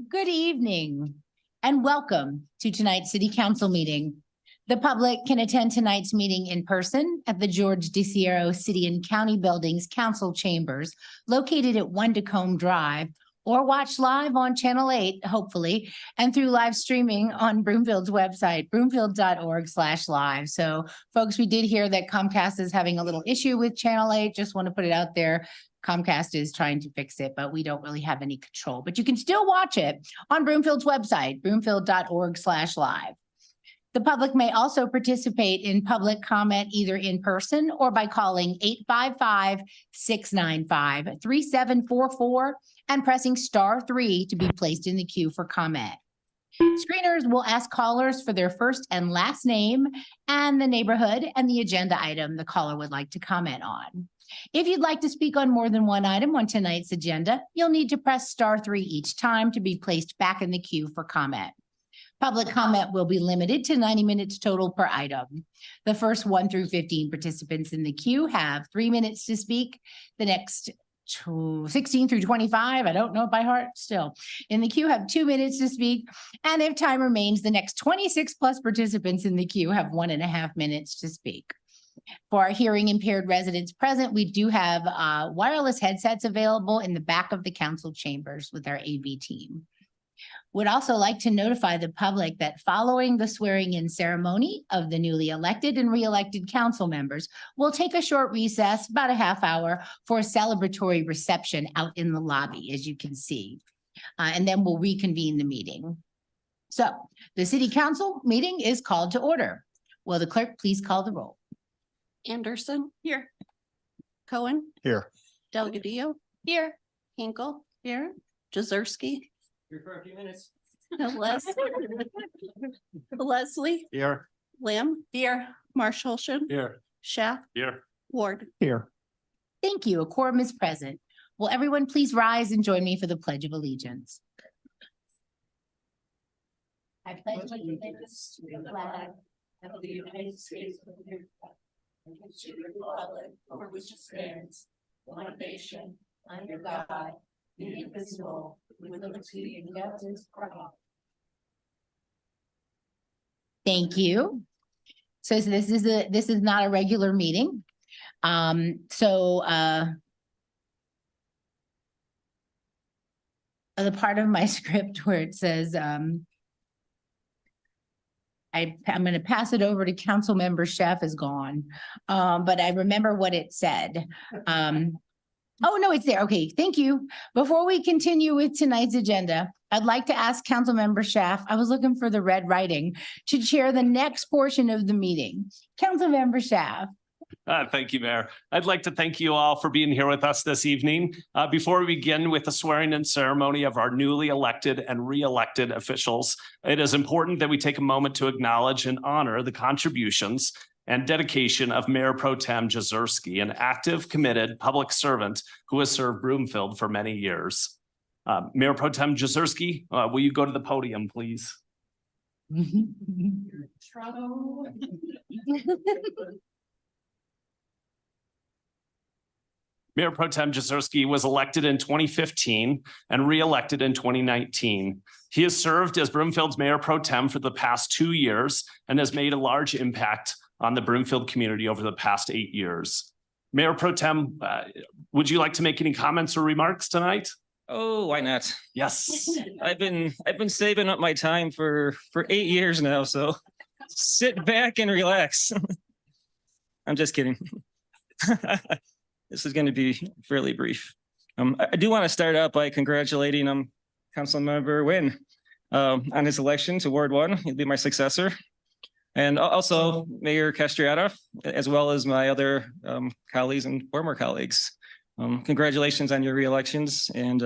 Good evening and welcome to tonight's City Council meeting. The public can attend tonight's meeting in person at the George DeCiero City and County Buildings Council Chambers located at 1 Tacoma Drive, or watch live on Channel 8, hopefully, and through live streaming on Broomfield's website, broomfield.org/live. So folks, we did hear that Comcast is having a little issue with Channel 8. Just want to put it out there. Comcast is trying to fix it, but we don't really have any control. But you can still watch it on Broomfield's website, broomfield.org/live. The public may also participate in public comment either in person or by calling 855-695-3744 and pressing *3 to be placed in the queue for comment. Screeners will ask callers for their first and last name and the neighborhood and the agenda item the caller would like to comment on. If you'd like to speak on more than one item on tonight's agenda, you'll need to press *3 each time to be placed back in the queue for comment. Public comment will be limited to 90 minutes total per item. The first 1 through 15 participants in the queue have 3 minutes to speak. The next 16 through 25, I don't know by heart still, in the queue have 2 minutes to speak. And if time remains, the next 26 plus participants in the queue have 1.5 minutes to speak. For our hearing impaired residents present, we do have wireless headsets available in the back of the council chambers with our AV team. Would also like to notify the public that following the swearing-in ceremony of the newly elected and re-elected council members, we'll take a short recess, about a half hour, for a celebratory reception out in the lobby, as you can see. And then we'll reconvene the meeting. So the city council meeting is called to order. Will the clerk please call the roll? Anderson. Here. Cohen. Here. Delgadillo. Here. Hinkle. Here. Jezierski. Here for a few minutes. Leslie. Here. Lamb. Here. Marshallson. Here. Schaff. Here. Ward. Here. Thank you. A quorum is present. Will everyone please rise and join me for the Pledge of Allegiance? I pledge allegiance to the flag of the United States of America and to the republic for which it stands, one nation, under God, indivisible, with liberty and justice for all. Thank you. So this is not a regular meeting. The part of my script where it says I'm going to pass it over to council member Schaff is gone. But I remember what it said. Oh, no, it's there. Okay, thank you. Before we continue with tonight's agenda, I'd like to ask Councilmember Schaff, I was looking for the red writing, to chair the next portion of the meeting. Councilmember Schaff. Thank you, Mayor. I'd like to thank you all for being here with us this evening. Before we begin with the swearing-in ceremony of our newly elected and re-elected officials, it is important that we take a moment to acknowledge and honor the contributions and dedication of Mayor Pro Tem Jezierski, an active, committed public servant who has served Broomfield for many years. Mayor Pro Tem Jezierski, will you go to the podium, please? Mayor Pro Tem Jezierski was elected in 2015 and re-elected in 2019. He has served as Broomfield's Mayor Pro Tem for the past 2 years and has made a large impact on the Broomfield community over the past 8 years. Mayor Pro Tem, would you like to make any comments or remarks tonight? Oh, why not? Yes. I've been saving up my time for 8 years now, so sit back and relax. I'm just kidding. This is going to be fairly brief. I do want to start out by congratulating Councilmember Wynn on his election to Ward 1. He'll be my successor. And also Mayor Castriata, as well as my other colleagues and former colleagues. Congratulations on your re-elections and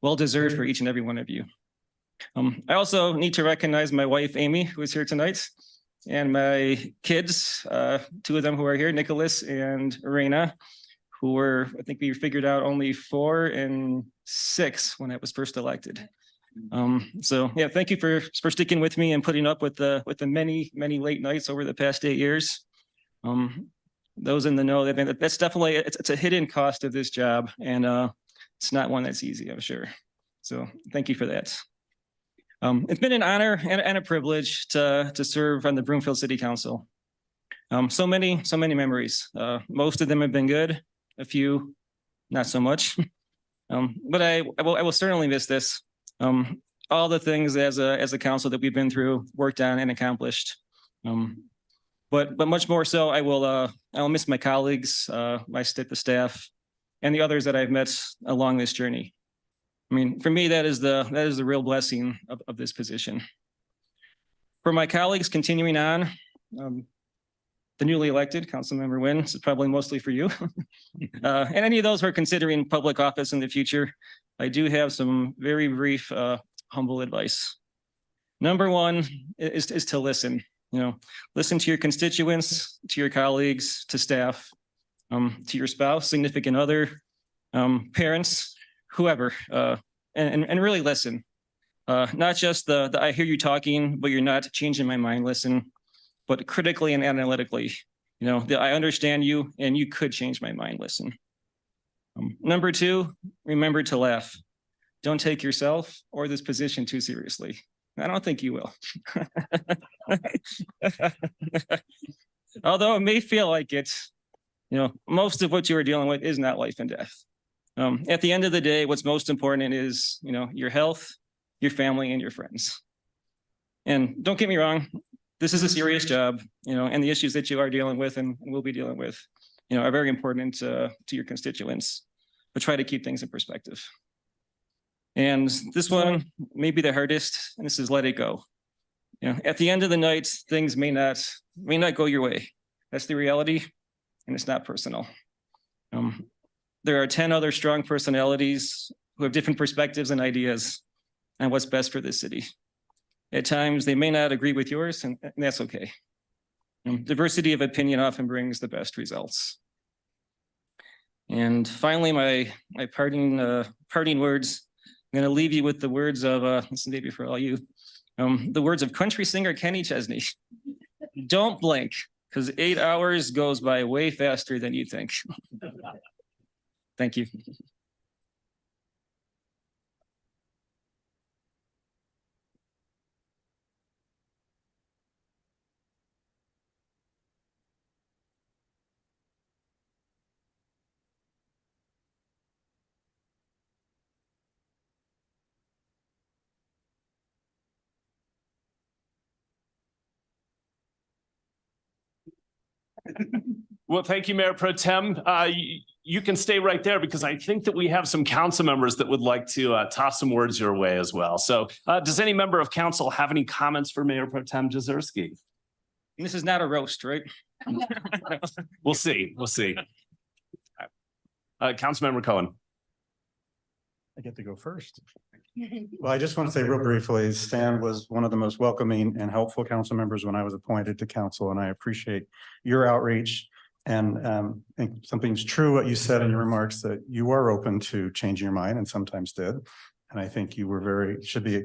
well-deserved for each and every one of you. I also need to recognize my wife, Amy, who is here tonight, and my kids, 2 of them who are here, Nicholas and Reina, who were, I think we figured out, only 4 and 6 when I was first elected. So yeah, thank you for sticking with me and putting up with the many late nights over the past 8 years. Those in the know, that's definitely it's a hidden cost of this job, and it's not one that's easy, I'm sure. So thank you for that. It's been an honor and a privilege to serve on the Broomfield City Council. So many memories. Most of them have been good, a few not so much. But I will certainly miss this. All the things as a council that we've been through, worked on and accomplished. But much more so, I will miss my colleagues, the staff, and the others that I've met along this journey. I mean, for me, that is the real blessing of this position. For my colleagues continuing on, the newly elected Councilmember Nguyen, this is probably mostly for you. And any of those who are considering public office in the future, I do have some very brief, humble advice. Number one is to listen. Listen to your constituents, to your colleagues, to staff, to your spouse, significant other, parents, whoever, and really listen. Not just the I hear you talking, but you're not changing my mind. Listen, but critically and analytically. I understand you, and you could change my mind. Listen. Number two, remember to laugh. Don't take yourself or this position too seriously. I don't think you will. Although it may feel like it's, most of what you are dealing with is not life and death. At the end of the day, what's most important is, your health, your family, and your friends. And don't get me wrong, this is a serious job, and the issues that you are dealing with and will be dealing with, are very important to your constituents, but try to keep things in perspective. And this one may be the hardest, and this is let it go. At the end of the night, things may not go your way. That's the reality, and it's not personal. There are 10 other strong personalities who have different perspectives and ideas on what's best for this city. At times, they may not agree with yours, and that's okay. Diversity of opinion often brings the best results. And finally, my parting words. I'm going to leave you with the words of, this is maybe for all you, the words of country singer Kenny Chesney. Don't blink, because 8 hours goes by way faster than you think. Thank you. Well, thank you, Mayor Pro Tem. You can stay right there because I think that we have some council members that would like to toss some words your way as well. So does any member of council have any comments for Mayor Pro Tem Jezierski? This is not a roast, right? We'll see. Councilmember Cohen. I get to go first. Well, I just want to say real briefly, Stan was one of the most welcoming and helpful council members when I was appointed to council, and I appreciate your outreach. And I think something's true what you said in your remarks, that you are open to changing your mind and sometimes did. And I think you were should be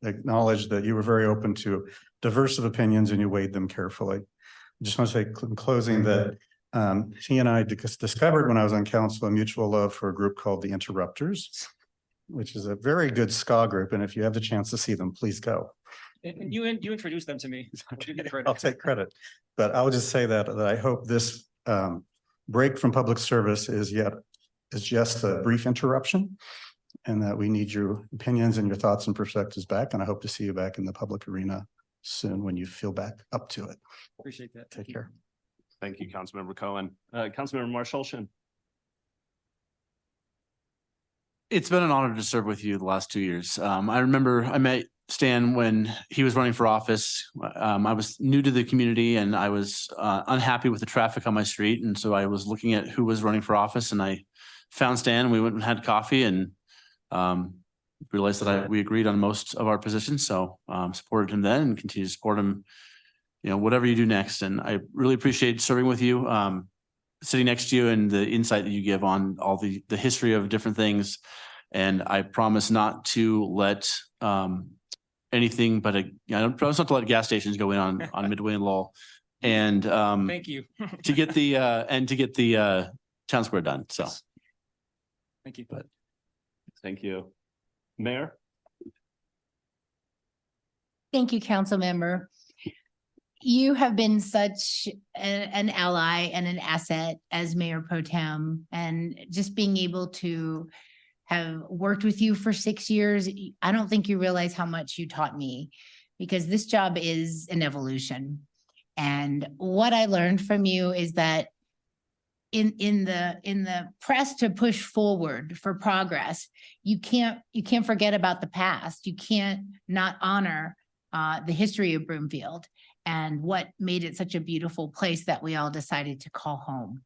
acknowledged that you were very open to diverse of opinions and you weighed them carefully. I just want to say in closing that he and I discovered when I was on council a mutual love for a group called the Interrupters, which is a very good ska group. And if you have the chance to see them, please go. And you introduced them to me. I'll take credit, but I'll just say that I hope this break from public service is just a brief interruption, and that we need your opinions and your thoughts and perspectives back. And I hope to see you back in the public arena soon when you feel back up to it. Appreciate that. Take care. Thank you, Councilmember Cohen. Councilmember Marshall. It's been an honor to serve with you the last 2 years. I remember I met Stan when he was running for office. I was new to the community and I was unhappy with the traffic on my street. And so I was looking at who was running for office and I found Stan. We went and had coffee and realized that we agreed on most of our positions. So supported him then and continue to support him, whatever you do next. And I really appreciate serving with you, sitting next to you and the insight that you give on all the history of different things. And I promise not to let anything but I promise not to let gas stations go in on Midway and Lowell. And Thank you. to get the town square done. So Thank you. Thank you. Mayor? Thank you, council member. You have been such an ally and an asset as Mayor Pro Tem, and just being able to have worked with you for 6 years, I don't think you realize how much you taught me, because this job is an evolution. And what I learned from you is that in the press to push forward for progress, you can't forget about the past. You can't not honor the history of Broomfield and what made it such a beautiful place that we all decided to call home.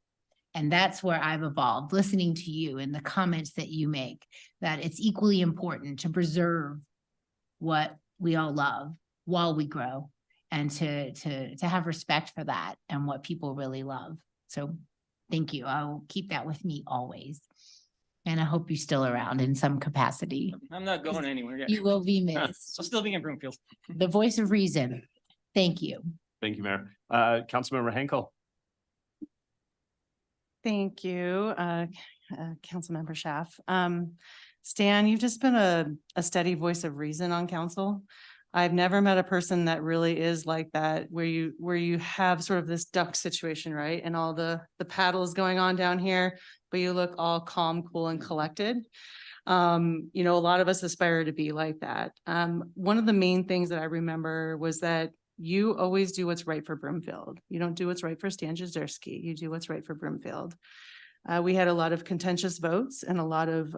And that's where I've evolved, listening to you and the comments that you make, that it's equally important to preserve what we all love while we grow, and to have respect for that and what people really love. So thank you. I will keep that with me always. And I hope you're still around in some capacity. I'm not going anywhere yet. You will be missed. I'll still be in Broomfield. The voice of reason. Thank you. Thank you, Mayor. Councilmember Henkel. Thank you, Councilmember Schaaf. Stan, you've just been a steady voice of reason on council. I've never met a person that really is like that, where you have sort of this duck situation, right? And all the paddles going on down here, but you look all calm, cool, and collected. You know, a lot of us aspire to be like that. One of the main things that I remember was that you always do what's right for Broomfield. You don't do what's right for Stan Jezierski. You do what's right for Broomfield. We had a lot of contentious votes and a lot of,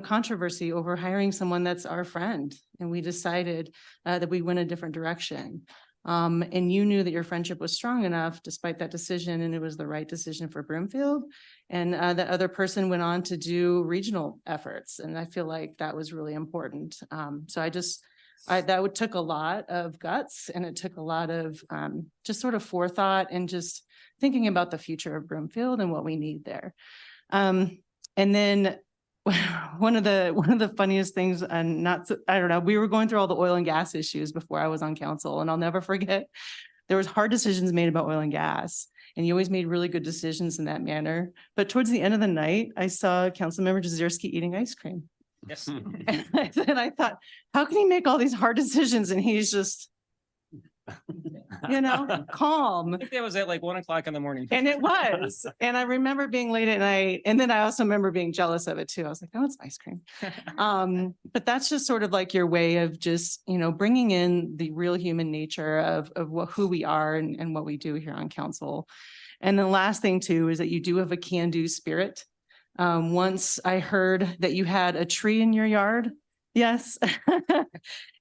controversy over hiring someone that's our friend. And we decided that we went a different direction. And you knew that your friendship was strong enough despite that decision, and it was the right decision for Broomfield. And that other person went on to do regional efforts. And I feel like that was really important. That took a lot of guts, and it took a lot of just sort of forethought and just thinking about the future of Broomfield and what we need there. And then one of the funniest things, and I don't know, we were going through all the oil and gas issues before I was on council, and I'll never forget, there was hard decisions made about oil and gas, and you always made really good decisions in that manner. But towards the end of the night, I saw Councilmember Jezierski eating ice cream. Yes. And I thought, how can he make all these hard decisions? And he's just, calm. I think that was at like 1 o'clock in the morning. And it was. And I remember being late at night. And then I also remember being jealous of it too. I was like, oh, it's ice cream. But that's just sort of like your way of just, bringing in the real human nature of who we are and what we do here on council. And the last thing too is that you do have a can-do spirit. Once I heard that you had a tree in your yard. Yes.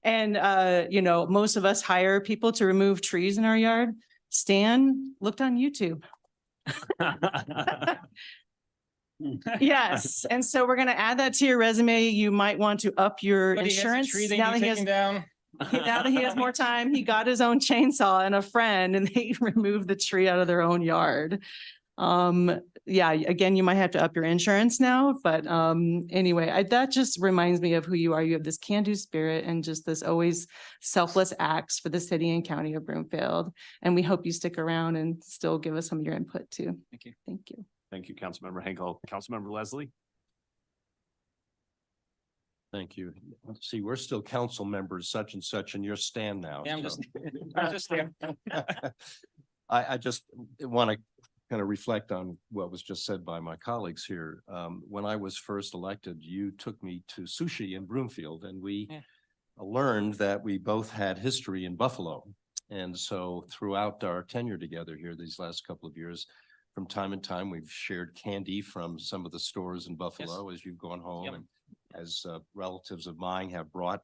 And, most of us hire people to remove trees in our yard. Stan looked on YouTube. Yes. And so we're going to add that to your resume. You might want to up your But he has a insurance. tree that Now you're that he taking has, down. now that he has more time, he got his own chainsaw and a friend, and they removed the tree out of their own yard. Again, you might have to up your insurance now, but anyway, that just reminds me of who you are. You have this can-do spirit and just this always selfless acts for the city and county of Broomfield. And we hope you stick around and still give us some of your input too. Thank you. Thank you. Thank you, Councilmember Henkel. Councilmember Leslie. Thank you. See, we're still council members, such and such, and you're Stan now. Yeah, I'm so. just there. I just want to kind of reflect on what was just said by my colleagues here. When I was first elected, you took me to sushi in Broomfield, and we learned that we both had history in Buffalo. And so throughout our tenure together here these last couple of years, from time to time, we've shared candy from some of the stores in Buffalo as you've gone home. Yep. And as relatives of mine have brought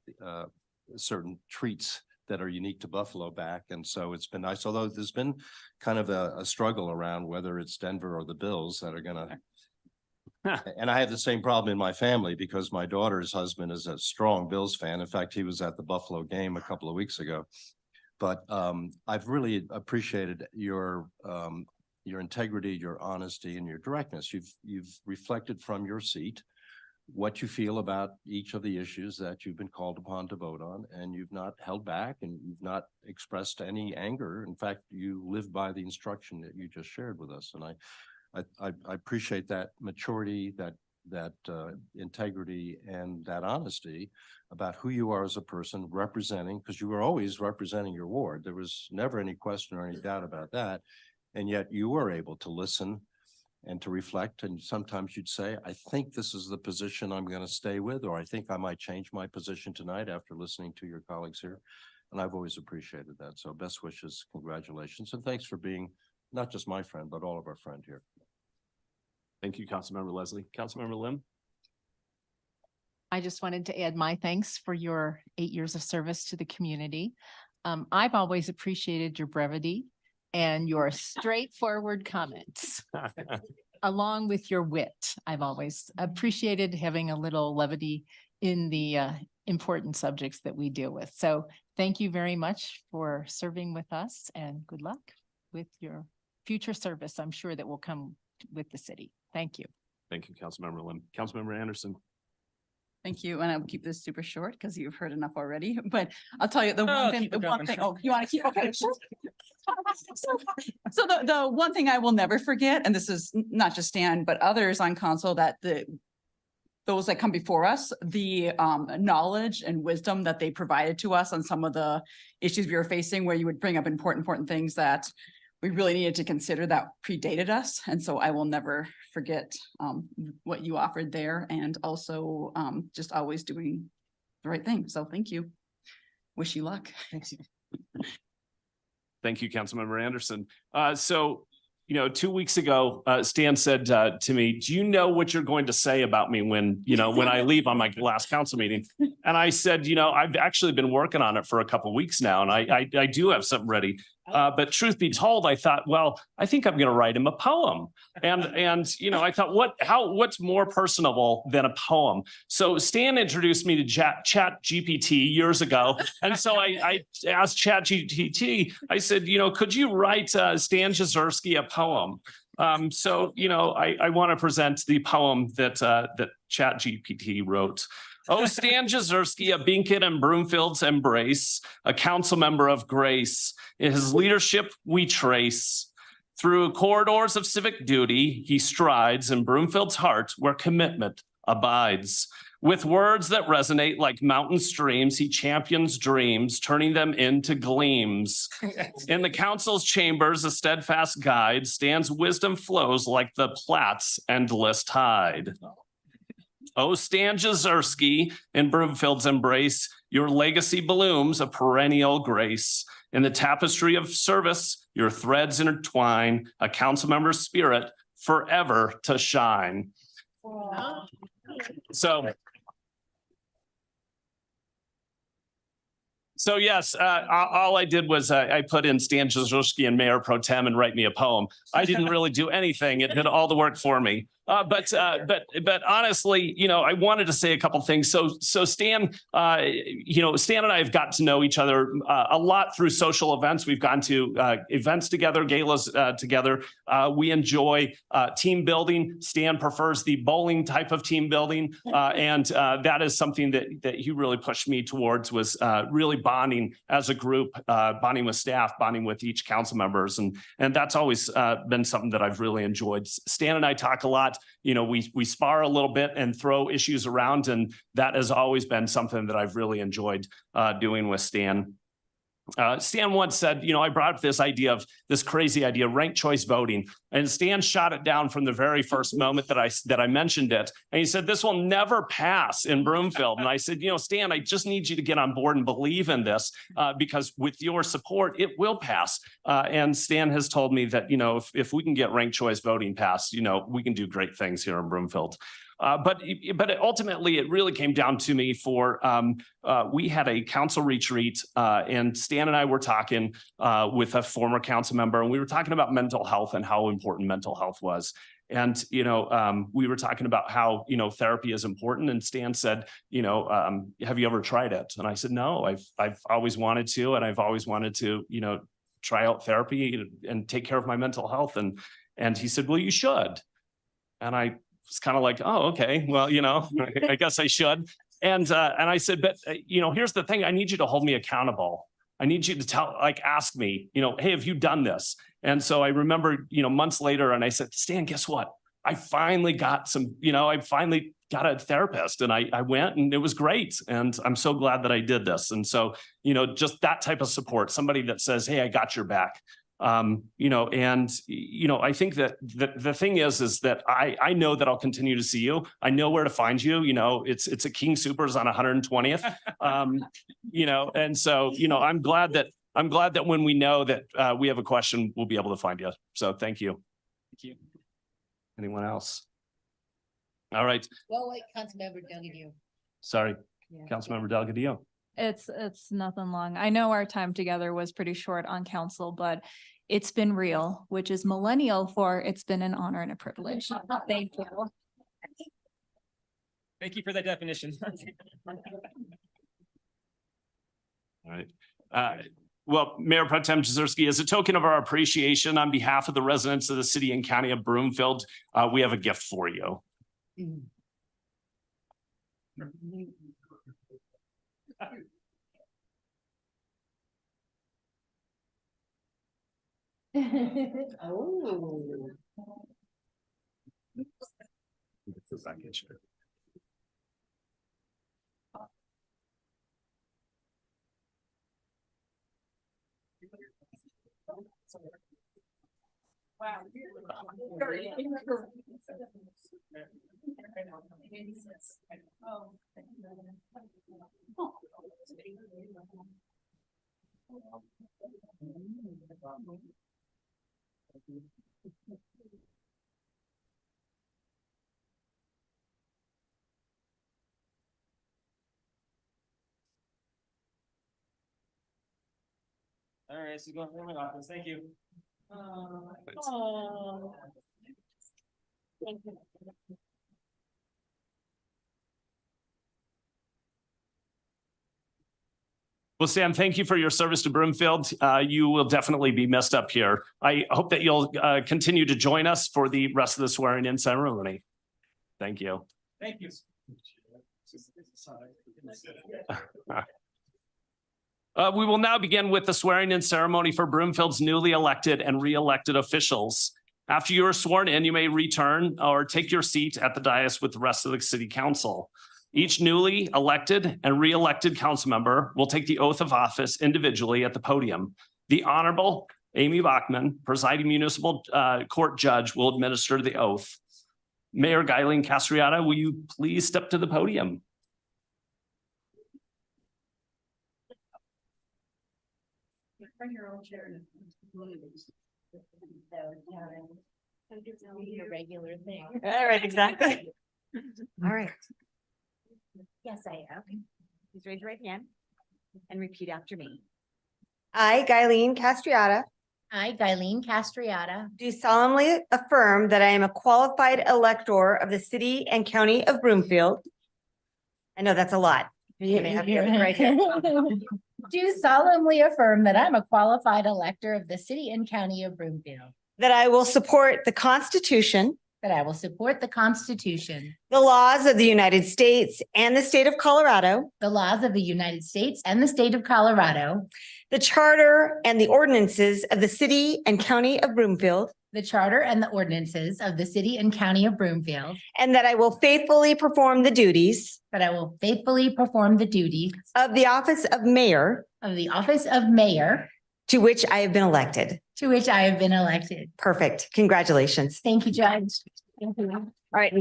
certain treats that are unique to Buffalo back. And so it's been nice, although there's been kind of a struggle around whether it's Denver or the Bills that are gonna. And I have the same problem in my family because my daughter's husband is a strong Bills fan. In fact, he was at the Buffalo game a couple of weeks ago. But I've really appreciated your integrity, your honesty, and your directness. You've reflected from your seat what you feel about each of the issues that you've been called upon to vote on, and you've not held back and you've not expressed any anger. In fact, you live by the instruction that you just shared with us. And I appreciate that maturity, that integrity and that honesty about who you are as a person representing, because you were always representing your ward. There was never any question or any doubt about that. And yet you were able to listen and to reflect. And sometimes you'd say, I think this is the position I'm going to stay with, or I think I might change my position tonight after listening to your colleagues here. And I've always appreciated that. So best wishes, congratulations. And thanks for being not just my friend, but all of our friend here. Thank you, Councilmember Leslie. Councilmember Lim? I just wanted to add my thanks for your 8 years of service to the community. I've always appreciated your brevity and your straightforward comments, along with your wit. I've always appreciated having a little levity in the important subjects that we deal with. So thank you very much for serving with us, and good luck with your future service. I'm sure that will come with the city. Thank you. Thank you, Councilmember Lim. Councilmember Anderson? Thank you. And I'll keep this super short because you've heard enough already, but I'll tell you the Oh, one thing, keep it going. oh, you want to keep, okay. So the one thing I will never forget, and this is not just Stan, but others on council, that those that come before us, the knowledge and wisdom that they provided to us on some of the issues we were facing, where you would bring up important things that we really needed to consider that predated us. And so I will never forget what you offered there, and also just always doing the right thing. So thank you. Wish you luck. Thank you, Councilmember Anderson. So, 2 weeks ago, Stan said to me, do you know what you're going to say about me when I leave on my last council meeting? And I said, I've actually been working on it for a couple of weeks now, and I do have something ready. But truth be told, I thought, well, I think I'm going to write him a poem. And I thought, what's more personable than a poem? So Stan introduced me to Chat GPT years ago. And so I asked Chat GPT, I said, could you write Stan Jezierski a poem? So I want to present the poem that Chat GPT wrote. Oh, Stan Jezierski, a Binkett and Broomfield's embrace, a council member of grace. In his leadership we trace. Through corridors of civic duty, he strides in Broomfield's heart where commitment abides. With words that resonate like mountain streams, he champions dreams, turning them into gleams. In the council's chambers, a steadfast guide, Stan's wisdom flows like the Platte's endless tide. Oh, Stan Jezierski, in Broomfield's embrace, your legacy blooms a perennial grace. In the tapestry of service, your threads intertwine, a council member's spirit forever to shine. So yes, all I did was I put in Stan Jezierski and Mayor Pro Tem and write me a poem. I didn't really do anything. It did all the work for me. But honestly, I wanted to say a couple things. So Stan, Stan and I have got to know each other a lot through social events. We've gone to events together, galas together. We enjoy team building. Stan prefers the bowling type of team building, and that is something that he really pushed me towards, was really bonding as a group, bonding with staff, bonding with each council members, and that's always been something that I've really enjoyed. Stan and I talk a lot. We spar a little bit and throw issues around, and that has always been something that I've really enjoyed doing with Stan. Stan once said, I brought up this crazy idea, ranked choice voting, and Stan shot it down from the very first moment that I mentioned it. And he said, this will never pass in Broomfield. And I said, Stan, I just need you to get on board and believe in this, because with your support, it will pass. And Stan has told me that, if we can get ranked choice voting passed, we can do great things here in Broomfield. But ultimately, it really came down to me for, we had a council retreat, and Stan and I were talking with a former council member, and we were talking about mental health and how important mental health was. And, we were talking about how, therapy is important. And Stan said, have you ever tried it? And I said, no, I've always wanted to, and I've always wanted to, try out therapy and take care of my mental health. And he said, well, you should. And I was kind of like, oh, okay, well, I guess I should. And I said, but, here's the thing. I need you to hold me accountable. I need you to ask me, hey, have you done this? And so I remember, months later, and I said, Stan, guess what? I finally got some, I finally got a therapist and I went and it was great. And I'm so glad that I did this. And so, just that type of support, somebody that says, hey, I got your back. I think that the thing is that I know that I'll continue to see you. I know where to find you. It's at King Soopers on 120th. And so, I'm glad that when we know that we have a question, we'll be able to find you. So thank you. Thank you. Anyone else? All right. Well, wait, Councilmember Delgadillo. Sorry, Councilmember Delgadillo. It's nothing long. I know our time together was pretty short on council, but it's been real, which is millennial for it's been an honor and a privilege. Thank you. Thank you for that definition. All right. Well, Mayor Pro Tem Jezierski, as a token of our appreciation on behalf of the residents of the city and county of Broomfield, we have a gift for you. Oh. All right, so going to my office. Thank you. Well, Sam, thank you for your service to Broomfield. You will definitely be missed up here. I hope that you'll continue to join us for the rest of the swearing in ceremony. Thank you. Thank you. We will now begin with the swearing in ceremony for Broomfield's newly elected and re-elected officials. After you are sworn in, you may return or take your seat at the dais with the rest of the city council. Each newly elected and re-elected council member will take the oath of office individually at the podium. The Honorable Amy Bachman, presiding municipal court judge, will administer the oath. Mayor Guyleen Castriata, will you please step to the podium? Bring your own chair. A regular thing. All right, exactly. All right. Yes, I am. Please raise your right hand and repeat after me. I, Guyleen Castriata, I, Guyleen Castriata, do solemnly affirm that I am a qualified elector of the city and county of Broomfield. I know that's a lot. You may have your right here. do solemnly affirm that I'm a qualified elector of the city and county of Broomfield, That I will support the Constitution, that I will support the Constitution, the laws of the United States and the state of Colorado, the laws of the United States and the state of Colorado, the charter and the ordinances of the city and county of Broomfield, the charter and the ordinances of the city and county of Broomfield, and that I will faithfully perform the duties that I will faithfully perform the duties of the office of mayor of the office of mayor to which I have been elected. to which I have been elected. Perfect. Congratulations. Thank you, Judge. Thank you. All right.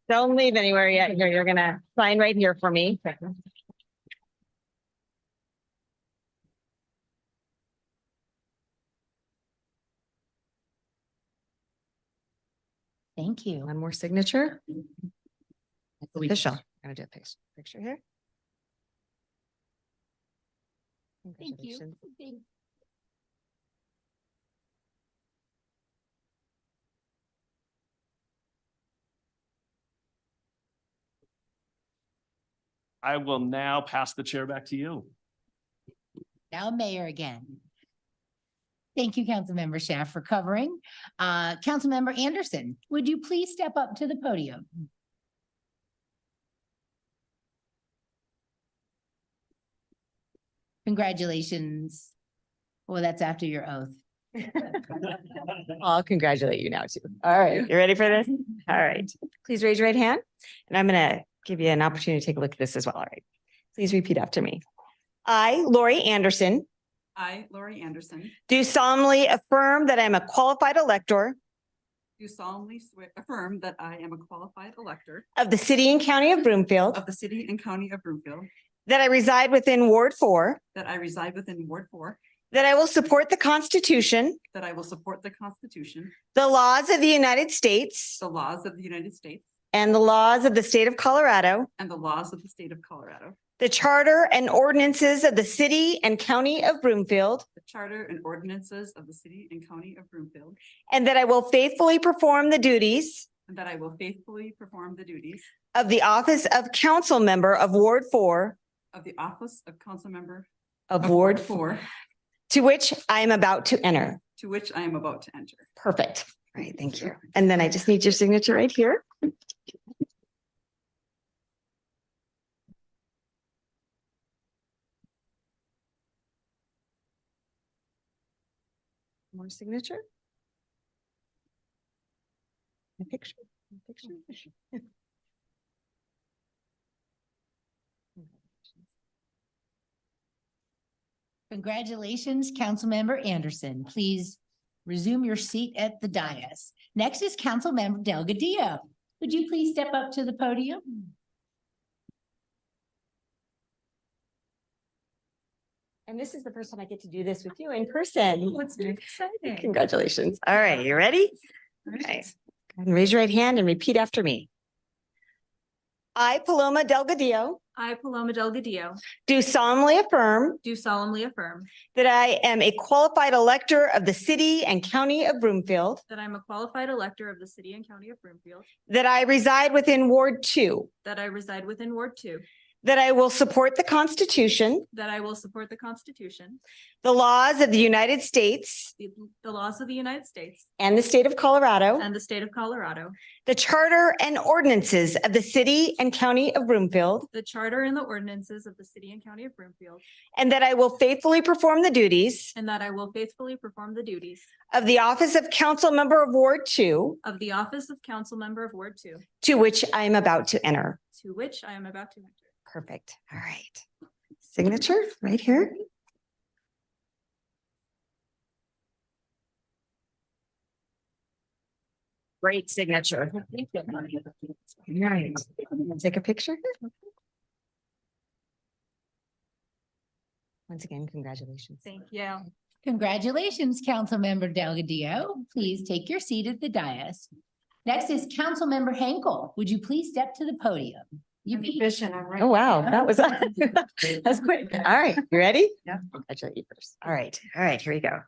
Don't leave anywhere yet. You're gonna sign right here for me. Thank you. One more signature. It's official. I'm gonna do a picture here. Thank you. Congratulations. I will now pass the chair back to you. Now mayor again. Thank you, Councilmember Schaaf, for covering. Councilmember Anderson, would you please step up to the podium? Congratulations. Well, that's after your oath. I'll congratulate you now too. All right, you ready for this? All right, please raise your right hand and I'm gonna give you an opportunity to take a look at this as well. All right. Please repeat after me. I, Lori Anderson, I, Lori Anderson, do solemnly affirm that I am a qualified elector do solemnly affirm that I am a qualified elector of the city and county of Broomfield, of the city and county of Broomfield, that I reside within Ward 4, that I reside within Ward 4, that I will support the Constitution, that I will support the Constitution, the laws of the United States, the laws of the United States, and the laws of the state of Colorado, and the laws of the state of Colorado, the charter and ordinances of the city and county of Broomfield, the charter and ordinances of the city and county of Broomfield, and that I will faithfully perform the duties and that I will faithfully perform the duties of the office of council member of Ward 4 of the office of council member of of Ward Ward 4, 4, to which I am about to enter. to which I am about to enter. Perfect. All right, thank you. And then I just need your signature right here. More signature? A picture? A picture? Congratulations, Councilmember Anderson. Please resume your seat at the dais. Next is Councilmember Delgadillo. Would you please step up to the podium? And this is the first time I get to do this with you in person. What's exciting? Congratulations. All right, you ready? All right. Go ahead and raise your right hand and repeat after me. I, Paloma Delgadillo, I, Paloma Delgadillo, do solemnly affirm do solemnly affirm that I am a qualified elector of the city and county of Broomfield, that I'm a qualified elector of the city and county of Broomfield, that I reside within Ward 2, that I reside within Ward 2, that I will support the Constitution, that I will support the Constitution, the laws of the United States the laws of the United States and the state of Colorado, and the state of Colorado, the charter and ordinances of the city and county of Broomfield, the charter and the ordinances of the city and county of Broomfield, and that I will faithfully perform the duties and that I will faithfully perform the duties of the office of council member of Ward 2, of the office of council member of Ward 2, to which I am about to enter. to which I am about to enter. Perfect. All right. Signature right here. Great signature. All right. Take a picture. Once again, congratulations. Thank you. Congratulations, Councilmember Delgadillo. Please take your seat at the dais. Next is Councilmember Henkel. Would you please step to the podium? Oh, wow. That was, that's quick. All right. You ready? Yeah. Congratulate you first. All right. All right. Here we go.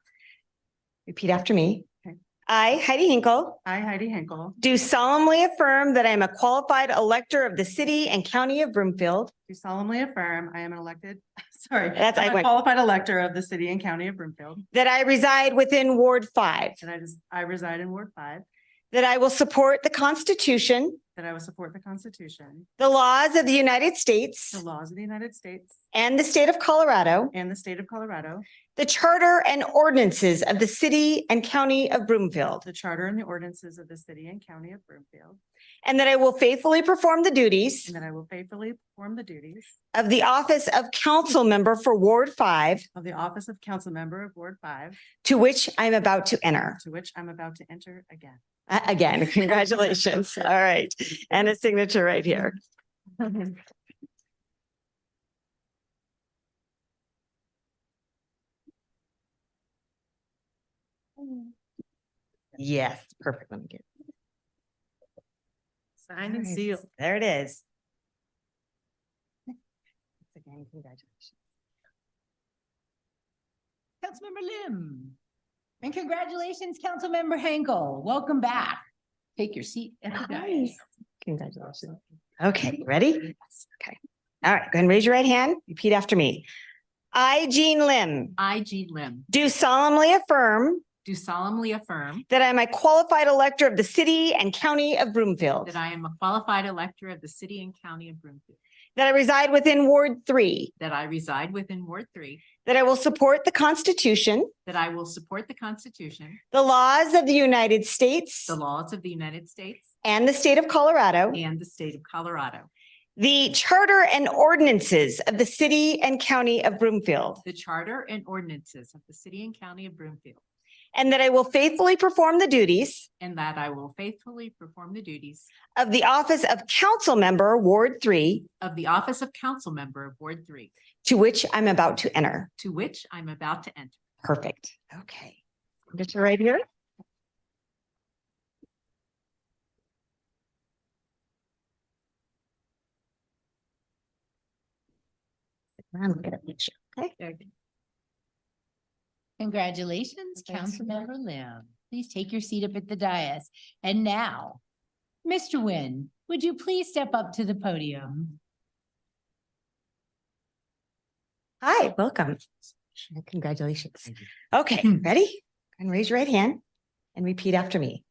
Repeat after me. Okay. I, Heidi Hinkle, I, Heidi Henkel, do solemnly affirm that I am a qualified elector of the city and county of Broomfield, do solemnly affirm I am an elected, sorry, That's- I I'm a went- qualified elector of the city and county of Broomfield, that I reside within Ward 5, and I reside in Ward 5, that I will support the Constitution, that I will support the Constitution, the laws of the United States the laws of the United States and the state of Colorado, and the state of Colorado, the charter and ordinances of the city and county of Broomfield, the charter and the ordinances of the city and county of Broomfield, and that I will faithfully perform the duties and that I will faithfully perform the duties of the office of council member for Ward 5, of the office of council member of Ward 5, to which I am about to enter. to which I'm about to enter again. Again, congratulations. All right. And a signature right here. Yes, perfect. Let me get. Signed and All right, sealed. There it is. Once again, congratulations. Councilmember Lim. And congratulations, Councilmember Henkel. Welcome back. Take your seat at the dais. Congratulations. Okay, ready? Okay. All right, go ahead and raise your right hand. Repeat after me. I, Jean Lim, I, Jean Lim, do solemnly affirm do solemnly affirm that I am a qualified elector of the city and county of Broomfield, that I am a qualified elector of the city and county of Broomfield, that I reside within Ward 3, that I reside within Ward 3, that I will support the Constitution, that I will support the Constitution, the laws of the United States the laws of the United States, and the state of Colorado, and the state of Colorado, the charter and ordinances of the city and county of Broomfield, the charter and ordinances of the city and county of Broomfield, and that I will faithfully perform the duties and that I will faithfully perform the duties of the office of council member, Ward 3, of the office of council member of Ward 3, to which I'm about to enter. to which I'm about to enter. Perfect. Okay. Signature right here. I'm gonna make sure. Okay. Congratulations, Thanks. Councilmember Lim. Please take your seat up at the dais. And now, Mr. Nguyen, would you please step up to the podium? Hi, welcome. Congratulations. Okay, ready? And raise your right hand and repeat after me.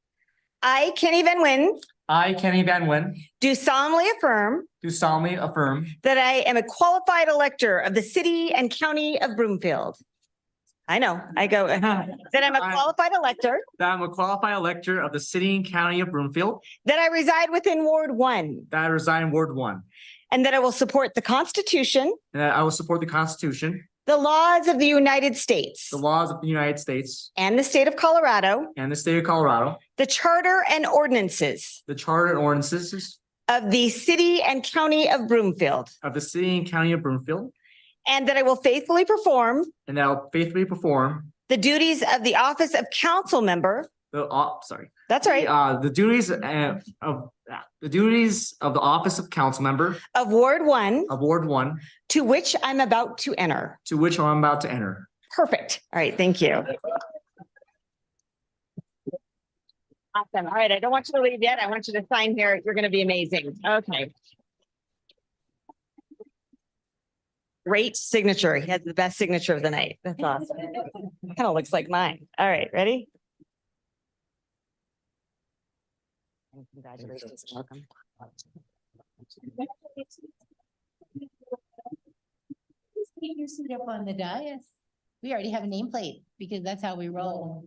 I, Kenny Van Wyn, I, Kenny Van Wyn, do solemnly affirm do solemnly affirm that I am a qualified elector of the city and county of Broomfield. I know, I go, that I'm a qualified elector, that I'm a qualified elector of the city and county of Broomfield, that I reside within Ward 1, that I reside in Ward 1, and that I will support the Constitution, and that I will support the Constitution, the laws of the United States the laws of the United States and the state of Colorado, and the state of Colorado, the charter and ordinances the charter and ordinances of the city and county of Broomfield, of the city and county of Broomfield, and that I will faithfully perform and that I'll faithfully perform the duties of the office of council member. That's right, the duties of the office of council member of Ward 1, of Ward 1, to which I'm about to enter. to which I'm about to enter. Perfect. All right, thank you. Awesome. All right, I don't want you to leave yet. I want you to sign here. You're going to be amazing. Okay. Great signature. He has the best signature of the night. That's awesome. Kind of looks like mine. All right, ready? Congratulations. Welcome. Please take your seat up on the dais. We already have a nameplate because that's how we roll.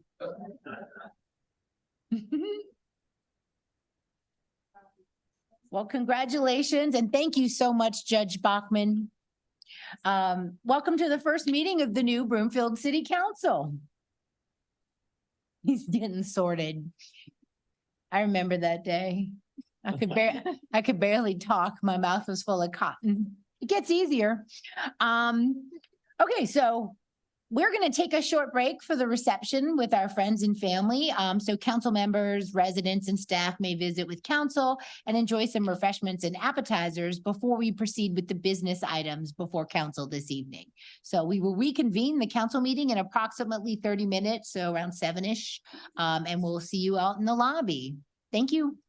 Well, congratulations and thank you so much, Judge Bachman. Welcome to the first meeting of the new Broomfield City Council. He's getting sorted. I remember that day. I could barely talk. My mouth was full of cotton. It gets easier. Okay, so we're going to take a short break for the reception with our friends and family. So council members, residents, and staff may visit with council and enjoy some refreshments and appetizers before we proceed with the business items before council this evening. So we will reconvene the council meeting in approximately 30 minutes, so around 7-ish, and we'll see you out in the lobby. Thank you.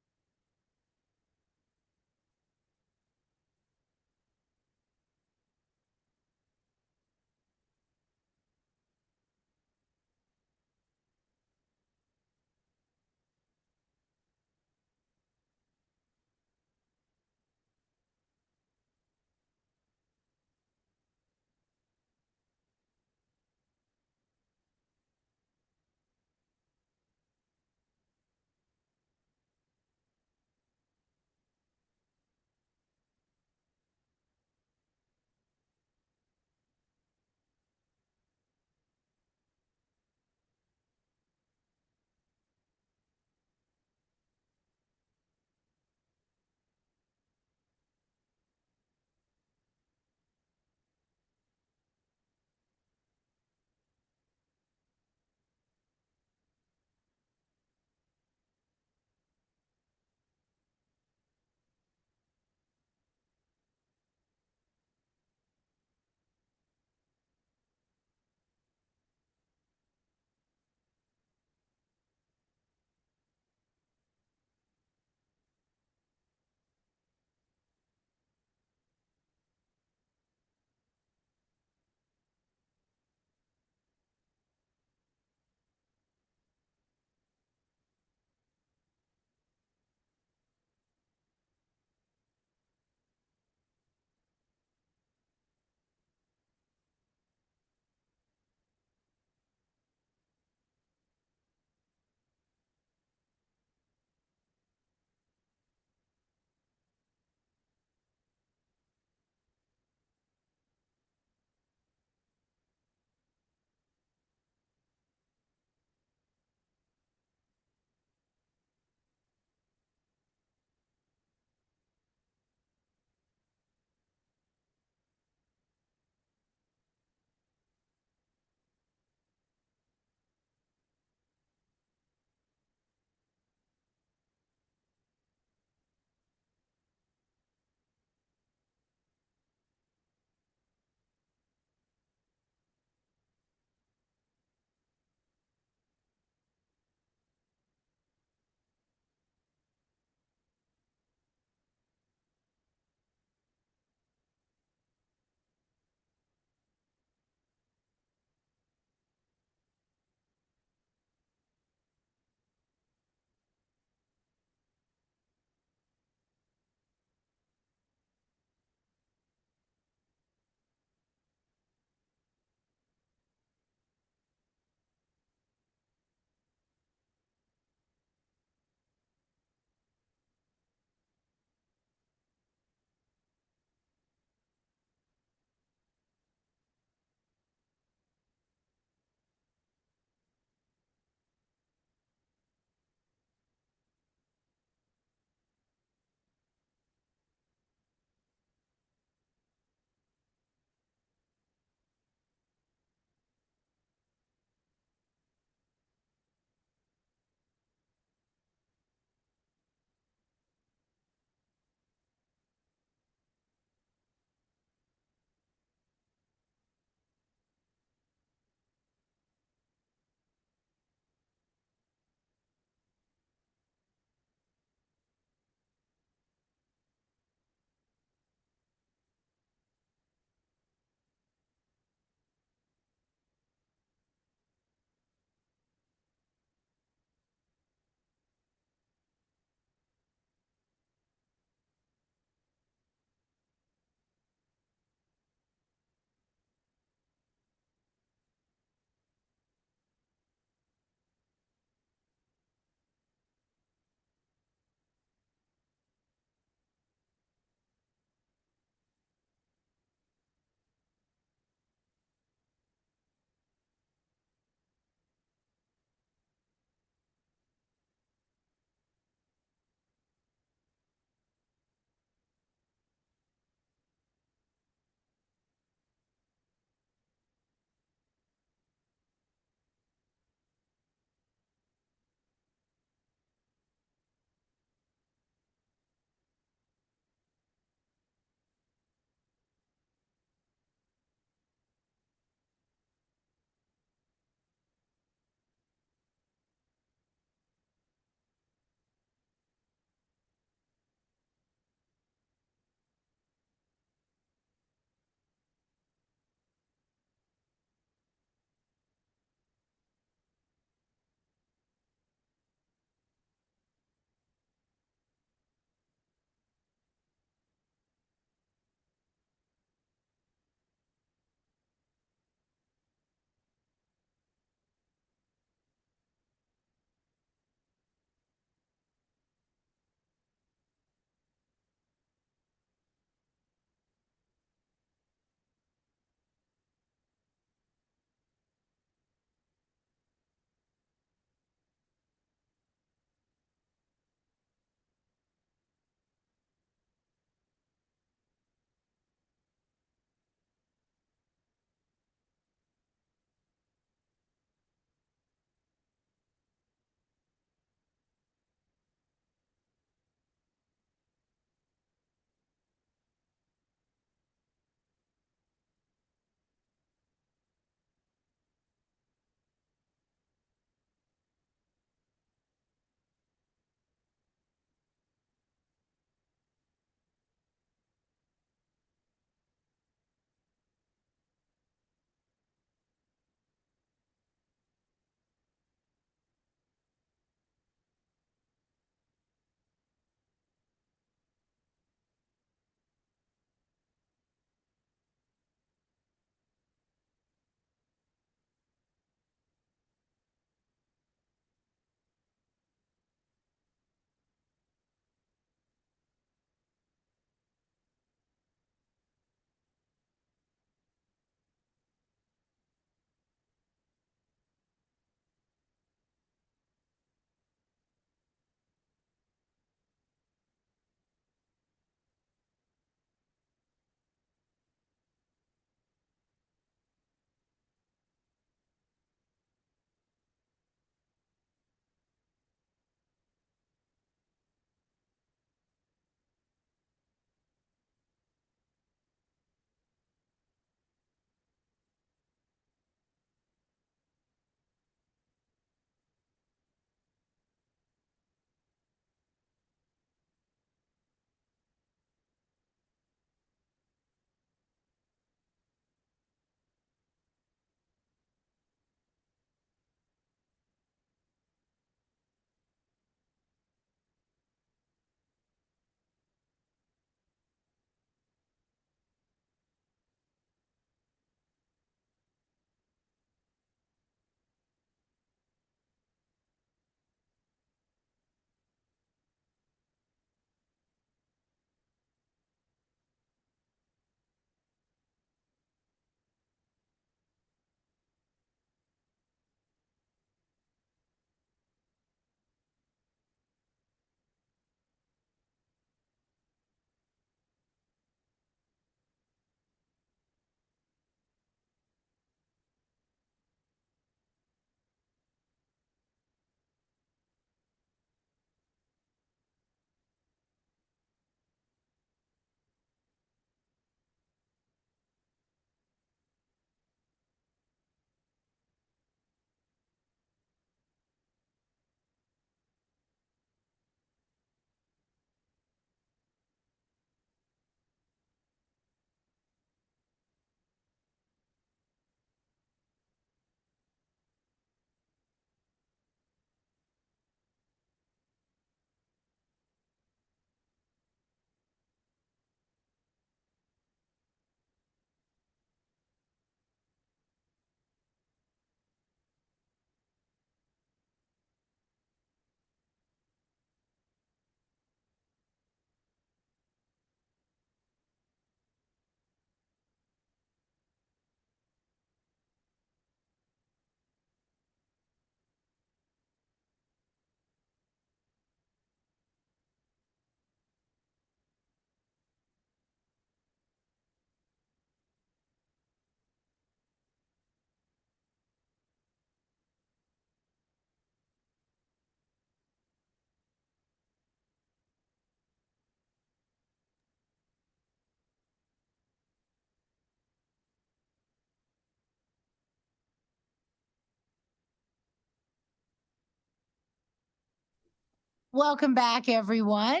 welcome back, everyone.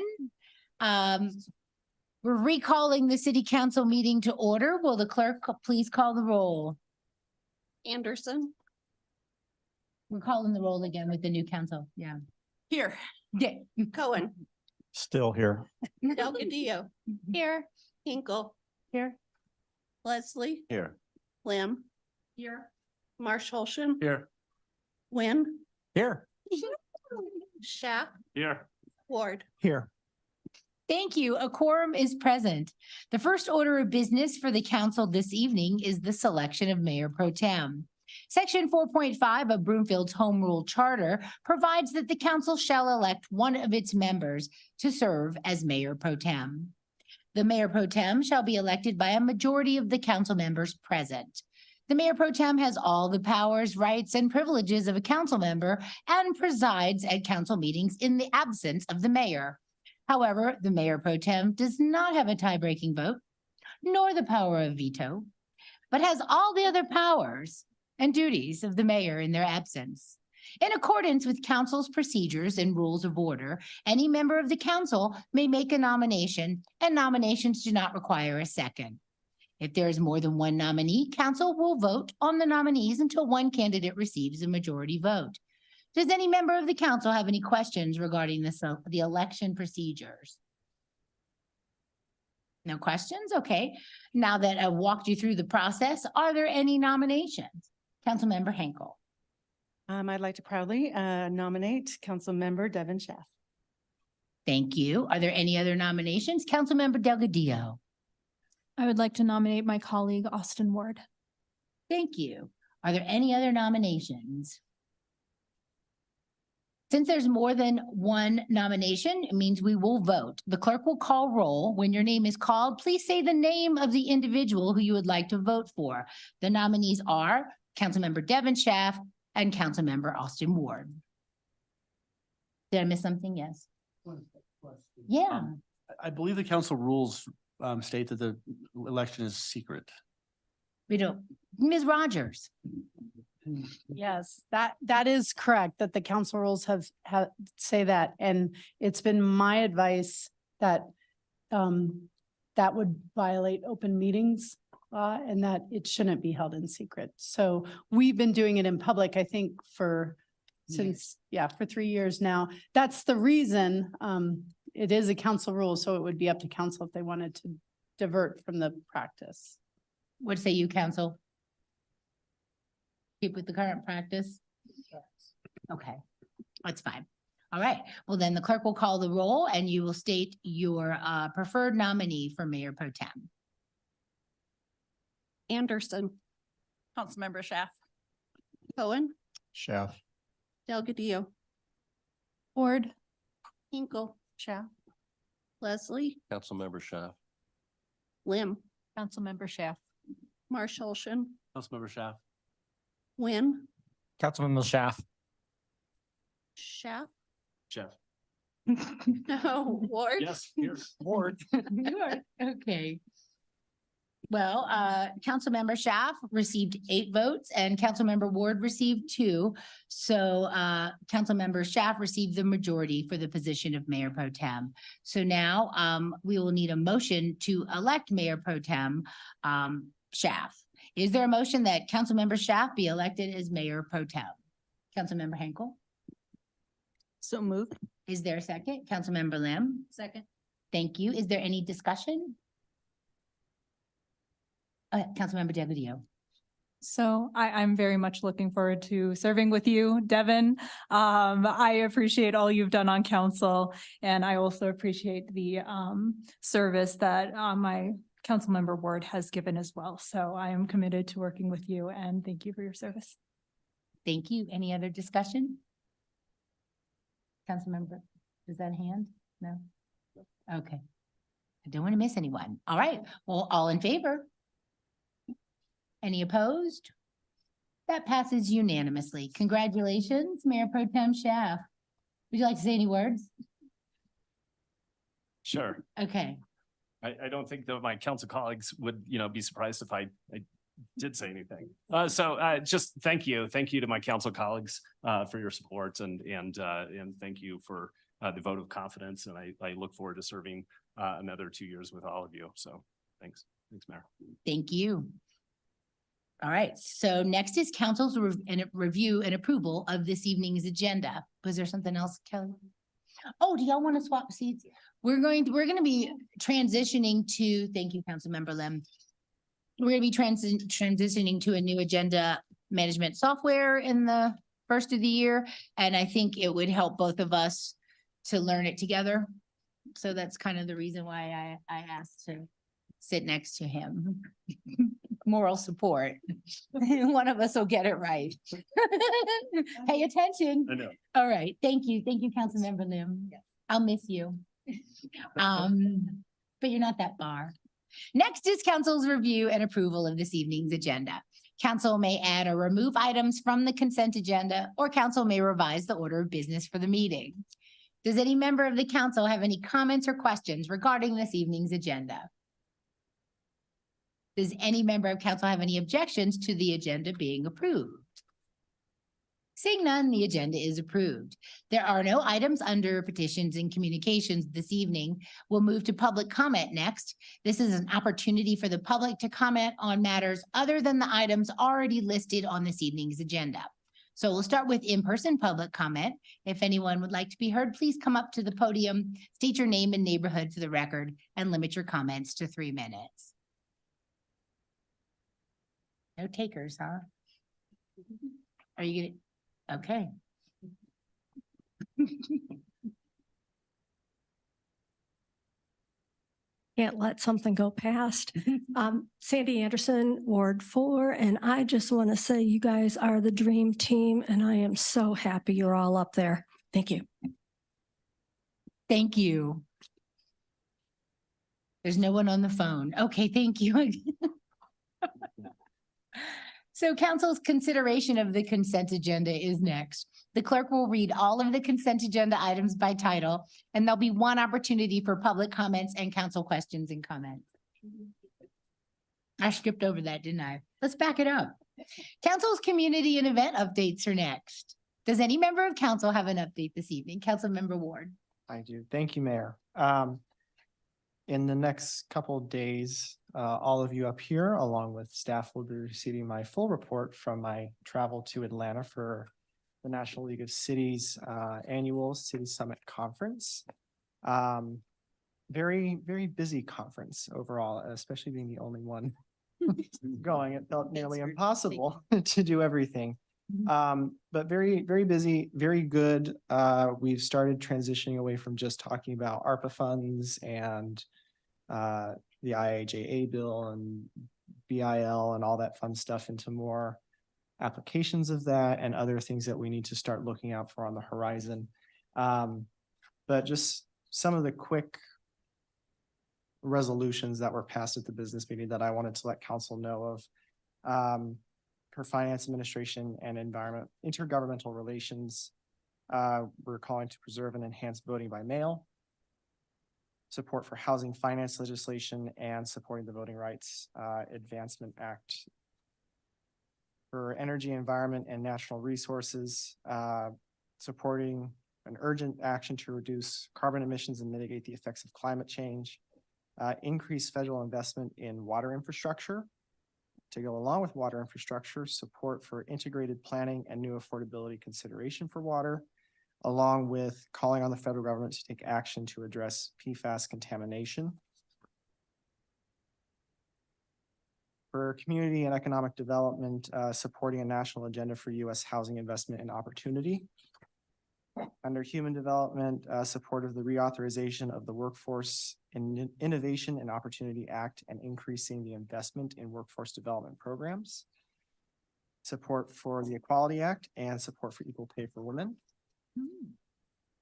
We're recalling the city council meeting to order. Will the clerk please call the roll? Anderson, We're calling the roll again with the new council. Yeah. here. Yeah. Cohen, Still here. Delgadillo, here. Hinkle, Here. Leslie, Here. Lamb, Here. Marshall, Here. Wynn, Here. Schaff, Here. Ward. Here. Thank you. A quorum is present. The first order of business for the council this evening is the selection of Mayor Pro Tem. Section 4.5 of Broomfield's Home Rule Charter provides that the council shall elect one of its members to serve as Mayor Pro Tem. The Mayor Pro Tem shall be elected by a majority of the council members present. The Mayor Pro Tem has all the powers, rights, and privileges of a council member and presides at council meetings in the absence of the mayor. However, the Mayor Pro Tem does not have a tie-breaking vote, nor the power of veto, but has all the other powers and duties of the mayor in their absence. In accordance with council's procedures and rules of order, any member of the council may make a nomination, and nominations do not require a second. If there is more than one nominee, council will vote on the nominees until one candidate receives a majority vote. Does any member of the council have any questions regarding the election procedures? No questions? Okay. Now that I've walked you through the process, are there any nominations? Councilmember Henkel. I'd like to proudly nominate Councilmember Devin Schaff. Thank you. Are there any other nominations? Councilmember Delgadillo. I would like to nominate my colleague Austin Ward. Thank you. Are there any other nominations? Since there's more than one nomination, it means we will vote. The clerk will call roll. When your name is called, please say the name of the individual who you would like to vote for. The nominees are Councilmember Devin Schaff and Councilmember Austin Ward. Did I miss something? Yes. Yeah. I believe the council rules state that the election is secret. We don't. Ms. Rogers. Yes, that is correct, that the council rules have say that, and it's been my advice that that would violate open meetings law and that it shouldn't be held in secret. So we've been doing it in public, I think, for 3 years now. That's the reason it is a council rule, so it would be up to council if they wanted to divert from the practice. What say you, council? Keep with the current practice? Okay, that's fine. All right, well then the clerk will call the roll and you will state your preferred nominee for Mayor Pro Tem. Anderson, Councilmember Schaff. Cohen, Schaff. Delgadillo, Ward. Hinkle, Schaff, Leslie, Councilmember Schaff. Lim, Councilmember Schaff. Marshall, Councilmember Schaff. Wynn, Councilmember Schaff. Schaff, Jeff. no, Ward. Yes, here. Ward. You are, okay. Well, Councilmember Schaff received 8 votes and Councilmember Ward received 2. So Councilmember Schaff received the majority for the position of Mayor Pro Tem. So now we will need a motion to elect Mayor Pro Tem Schaff. Is there a motion that Councilmember Schaff be elected as Mayor Pro Tem? Councilmember Henkel? So moved. Is there a second? Councilmember Lim? Second. Thank you. Is there any discussion? Councilmember Delgadillo. So I'm very much looking forward to serving with you, Devin. I appreciate all you've done on council, and I also appreciate the service that my Councilmember Ward has given as well. So I am committed to working with you, and thank you for your service. Thank you. Any other discussion? Councilmember, is that a hand? No? Okay. I don't want to miss anyone. All right. Well, all in favor? Any opposed? That passes unanimously. Congratulations, Mayor Pro Tem Schaff. Would you like to say any words? Sure. Okay. I don't think that my council colleagues would, be surprised if I did say anything. So just thank you to my council colleagues for your support and thank you for the vote of confidence, and I look forward to serving another 2 years with all of you. So thanks. Thanks, Mayor. Thank you. All right, so next is council's review and approval of this evening's agenda. Was there something else, Kelly? Oh, do y'all want to swap seats? We're going to be transitioning to, thank you, Councilmember Lim. We're going to be transitioning to a new agenda management software in the first of the year. And I think it would help both of us to learn it together. So that's kind of the reason why I asked to sit next to him. Moral support. One of us will get it right. Pay attention. I know. All right. Thank you. Thank you, Councilmember Lim. I'll miss you. But you're not that far. Next is council's review and approval of this evening's agenda. Council may add or remove items from the consent agenda, or council may revise the order of business for the meeting. Does any member of the council have any comments or questions regarding this evening's agenda? Does any member of council have any objections to the agenda being approved? Seeing none, the agenda is approved. There are no items under petitions and communications this evening. We'll move to public comment next. This is an opportunity for the public to comment on matters other than the items already listed on this evening's agenda. So we'll start with in-person public comment. If anyone would like to be heard, please come up to the podium, state your name and neighborhood for the record, and limit your comments to 3 minutes. No takers, huh? Are you gonna? Okay. Can't let something go past. Sandy Anderson, Ward 4, and I just want to say you guys are the dream team, and I am so happy you're all up there. Thank you. Thank you. There's no one on the phone. Okay, thank you. So council's consideration of the consent agenda is next. The clerk will read all of the consent agenda items by title, and there'll be one opportunity for public comments and council questions and comments. I skipped over that, didn't I? Let's back it up. Council's community and event updates are next. Does any member of council have an update this evening? Councilmember Ward. I do. Thank you, Mayor. In the next couple of days, all of you up here, along with staff, will be receiving my full report from my travel to Atlanta for the National League of Cities annual City Summit Conference. Very, very busy conference overall, especially being the only one going. It felt nearly impossible to do everything. But very, very busy, very good. We've started transitioning away from just talking about ARPA funds and the IIJA bill and BIL and all that fun stuff into more applications of that and other things that we need to start looking out for on the horizon. But just some of the quick resolutions that were passed at the business meeting that I wanted to let council know of. For finance administration and intergovernmental relations, we're calling to preserve and enhance voting by mail, support for housing finance legislation, and supporting the Voting Rights Advancement Act. For energy, environment, and natural resources, supporting an urgent action to reduce carbon emissions and mitigate the effects of climate change, increase federal investment in water infrastructure. To go along with water infrastructure, support for integrated planning and new affordability consideration for water, along with calling on the federal government to take action to address PFAS contamination. For community and economic development, supporting a national agenda for U.S. housing investment and opportunity. Under human development, support of the reauthorization of the Workforce Innovation and Opportunity Act and increasing the investment in workforce development programs. Support for the Equality Act and support for equal pay for women.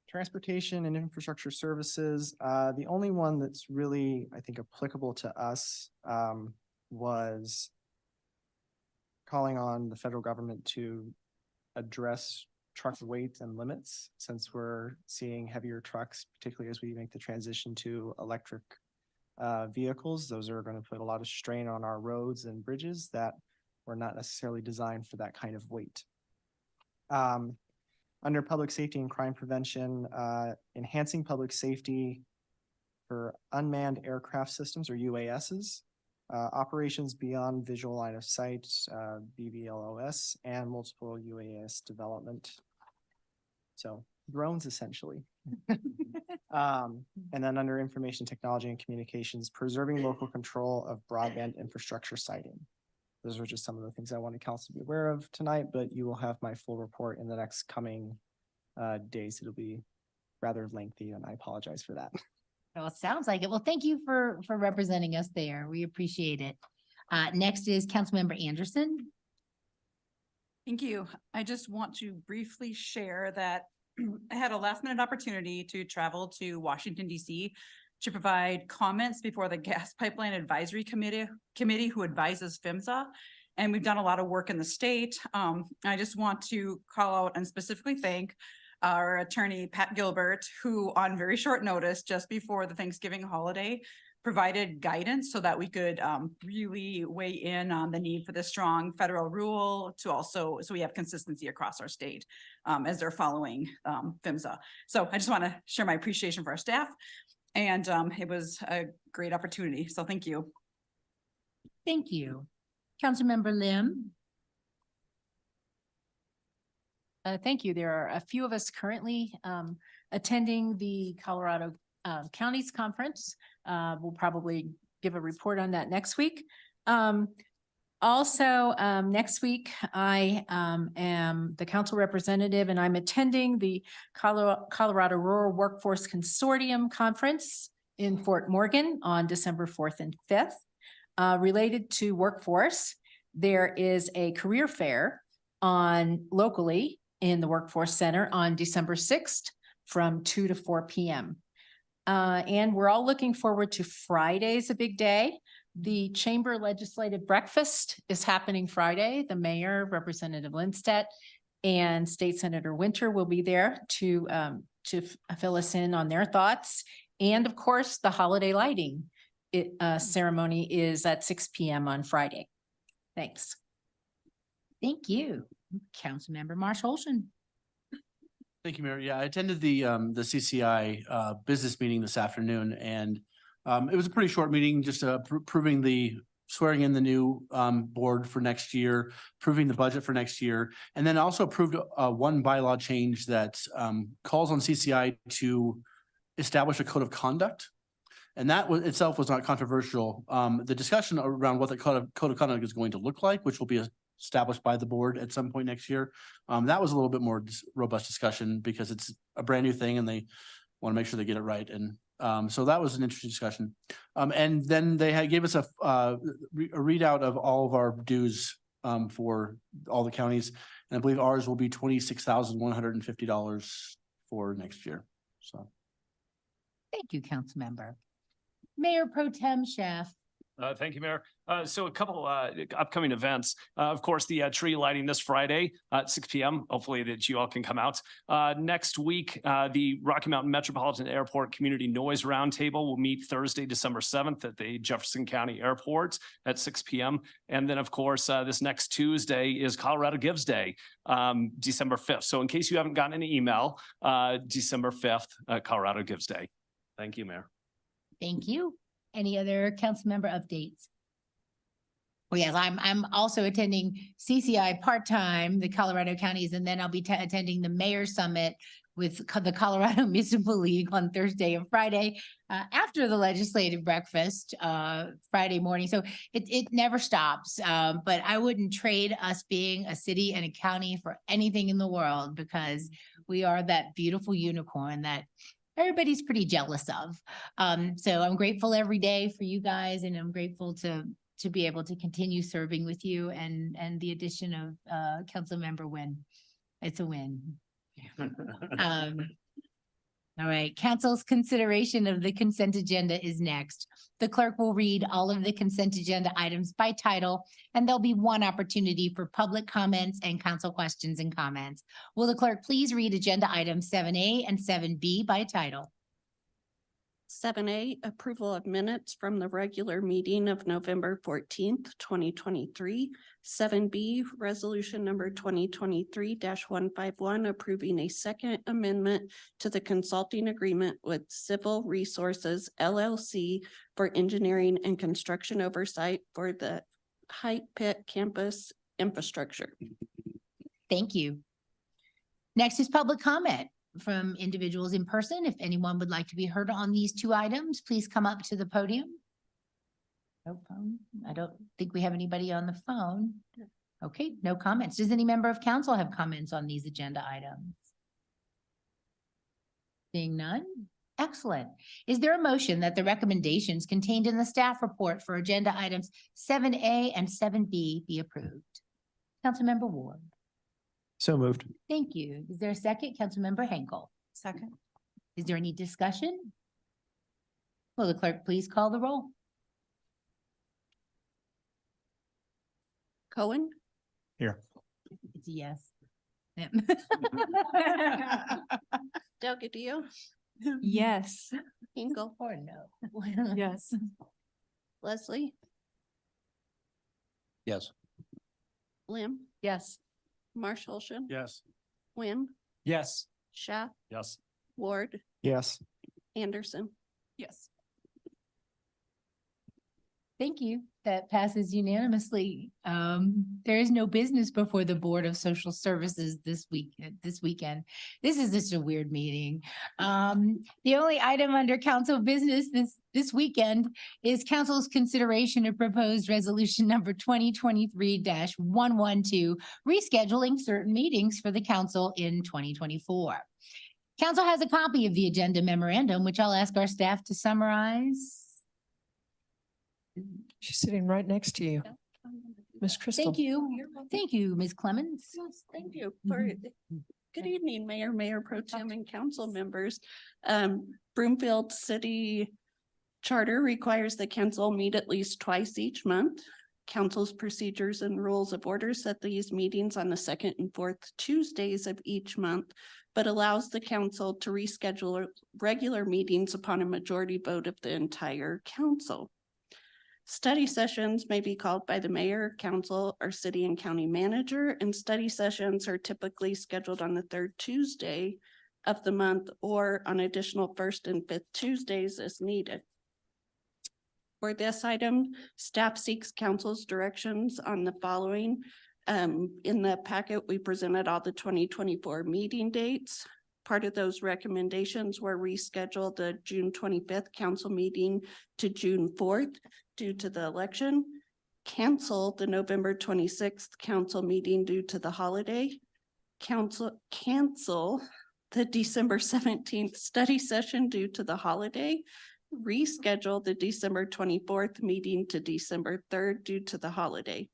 Transportation and infrastructure services. The only one that's really, I think, applicable to us was calling on the federal government to address truck weight and limits, since we're seeing heavier trucks, particularly as we make the transition to electric vehicles. Those are going to put a lot of strain on our roads and bridges that were not necessarily designed for that kind of weight. Under public safety and crime prevention, enhancing public safety for unmanned aircraft systems or UASs, operations beyond visual line of sight, BVLOS, and multiple UAS development. So drones essentially. And then under information technology and communications, preserving local control of broadband infrastructure siting. Those are just some of the things I wanted council to be aware of tonight, but you will have my full report in the next coming days. It'll be rather lengthy and I apologize for that. Well, it sounds like it. Well, thank you for representing us there. We appreciate it. Next is Councilmember Anderson. Thank you. I just want to briefly share that I had a last minute opportunity to travel to Washington, DC to provide comments before the Gas Pipeline Advisory Committee who advises PHMSA. And we've done a lot of work in the state. I just want to call out and specifically thank our attorney, Pat Gilbert, who on very short notice, just before the Thanksgiving holiday, provided guidance so that we could really weigh in on the need for the strong federal rule to also, so we have consistency across our state as they're following PHMSA. So I just want to share my appreciation for our staff, and it was a great opportunity. So thank you. Thank you. Councilmember Lim. Thank you. There are a few of us currently attending the Colorado Counties Conference. We'll probably give a report on that next week. Also, next week, I am the council representative and I'm attending the Colorado Rural Workforce Consortium Conference in Fort Morgan on December 4th and 5th. Related to workforce, there is a career fair locally in the Workforce Center on December 6th from 2 to 4 p.m. And we're all looking forward to Friday's a big day. The Chamber Legislative Breakfast is happening Friday. The mayor, Representative Lindstedt, and State Senator Winter will be there to fill us in on their thoughts. And of course, the holiday lighting ceremony is at 6 p.m. on Friday. Thanks. Thank you. Councilmember Marshall Olson. Thank you, Mayor. Yeah, I attended the CCI business meeting this afternoon, and it was a pretty short meeting, just swearing in the new board for next year, approving the budget for next year, and then also approved one bylaw change that calls on CCI to establish a code of conduct. And that itself was not controversial. The discussion around what the code of conduct is going to look like, which will be established by the board at some point next year. That was a little bit more robust discussion because it's a brand new thing and they want to make sure they get it right. And so that was an interesting discussion. And then they gave us a readout of all of our dues for all the counties. And I believe ours will be $26,150 for next year. So. Thank you, Councilmember. Mayor Pro Tem Schaaf. Thank you, Mayor. So a couple upcoming events. Of course, the tree lighting this Friday at 6 p.m. Hopefully that you all can come out. Next week, the Rocky Mountain Metropolitan Airport Community Noise Roundtable will meet Thursday, December 7th at the Jefferson County Airport at 6 p.m. And then, of course, this next Tuesday is Colorado Gives Day, December 5th. So in case you haven't gotten an email, December 5th, Colorado Gives Day. Thank you, Mayor. Thank you. Any other council member updates? Oh, yes, I'm also attending CCI part-time, the Colorado counties, and then I'll be attending the Mayor Summit with the Colorado Municipal League on Thursday and Friday after the legislative breakfast Friday morning. So it never stops, but I wouldn't trade us being a city and a county for anything in the world because we are that beautiful unicorn that everybody's pretty jealous of. So I'm grateful every day for you guys, and I'm grateful to be able to continue serving with you and the addition of Councilmember Wynn. It's a win. All right, council's consideration of the consent agenda is next. The clerk will read all of the consent agenda items by title, and there'll be one opportunity for public comments and council questions and comments. Will the clerk please read agenda items 7A and 7B by title? 7A, approval of minutes from the regular meeting of November 14th, 2023. 7B, resolution number 2023-151, approving a second amendment to the consulting agreement with Civil Resources LLC for engineering and construction oversight for the Height Pit campus infrastructure. Thank you. Next is public comment from individuals in person. If anyone would like to be heard on these two items, please come up to the podium. No phone. I don't think we have anybody on the phone. Okay, no comments. Does any member of council have comments on these agenda items? Seeing none? Excellent. Is there a motion that the recommendations contained in the staff report for agenda items 7A and 7B be approved? Councilmember Ward. So moved. Thank you. Is there a second? Councilmember Henkel. Second. Is there any discussion? Will the clerk please call the roll? Cohen, Here. It's a yes. Delgadillo, Yes. Hinkle, Or no. Yes. Leslie, Yes. Lim, Yes. Marshallson, Yes. Wynn, Yes. Schaff, Yes. Ward, Yes. Anderson. Yes. Thank you. That passes unanimously. There is no business before the Board of Social Services this weekend. This is just a weird meeting. The only item under council business this weekend is council's consideration of proposed resolution number 2023-112, rescheduling certain meetings for the council in 2024. Council has a copy of the agenda memorandum, which I'll ask our staff to summarize. She's sitting right next to you, Miss Crystal. Thank you. Thank you, Ms. Clemens. Yes, thank you for, good evening, Mayor Pro Tem and council members. Broomfield City Charter requires the council meet at least twice each month. Council's procedures and rules of order set these meetings on the second and fourth Tuesdays of each month, but allows the council to reschedule regular meetings upon a majority vote of the entire council. Study sessions may be called by the mayor, council, or city and county manager, and study sessions are typically scheduled on the third Tuesday of the month or on additional first and fifth Tuesdays as needed. For this item, staff seeks council's directions on the following. In the packet, we presented all the 2024 meeting dates. Part of those recommendations were reschedule the June 25th council meeting to June 4th due to the election, cancel the November 26th council meeting due to the holiday, cancel the December 17th study session due to the holiday, reschedule the December 24th meeting to December 3rd due to the holiday.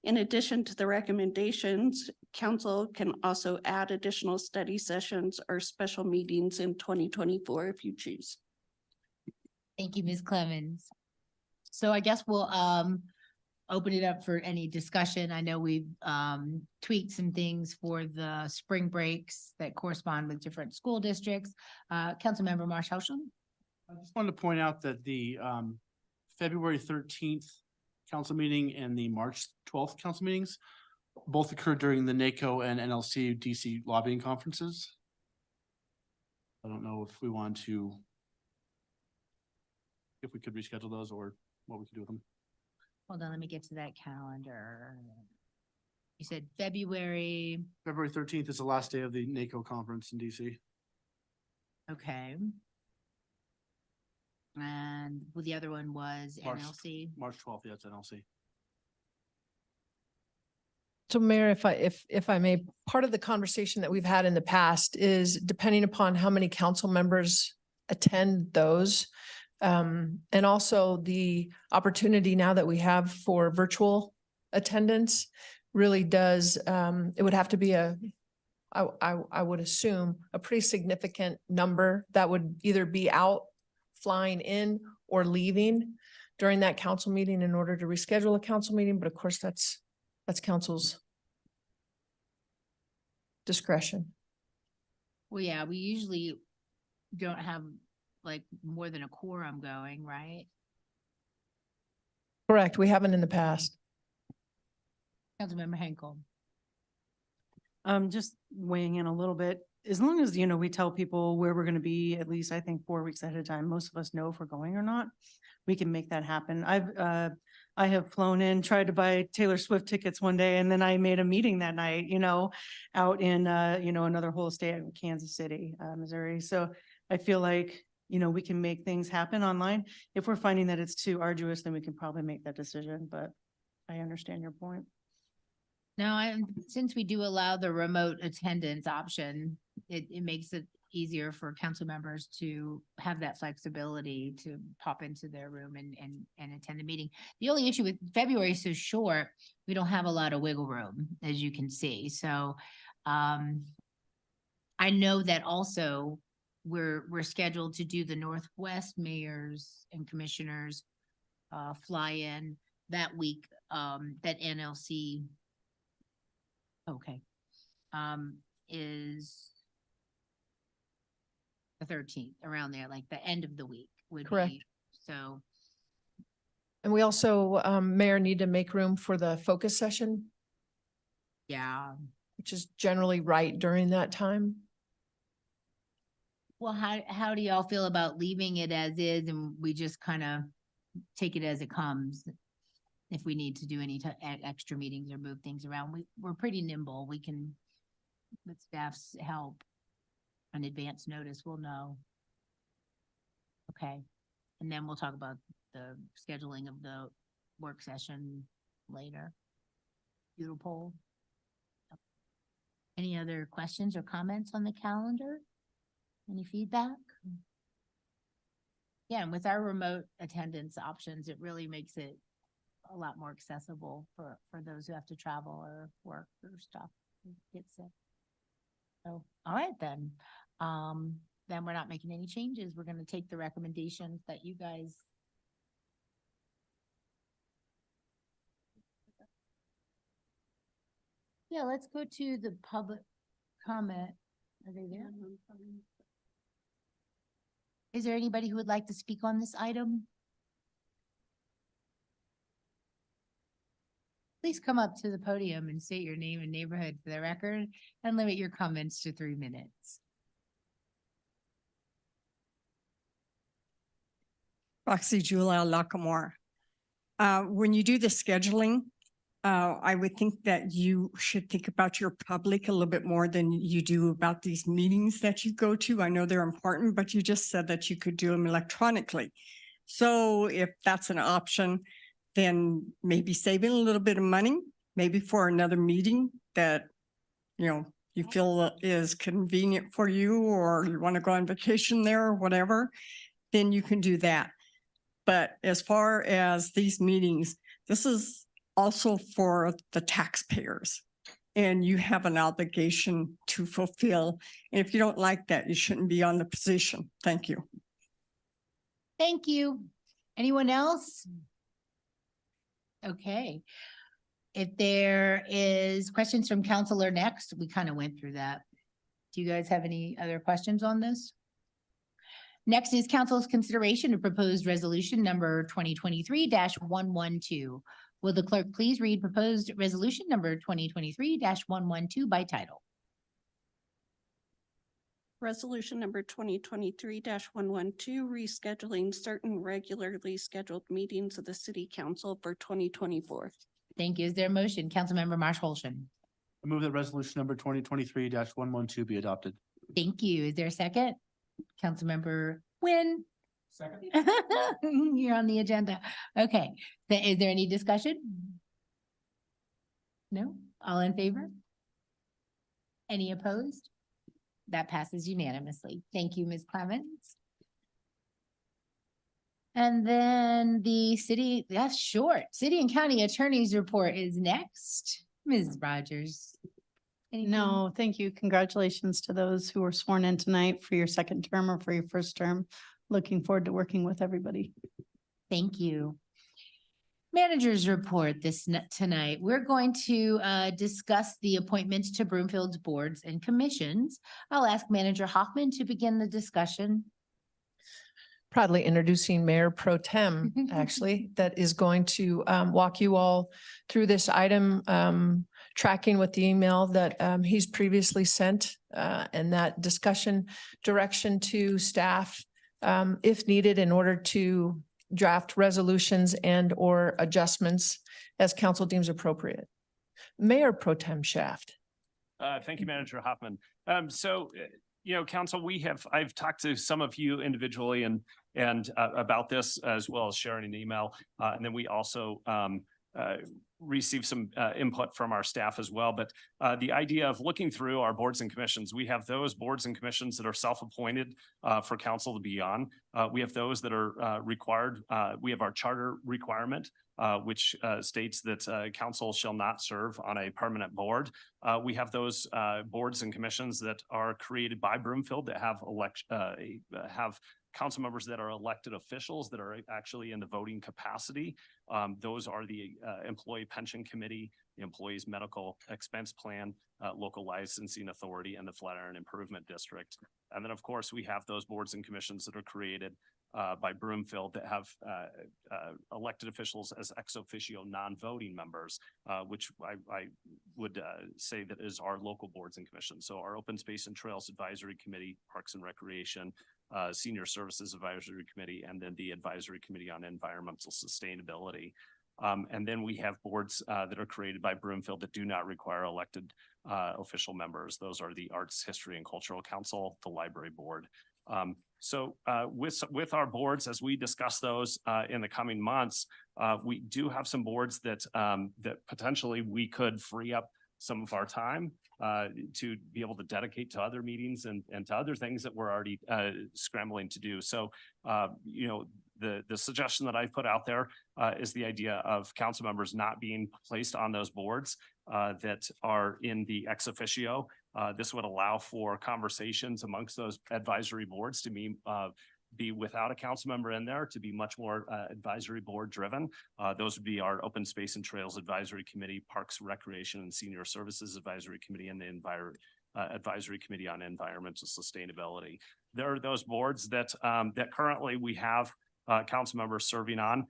In addition to the recommendations, council can also add additional study sessions or special meetings in 2024 if you choose. Thank you, Ms. Clemens. So I guess we'll open it up for any discussion. I know we've tweaked some things for the spring breaks that correspond with different school districts. Councilmember Marshallson. I just wanted to point out that the February 13th council meeting and the March 12th council meetings both occurred during the NACO and NLC DC lobbying conferences. I don't know if we want to, if we could reschedule those or what we could do with them. Hold on, let me get to that calendar. You said February. February 13th is the last day of the NACO conference in DC. Okay. And well, the other one was NLC. March 12th, yeah, it's NLC. So Mayor, if I may, part of the conversation that we've had in the past is depending upon how many council members attend those. And also the opportunity now that we have for virtual attendance really does, it would have to be I would assume a pretty significant number that would either be out flying in or leaving during that council meeting in order to reschedule a council meeting. But of course, that's council's discretion. Well, yeah, we usually don't have like more than a quorum going, right? Correct. We haven't in the past. Councilmember Henkel. Just weighing in a little bit, as long as, you know, we tell people where we're gonna be, at least I think 4 weeks ahead of time, most of us know if we're going or not. We can make that happen. I have flown in, tried to buy Taylor Swift tickets one day, and then I made a meeting that night, you know, out in, another whole state, Kansas City, Missouri. So I feel like, you know, we can make things happen online. If we're finding that it's too arduous, then we can probably make that decision, but I understand your point. Now, since we do allow the remote attendance option, it makes it easier for council members to have that flexibility to pop into their room and attend the meeting. The only issue with February is so short, we don't have a lot of wiggle room, as you can see. So I know that also we're scheduled to do the Northwest mayors and commissioners fly in that week, that NLC. Okay. Is the 13th, around there, like the end of the week would Correct. be, so. And we also, Mayor, need to make room for the focus session, Yeah. which is generally right during that time. Well, how do y'all feel about leaving it as is and we just kind of take it as it comes? If we need to do any extra meetings or move things around, we're pretty nimble. We can, with staff's help, an advance notice, we'll know. Okay, and then we'll talk about the scheduling of the work session later. Doodle poll. Any other questions or comments on the calendar? Any feedback? Yeah, and with our remote attendance options, it really makes it a lot more accessible for those who have to travel or work or stuff. Get sick. So, all right then. Then we're not making any changes. We're gonna take the recommendations that you guys. Yeah, let's go to the public comment. Are they there? Is there anybody who would like to speak on this item? Please come up to the podium and state your name and neighborhood for the record and limit your comments to 3 minutes. Roxy Julia Lacamore. When you do the scheduling, I would think that you should think about your public a little bit more than you do about these meetings that you go to. I know they're important, but you just said that you could do them electronically. So if that's an option, then maybe saving a little bit of money, maybe for another meeting that, you know, you feel is convenient for you, or you want to go on vacation there or whatever, then you can do that. But as far as these meetings, this is also for the taxpayers, and you have an obligation to fulfill. And if you don't like that, you shouldn't be on the position. Thank you. Thank you. Anyone else? Okay. If there is questions from counselor next, we kind of went through that. Do you guys have any other questions on this? Next is council's consideration of proposed resolution number 2023-112. Will the clerk please read proposed resolution number 2023-112 by title? Resolution number 2023-112, rescheduling certain regularly scheduled meetings of the city council for 2024. Thank you. Is there a motion? Councilmember Marsh Holston. I move that resolution number 2023-112 be adopted. Thank you. Is there a second? Councilmember Nguyen. Second. You're on the agenda. Okay. Is there any discussion? No? All in favor? Any opposed? That passes unanimously. Thank you, Ms. Clemens. And then the city, that's short. City and county attorney's report is next. Ms. Rogers. Anything? No, thank you. Congratulations to those who were sworn in tonight for your second term or for your first term. Looking forward to working with everybody. Thank you. Managers report tonight. We're going to discuss the appointments to Broomfield's boards and commissions. I'll ask Manager Hoffman to begin the discussion. proudly introducing Mayor Pro Tem, actually, that is going to walk you all through this item, tracking with the email that he's previously sent, and that discussion direction to staff if needed in order to draft resolutions and or adjustments as council deems appropriate. Mayor Pro Tem Shaft. Thank you, Manager Hoffman. Council, I've talked to some of you individually and about this, as well as sharing an email. And then we also received some input from our staff as well. But the idea of looking through our boards and commissions, we have those boards and commissions that are self-appointed for council to be on. We have those that are required. We have our charter requirement, which states that council shall not serve on a permanent board. We have those boards and commissions that are created by Broomfield that have council members that are elected officials that are actually in the voting capacity. Those are the Employee Pension Committee, the Employees Medical Expense Plan, Local Licensing Authority, and the Flatiron Improvement District. And then, of course, we have those boards and commissions that are created by Broomfield that have elected officials as ex officio non-voting members, which I would say that is our local boards and commissions. So our Open Space and Trails Advisory Committee, Parks and Recreation, Senior Services Advisory Committee, and then the Advisory Committee on Environmental Sustainability. And then we have boards that are created by Broomfield that do not require elected official members. Those are the Arts, History, and Cultural Council, the Library Board. With our boards, as we discuss those in the coming months, we do have some boards that potentially we could free up some of our time to be able to dedicate to other meetings and to other things that we're already scrambling to do. So, the suggestion that I put out there is the idea of council members not being placed on those boards that are in the ex officio. This would allow for conversations amongst those advisory boards to be without a council member in there, to be much more advisory board driven. Those would be our Open Space and Trails Advisory Committee, Parks, Recreation, and Senior Services Advisory Committee, and the Advisory Committee on Environmental Sustainability. There are those boards that currently we have council members serving on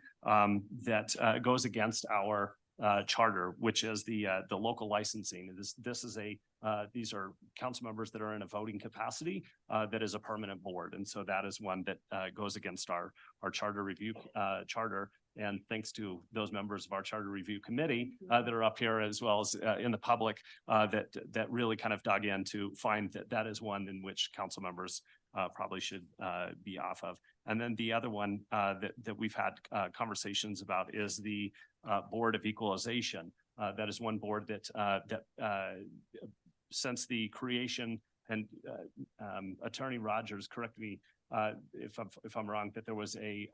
that goes against our charter, which is the local licensing. These are council members that are in a voting capacity that is a permanent board. And so that is one that goes against our charter review charter. And thanks to those members of our charter review committee that are up here, as well as in the public, that really kind of dug in to find that is one in which council members probably should be off of. And then the other one that we've had conversations about is the Board of Equalization. That is one board that since the creation, and Attorney Rogers, correct me if I'm wrong, that there was a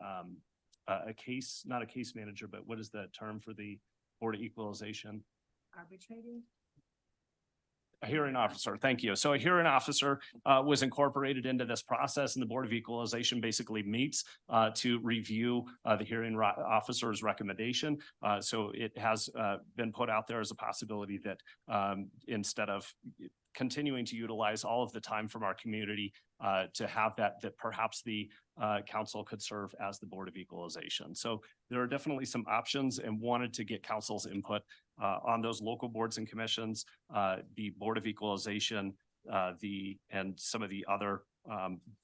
case, not a case manager, but what is the term for the Board of Equalization? Arbitrating? A hearing officer, thank you. So a hearing officer was incorporated into this process, and the Board of Equalization basically meets to review the hearing officer's recommendation. So it has been put out there as a possibility that instead of continuing to utilize all of the time from our community to have that perhaps the council could serve as the Board of Equalization. So there are definitely some options, and wanted to get council's input on those local boards and commissions, the Board of Equalization, and some of the other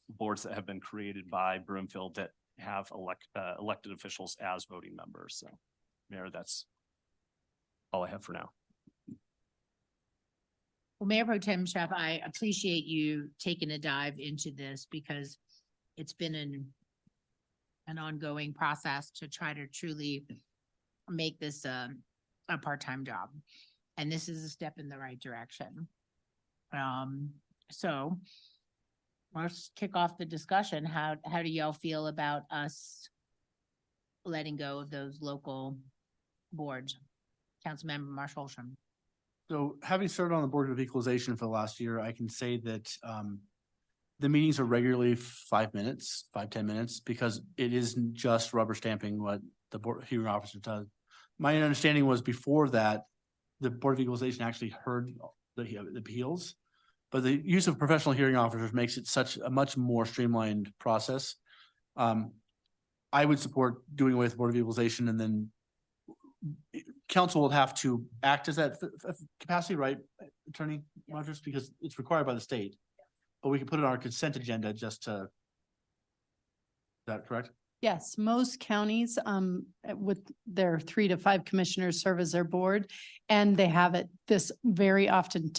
boards that have been created by Broomfield that have elected officials as voting members. So, Mayor, that's all I have for now. Well, Mayor Pro Tem Chef, I appreciate you taking a dive into this, because it's been an ongoing process to try to truly make this a part-time job. And this is a step in the right direction. So let's kick off the discussion. How do y'all feel about us letting go of those local boards? Councilmember Marshall Holstrom. So having served on the Board of Equalization for the last year, I can say that the meetings are regularly 5 minutes, 10 minutes, because it isn't just rubber stamping what the board hearing officer does. My understanding was before that, the Board of Equalization actually heard the appeals, but the use of professional hearing officers makes it such a much more streamlined process. I would support doing away with Board of Equalization, and then council will have to act as that capacity, right, Attorney Rogers, because it's required by the state. But we can put it on our consent agenda just to. Is that correct? Yes, most counties, with their 3 to 5 commissioners serve as their board, and they have it, this very often,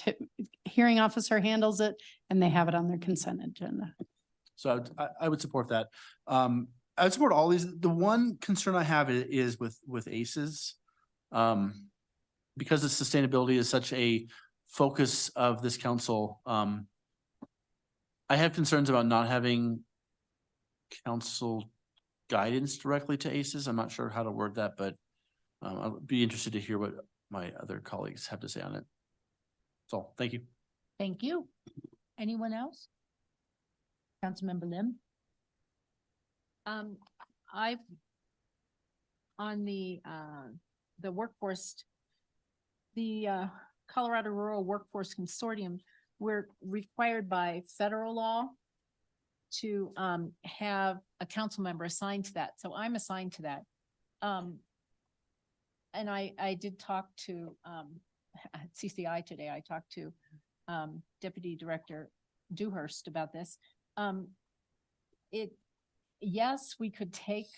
hearing officer handles it, and they have it on their consent agenda. So I would support that. I would support all these. The one concern I have is with ACEs. Because the sustainability is such a focus of this council, I have concerns about not having council guidance directly to ACEs. I'm not sure how to word that, but I'll be interested to hear what my other colleagues have to say on it. So, thank you. Thank you. Anyone else? Councilmember Lim? I've on the workforce, the Colorado Rural Workforce Consortium, we're required by federal law to have a council member assigned to that. So I'm assigned to that. And I did talk to at CCI today. I talked to Deputy Director Dewhurst about this. Yes, we could take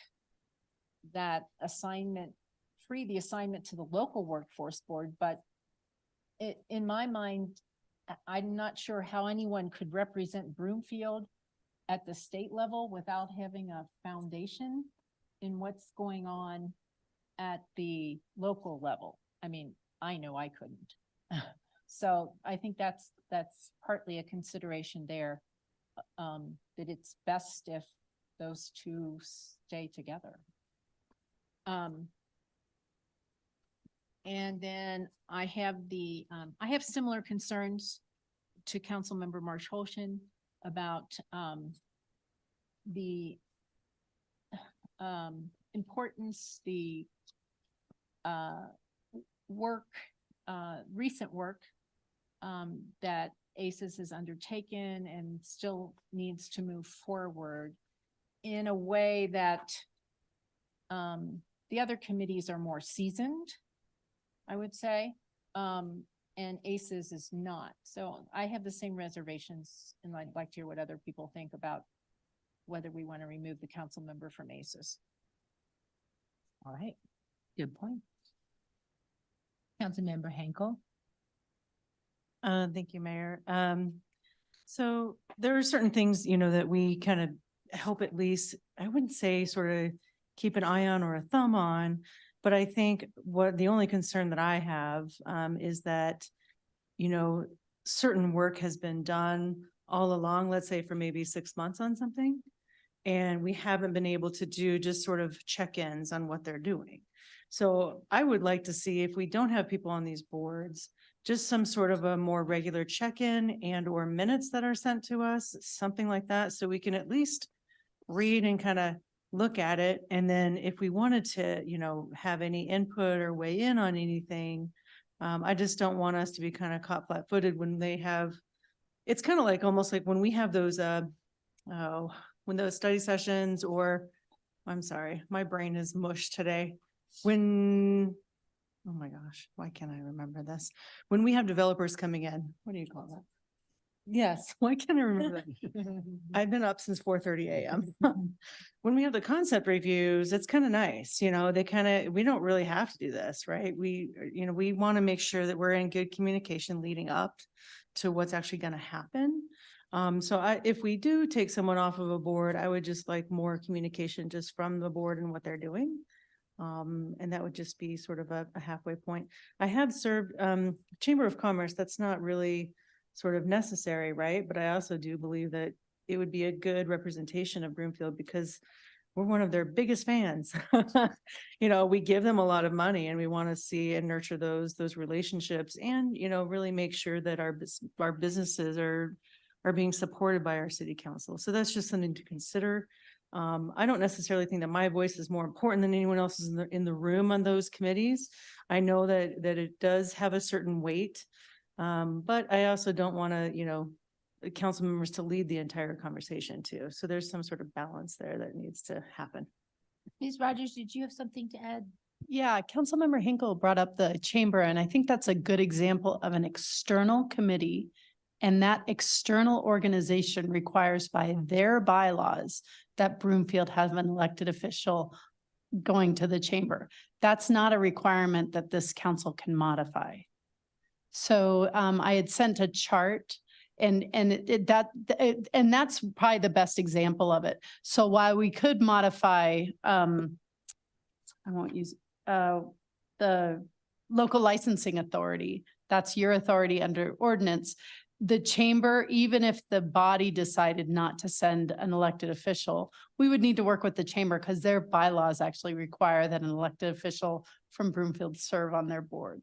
that assignment, free the assignment to the local workforce board, but in my mind, I'm not sure how anyone could represent Broomfield at the state level without having a foundation in what's going on at the local level. I mean, I know I couldn't. So I think that's partly a consideration there, that it's best if those two stay together. And then I have I have similar concerns to Councilmember Marsh Holshin about the importance, the recent work that ACES has undertaken and still needs to move forward in a way that the other committees are more seasoned, I would say, and ACES is not. So I have the same reservations, and I'd like to hear what other people think about whether we want to remove the council member from ACES. All right, good point. Councilmember Henkel? Thank you, Mayor. So there are certain things, that we kind of help, at least, I wouldn't say sort of keep an eye on or a thumb on, but I think the only concern that I have is that, certain work has been done all along, let's say for maybe 6 months on something, and we haven't been able to do just sort of check-ins on what they're doing. So I would like to see, if we don't have people on these boards, just some sort of a more regular check-in and or minutes that are sent to us, something like that, so we can at least read and kind of look at it. And then if we wanted to, have any input or weigh in on anything, I just don't want us to be kind of caught flat-footed when they have, it's kind of like, almost like when we have those, when those study sessions, or, I'm sorry, my brain is mush today. Oh my gosh, why can't I remember this? When we have developers coming in, what do you call that? Yes, why can't I remember that? I've been up since 4:30 a.m. When we have the concept reviews, it's kind of nice, we don't really have to do this, right? We want to make sure that we're in good communication leading up to what's actually going to happen. So if we do take someone off of a board, I would just like more communication just from the board and what they're doing. And that would just be sort of a halfway point. I have served Chamber of Commerce. That's not really sort of necessary, right? But I also do believe that it would be a good representation of Broomfield because we're one of their biggest fans. We give them a lot of money and we want to see and nurture those relationships and, really make sure that our businesses are being supported by our city council. So that's just something to consider. I don't necessarily think that my voice is more important than anyone else's in the room on those committees. I know that it does have a certain weight. But I also don't want to, council members to lead the entire conversation too. So there's some sort of balance there that needs to happen. Ms. Rogers, did you have something to add? Yeah, Councilmember Hinkle brought up the chamber, and I think that's a good example of an external committee. And that external organization requires by their bylaws that Broomfield have an elected official going to the chamber. That's not a requirement that this council can modify. So I had sent a chart and that's probably the best example of it. So while we could modify, I won't use the local licensing authority, that's your authority under ordinance. The chamber, even if the body decided not to send an elected official, we would need to work with the chamber because their bylaws actually require that an elected official from Broomfield serve on their board.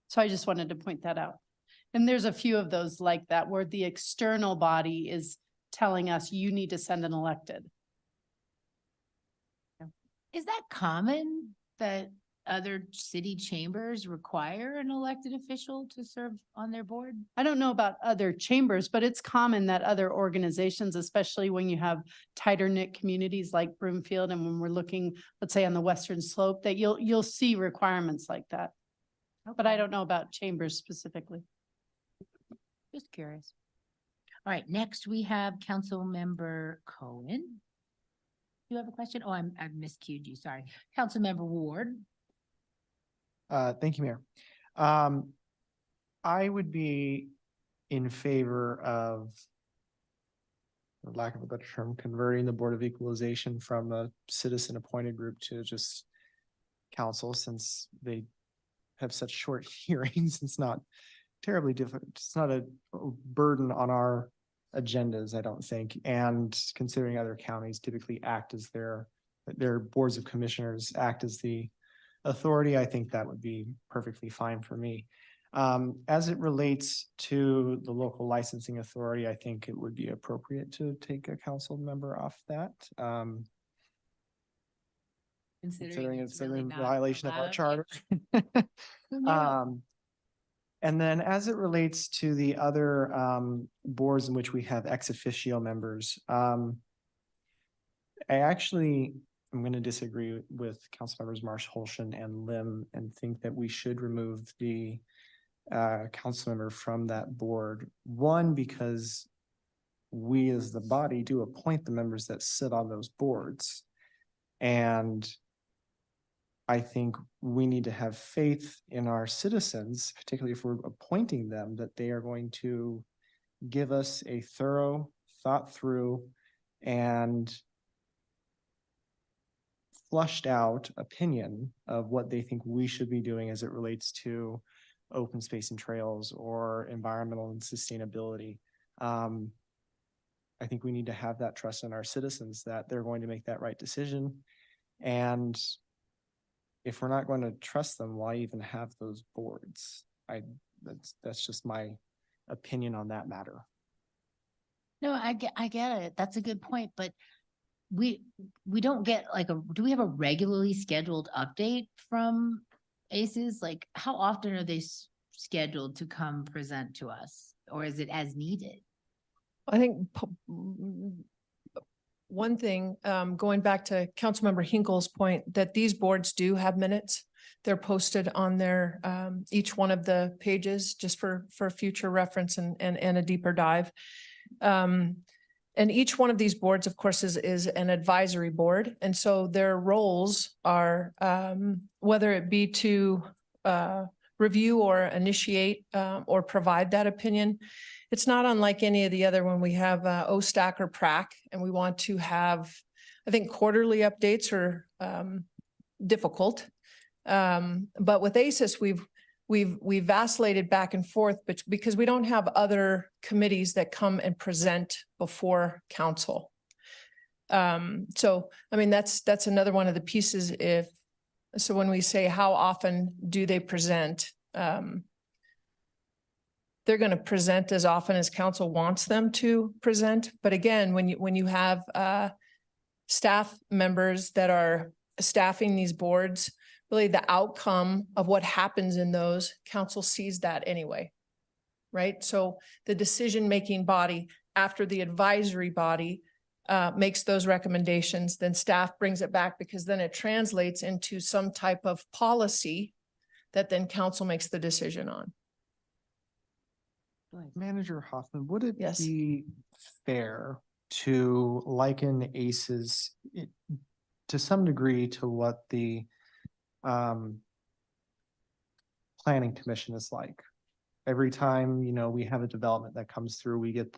So I just wanted to point that out. And there's a few of those like that where the external body is telling us you need to send an elected. Is that common that other city chambers require an elected official to serve on their board? I don't know about other chambers, but it's common that other organizations, especially when you have tighter knit communities like Broomfield, and when we're looking, let's say on the Western Slope, that you'll see requirements like that. But I don't know about chambers specifically. Just curious. All right, next we have Councilmember Cohen. You have a question? Oh, I've miscued you, sorry. Councilmember Ward. Thank you, Mayor. I would be in favor of, for lack of a better term, converting the Board of Equalization from a citizen appointed group to just council, since they have such short hearings. It's not terribly difficult. It's not a burden on our agendas, I don't think. And considering other counties typically act as their boards of commissioners act as the authority, I think that would be perfectly fine for me. As it relates to the local licensing authority, I think it would be appropriate to take a council member off that. Considering it's in violation of our charter. And then as it relates to the other boards in which we have ex officio members, I'm going to disagree with council members Marsh, Holshan, and Lim, and think that we should remove the council member from that board. One, because we as the body do appoint the members that sit on those boards. And I think we need to have faith in our citizens, particularly if we're appointing them, that they are going to give us a thorough, thought through, and flushed out opinion of what they think we should be doing as it relates to open space and trails or environmental and sustainability. I think we need to have that trust in our citizens that they're going to make that right decision. And if we're not going to trust them, why even have those boards? That's just my opinion on that matter. No, I get it. That's a good point, but we don't get do we have a regularly scheduled update from ACES? Like, how often are they scheduled to come present to us, or is it as needed? I think one thing, going back to Councilmember Hinkle's point, that these boards do have minutes. They're posted on their each one of the pages just for future reference and a deeper dive. And each one of these boards, of course, is an advisory board. And so their roles are whether it be to review or initiate or provide that opinion. It's not unlike any of the other when we have OSTAC or PRAC, and we want to have, I think quarterly updates are difficult. But with ACES, we've vacillated back and forth, but because we don't have other committees that come and present before council. So, I mean, that's another one of the pieces. So when we say how often do they present, they're going to present as often as council wants them to present. But again, when you have staff members that are staffing these boards, really the outcome of what happens in those, council sees that anyway, right? So the decision-making body after the advisory body makes those recommendations, then staff brings it back because then it translates into some type of policy that then council makes the decision on. Manager Hoffman, would it Yes. be fair to liken ACEs to some degree to what the planning commission is like? Every time, we have a development that comes through, we get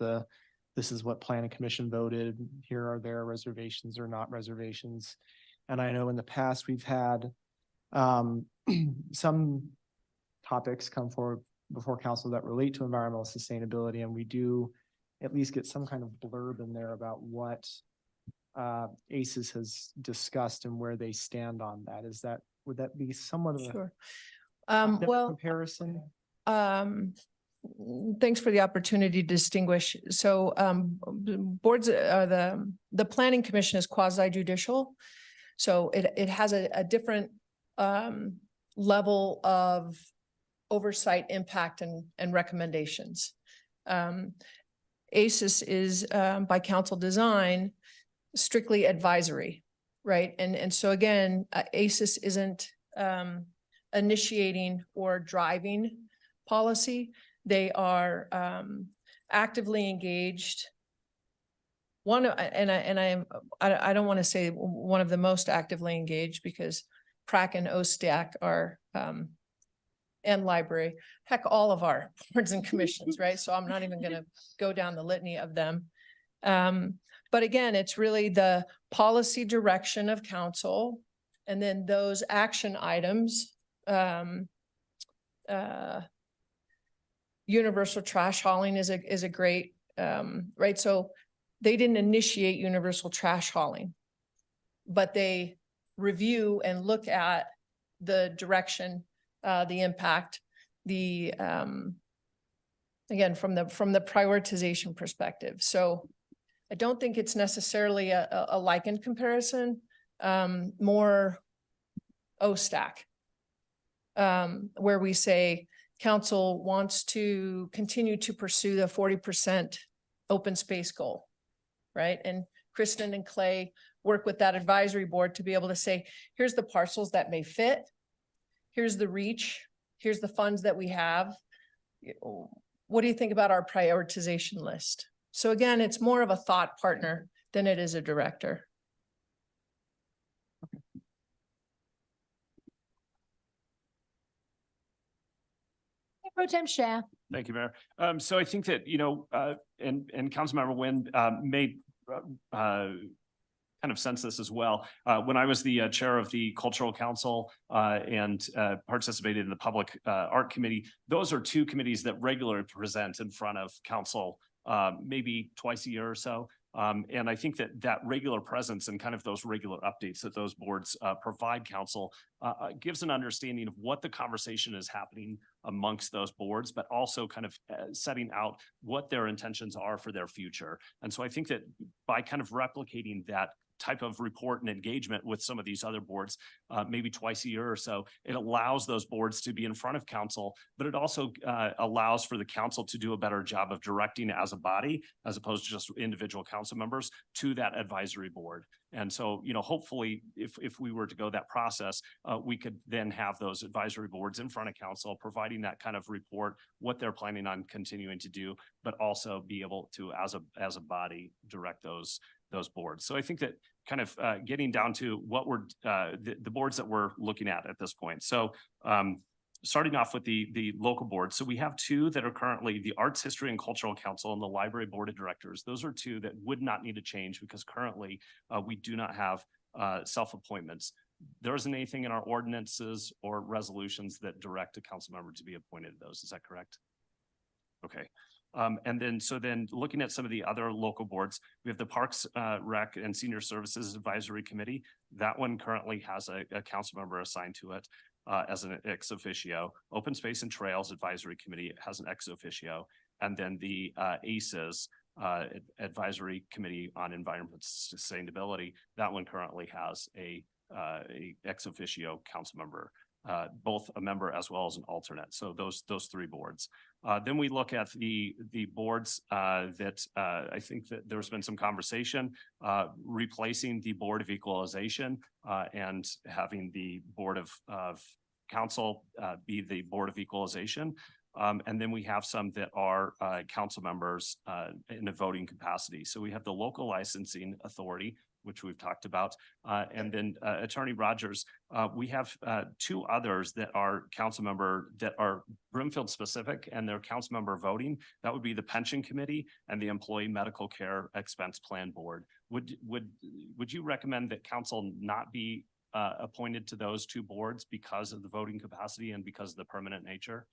this is what planning commission voted, here are their reservations or not reservations. And I know in the past, we've had some topics come forward before council that relate to environmental sustainability, and we do at least get some kind of blurb in there about what ACES has discussed and where they stand on that. Would that be somewhat of a Sure. comparison? Thanks for the opportunity to distinguish. So boards, the planning commission is quasi judicial. So it has a different level of oversight, impact, and recommendations. ACES is by council design strictly advisory, right? And so again, ACES isn't initiating or driving policy. They are actively engaged. I don't want to say one of the most actively engaged because PrAC and OSTAC are and library, heck, all of our boards and commissions, right? So I'm not even going to go down the litany of them. But again, it's really the policy direction of council and then those action items, universal trash hauling is a great, right? So they didn't initiate universal trash hauling, but they review and look at the direction, the impact, the, again, from the prioritization perspective. So I don't think it's necessarily a likened comparison, more OSTAC, where we say council wants to continue to pursue the 40% open space goal, right? And Kristen and Clay work with that advisory board to be able to say, here's the parcels that may fit. Here's the reach. Here's the funds that we have. What do you think about our prioritization list? So again, it's more of a thought partner than it is a director. Pro Tem Schaaf. Thank you, Mayor. So I think that, and Councilmember Nguyen made kind of sense this as well. When I was the chair of the Cultural Council and participated in the Public Art Committee, those are two committees that regularly present in front of council, maybe twice a year or so. And I think that regular presence and kind of those regular updates that those boards provide council gives an understanding of what the conversation is happening amongst those boards, but also kind of setting out what their intentions are for their future. And so I think that by kind of replicating that type of report and engagement with some of these other boards, maybe twice a year or so, it allows those boards to be in front of council, but it also allows for the council to do a better job of directing as a body, as opposed to just individual council members to that advisory board. And so, hopefully, if we were to go that process, we could then have those advisory boards in front of council, providing that kind of report, what they're planning on continuing to do, but also be able to, as a body, direct those boards. So I think that kind of getting down to what we're the boards that we're looking at this point. So starting off with the local boards. So we have two that are currently the Arts, History, and Cultural Council and the Library Board of Directors. Those are two that would not need to change because currently we do not have self-appointments. There isn't anything in our ordinances or resolutions that direct a council member to be appointed to those. Is that correct? Okay. And then looking at some of the other local boards, we have the Parks, Rec, and Senior Services Advisory Committee. That one currently has a council member assigned to it as an ex officio. Open Space and Trails Advisory Committee has an ex officio. And then the ACES Advisory Committee on Environmental Sustainability, that one currently has a ex officio council member both a member as well as an alternate. So those three boards. Then we look at the boards that I think that there's been some conversation replacing the Board of Equalization and having the Board of Council be the Board of Equalization. And then we have some that are council members in a voting capacity. So we have the Local Licensing Authority, which we've talked about. And then Attorney Rogers, we have two others that are council member that are Broomfield specific and they're council member voting. That would be the Pension Committee and the Employee Medical Care Expense Plan Board. Would you recommend that council not be appointed to those two boards because of the voting capacity and because of the permanent nature?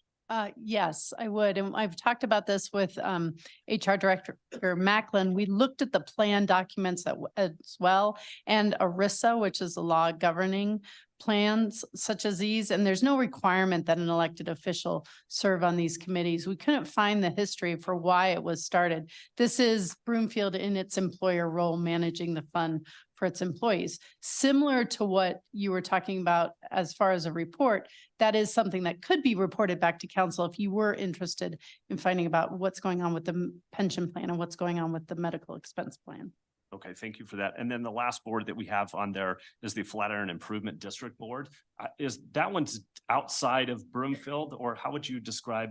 Yes, I would. And I've talked about this with HR Director Macklin. We looked at the plan documents as well and ERISA, which is the law governing plans such as these. And there's no requirement that an elected official serve on these committees. We couldn't find the history for why it was started. This is Broomfield in its employer role managing the fund for its employees. Similar to what you were talking about as far as a report, that is something that could be reported back to council if you were interested in finding about what's going on with the pension plan and what's going on with the medical expense plan. Okay, thank you for that. And then the last board that we have on there is the Flatiron Improvement District Board. Is that one's outside of Broomfield, or how would you describe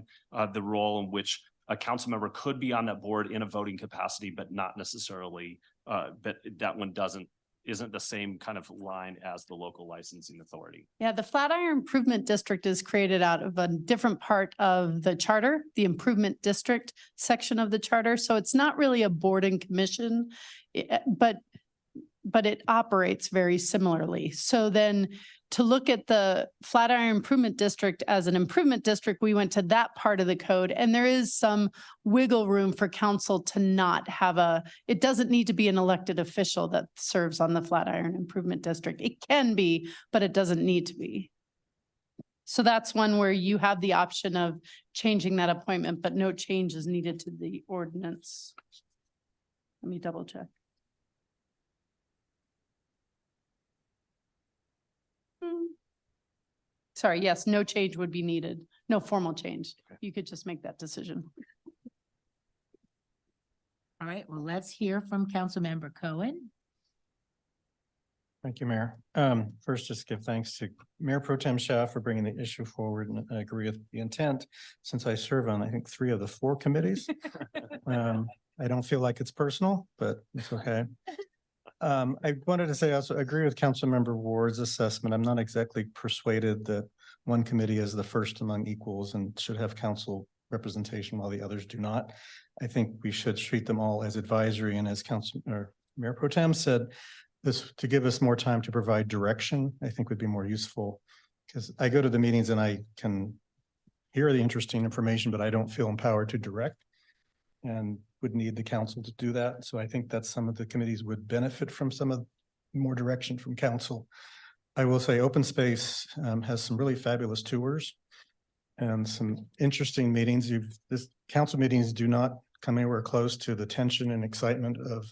the role in which a council member could be on that board in a voting capacity, but not necessarily, but that one isn't the same kind of line as the Local Licensing Authority? Yeah, the Flatiron Improvement District is created out of a different part of the charter, the Improvement District section of the charter. So it's not really a board and commission, but it operates very similarly. So then to look at the Flatiron Improvement District as an improvement district, we went to that part of the code, and there is some wiggle room for council to not have it doesn't need to be an elected official that serves on the Flatiron Improvement District. It can be, but it doesn't need to be. So that's one where you have the option of changing that appointment, but no change is needed to the ordinance. Let me double check. Sorry, yes, no change would be needed. No formal change. You could just make that decision. All right, well, let's hear from Councilmember Cohen. Thank you, Mayor. First, just give thanks to Mayor Pro Tem Schaaf for bringing the issue forward, and I agree with the intent since I serve on, I think, 3 of the 4 committees. I don't feel like it's personal, but it's okay. I wanted to say I also agree with Councilmember Ward's assessment. I'm not exactly persuaded that one committee is the first among equals and should have council representation while the others do not. I think we should treat them all as advisory, and as Mayor Pro Tem said, this to give us more time to provide direction, I think would be more useful. Because I go to the meetings and I can hear the interesting information, but I don't feel empowered to direct and would need the council to do that. So I think that some of the committees would benefit from some of more direction from council. I will say open space has some really fabulous tours and some interesting meetings. This council meetings do not come anywhere close to the tension and excitement of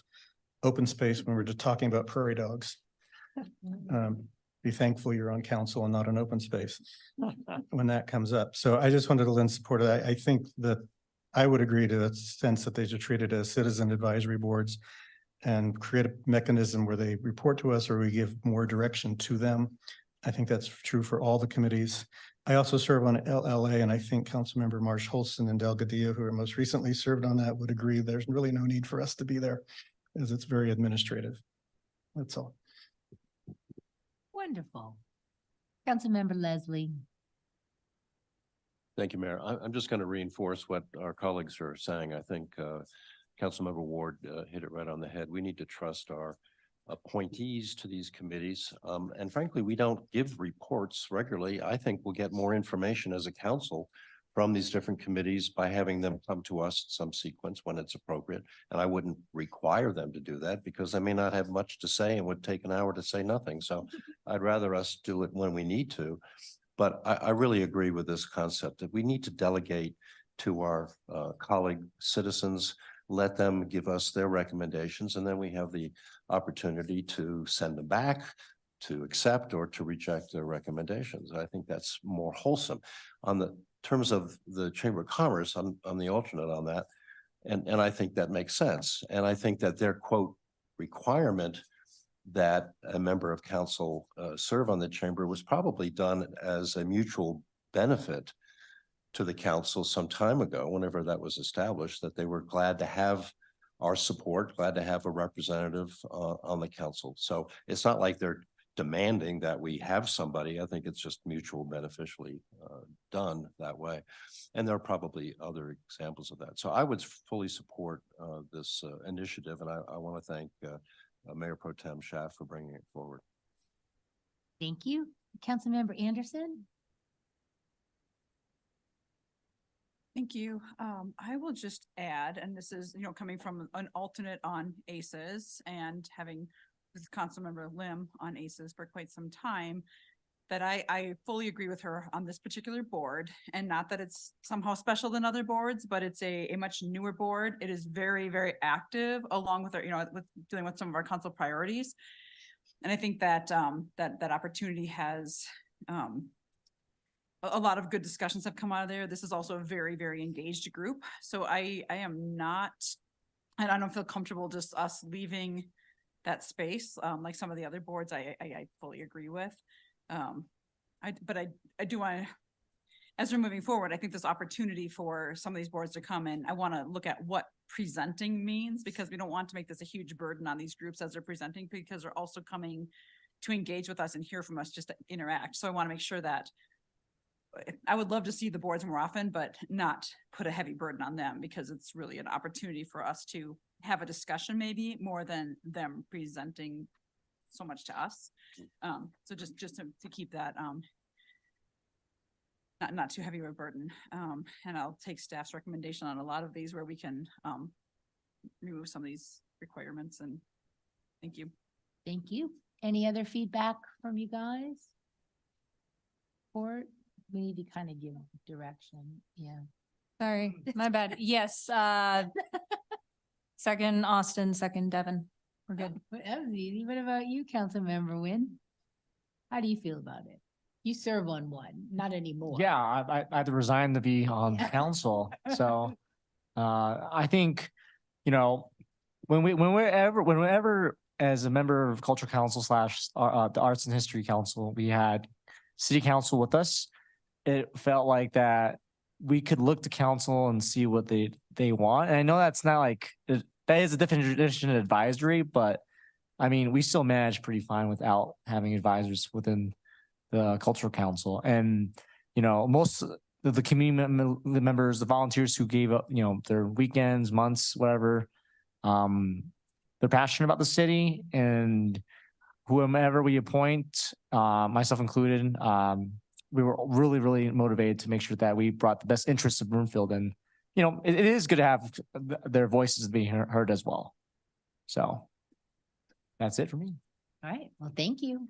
open space when we're just talking about prairie dogs. Be thankful you're on council and not an open space when that comes up. So I just wanted to lend support to that. I think that I would agree to the sense that they should treat it as citizen advisory boards and create a mechanism where they report to us or we give more direction to them. I think that's true for all the committees. I also serve on LLA, and I think Councilmember Marsh Holston and Delgadillo, who are most recently served on that, would agree there's really no need for us to be there as it's very administrative. That's all. Wonderful. Councilmember Leslie. Thank you, Mayor. I'm just going to reinforce what our colleagues are saying. I think Councilmember Ward hit it right on the head. We need to trust our appointees to these committees. And frankly, we don't give reports regularly. I think we'll get more information as a council from these different committees by having them come to us in some sequence when it's appropriate. And I wouldn't require them to do that because I may not have much to say and would take an hour to say nothing. So I'd rather us do it when we need to. But I really agree with this concept that we need to delegate to our colleague citizens, let them give us their recommendations, and then we have the opportunity to send them back to accept or to reject their recommendations. I think that's more wholesome. On the terms of the Chamber of Commerce, I'm the alternate on that. And I think that makes sense. And I think that their quote requirement that a member of council serve on the chamber was probably done as a mutual benefit to the council some time ago, whenever that was established, that they were glad to have our support, glad to have a representative on the council. So it's not like they're demanding that we have somebody. I think it's just mutual beneficially done that way. And there are probably other examples of that. So I would fully support this initiative. And I want to thank Mayor Pro Tem Schaaf for bringing it forward. Thank you. Councilmember Anderson? Thank you. I will just add, and this is, coming from an alternate on ACES and having with Councilmember Lim on ACES for quite some time, that I fully agree with her on this particular board, and not that it's somehow special than other boards, but it's a much newer board. It is very, very active along with our, with dealing with some of our council priorities. And I think that that opportunity has a lot of good discussions have come out of there. This is also a very, very engaged group. So I am not, and I don't feel comfortable just us leaving that space, like some of the other boards I fully agree with. But I do want to, as we're moving forward, I think this opportunity for some of these boards to come in, I want to look at what presenting means, because we don't want to make this a huge burden on these groups as they're presenting, because they're also coming to engage with us and hear from us, just to interact. So I want to make sure that I would love to see the boards more often, but not put a heavy burden on them, because it's really an opportunity for us to have a discussion, maybe more than them presenting so much to us. So just to keep that not too heavy of a burden. And I'll take staff's recommendation on a lot of these where we can remove some of these requirements. And thank you. Thank you. Any other feedback from you guys? Or we need to kind of give direction. Yeah. Sorry, my bad. Yes, second Austin, second Devin. We're good. That was easy. What about you, Councilmember Nguyen? How do you feel about it? You serve on one, not anymore. Yeah, I had to resign to be on council. So I think, whenever as a member of Culture Council / the Arts and History Council, we had city council with us, it felt like that we could look to council and see what they want. And I know that's not like, that is a different tradition of advisory, but I mean, we still manage pretty fine without having advisors within the cultural council. And, most of the community members, the volunteers who gave up, their weekends, months, whatever, they're passionate about the city, and whomever we appoint, myself included, we were really, really motivated to make sure that we brought the best interests of Broomfield. And, it is good to have their voices being heard as well. So that's it for me. All right. Well, thank you.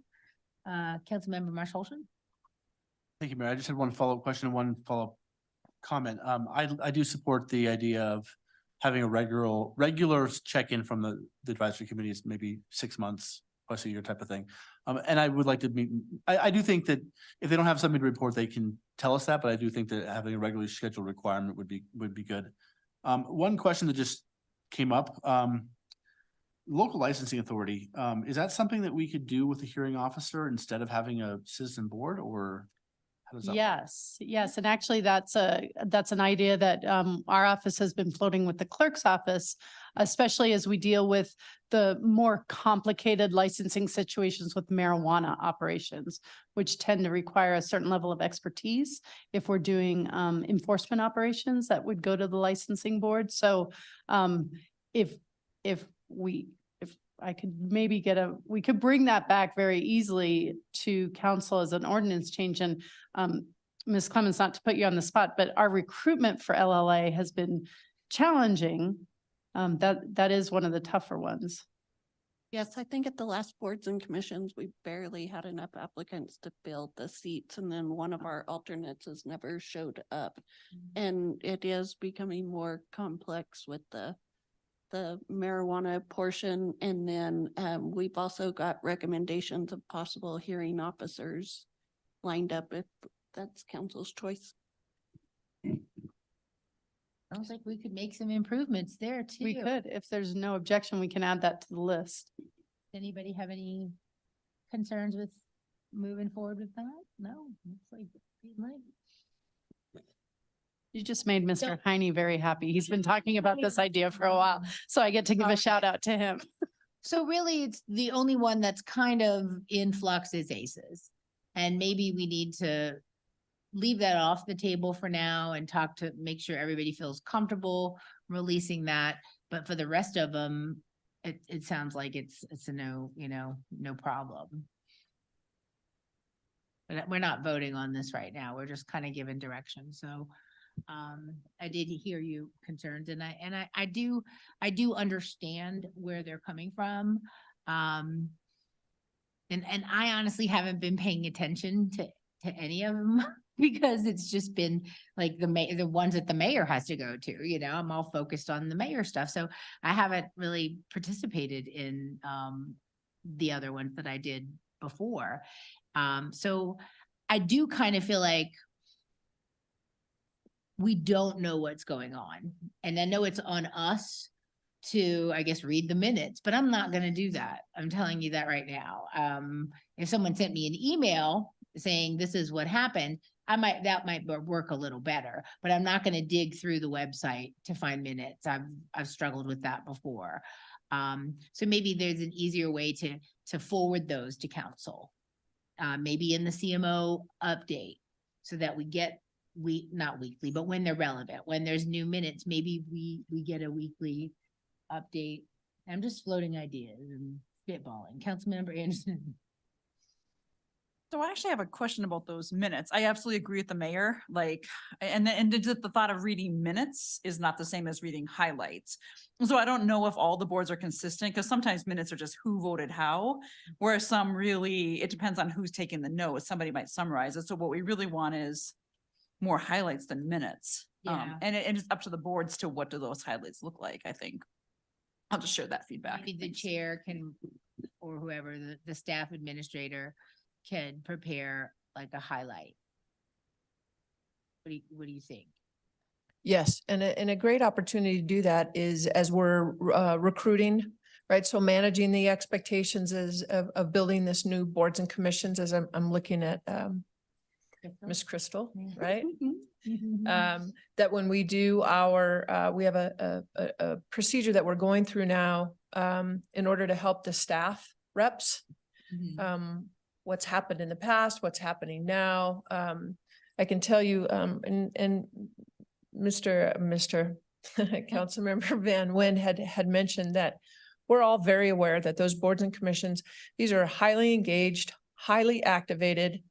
Councilmember Marshall. Thank you, Mayor. I just had one follow-up question and one follow-up comment. I do support the idea of having a regular check-in from the advisory committees, maybe 6 months, twice a year type of thing. And I would like to meet, I do think that if they don't have something to report, they can tell us that, but I do think that having a regularly scheduled requirement would be good. One question that just came up, local licensing authority, is that something that we could do with a hearing officer instead of having a citizen board, or how does that work? Yes. And actually that's an idea that our office has been floating with the clerk's office, especially as we deal with the more complicated licensing situations with marijuana operations, which tend to require a certain level of expertise. If we're doing enforcement operations, that would go to the licensing board. So if I could maybe we could bring that back very easily to council as an ordinance change. And Ms. Clemens, not to put you on the spot, but our recruitment for LLA has been challenging. That is one of the tougher ones. Yes, I think at the last boards and commissions, we barely had enough applicants to fill the seats, and then one of our alternates has never showed up. And it is becoming more complex with the the marijuana portion. And then we've also got recommendations of possible hearing officers lined up if that's council's choice. Sounds like we could make some improvements there too. We could, if there's no objection, we can add that to the list. Anybody have any concerns with moving forward with that? No, looks like green light. You just made Mr. Heine very happy. He's been talking about this idea for a while, so I get to give a shout out to him. So really, it's the only one that's kind of in flux is ACES. And maybe we need to leave that off the table for now and talk to make sure everybody feels comfortable releasing that. But for the rest of them, it sounds like it's a no, no problem. But we're not voting on this right now. We're just kind of giving direction. So I did hear you concerns and I do understand where they're coming from. And I honestly haven't been paying attention to any of them because it's just been like the ones that the mayor has to go to, I'm all focused on the mayor stuff. So I haven't really participated in the other ones that I did before. So I do kind of feel like we don't know what's going on. And I know it's on us to, I guess, read the minutes, but I'm not going to do that. I'm telling you that right now. If someone sent me an email saying this is what happened, that might work a little better, but I'm not going to dig through the website to find minutes. I've struggled with that before. So maybe there's an easier way to forward those to council. Maybe in the CMO update so that we get not weekly, but when they're relevant, when there's new minutes, maybe we get a weekly update. I'm just floating ideas and spitballing. Councilmember Anderson. So I actually have a question about those minutes. I absolutely agree with the mayor, and just the thought of reading minutes is not the same as reading highlights. So I don't know if all the boards are consistent because sometimes minutes are just who voted how, whereas some really, it depends on who's taking the notes. Somebody might summarize it. So what we really want is more highlights than minutes. Yeah. And it's up to the boards to what do those highlights look like, I think. I'll just share that feedback. Maybe the chair can, or whoever, the staff administrator can prepare like a highlight. What do you think? Yes, and a great opportunity to do that is as we're recruiting, right? So managing the expectations of building this new boards and commissions as I'm looking at Miss Crystal, right? That when we do we have a procedure that we're going through now in order to help the staff reps. What's happened in the past, what's happening now. I can tell you, and Mr. Councilmember Van Wyn had mentioned that we're all very aware that those boards and commissions, these are highly engaged, highly activated,